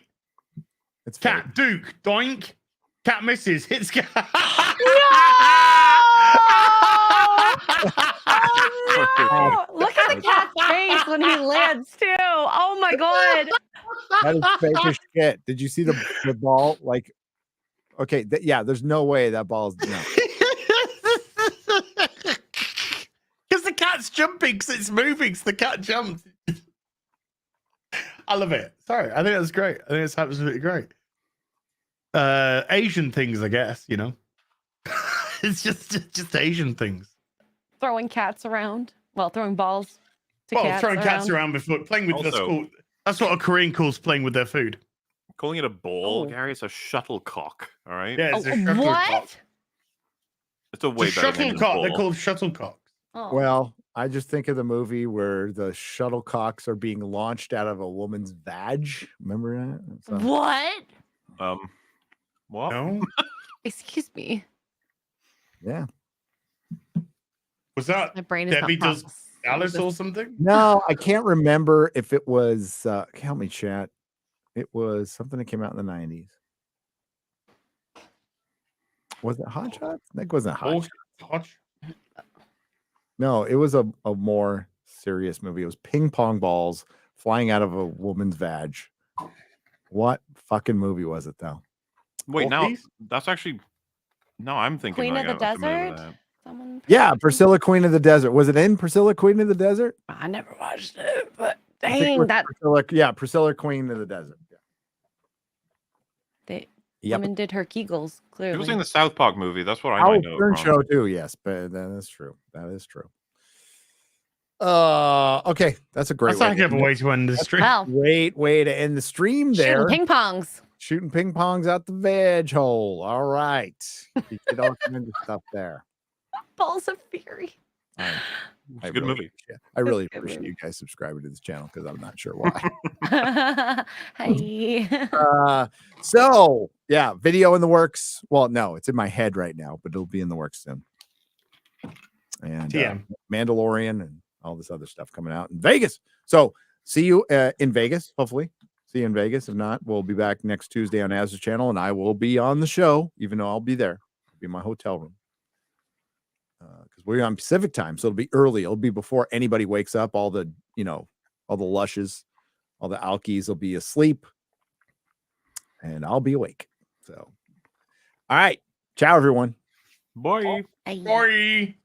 It's cat, Duke, doink. Cat misses, hits cat. Oh, look at the cat's face when he lands too. Oh my god. That is fake as shit. Did you see the ball? Like, okay, yeah, there's no way that ball is. No. Because the cat's jumping, because it's moving, so the cat jumps. I love it. Sorry, I think that's great. I think it's absolutely great. Asian things, I guess, you know. It's just Asian things. Throwing cats around. Well, throwing balls to Well, cats throwing around. cats around before playing with Also- cool. That's what a Korean calls playing with their food. Calling it a ball, Oh. Gary, it's a shuttlecock. All right. Yeah, it's a Oh, shuttlecock. what? It's a way It's a better name than shuttlecock. They're ball. called shuttlecocks. Oh. Well, I just think of the movie where the shuttlecocks are being launched out of a woman's vag. Remember that? So- What? What? No, Excuse me. yeah. was that My brain is Debbie not does processing Alice this. or something? No, I can't remember if it was. Help me, chat. It was something that came out in the 90s. Was it Hot Shots? I think it wasn't Hot Shots. No, it was a more serious movie. It was ping pong balls flying out of a woman's vag. What fucking movie was it though? Wait, now Orpheus? that's actually no. I'm thinking Queen like, of the I'm familiar with Desert? that. Someone. Yeah, Priscilla Queen of the Desert. Was it in Priscilla Queen of the Desert? I never watched it, but I think it dang, was that Priscilla Queen of the Desert. the Yep. woman did her Kegels. He Clearly, was in the South Park movie. That's what I Howard might know. Stern From. show too. Yes, but that is true. That is true. Okay, that's a great. That's like a way to end the stream. Wow. Great way to end the stream there. Shooting ping pongs. Shooting ping pongs out the veg hole. All right. You get all kinds of stuff there. Balls of Fury. It's a good movie. I really It's a good appreciate movie. you guys subscribing to this channel because I'm not sure why. Hi. So yeah, video in the works. Well, no, it's in my head right now, but it'll be in the works soon. And TM. Mandalorian and all this other stuff coming out in Vegas. So see you in Vegas, hopefully. See you in Vegas. If not, we'll be back next Tuesday on Az's channel, and I will be on the show, even though I'll be there. I'll be in my hotel room. Because we're on Pacific time, so it'll be early. It'll be before anybody wakes up. All the, all the lushes, all the alkies will be asleep, and I'll be awake. So, all right. Ciao, everyone. Bye. Bye. Bye.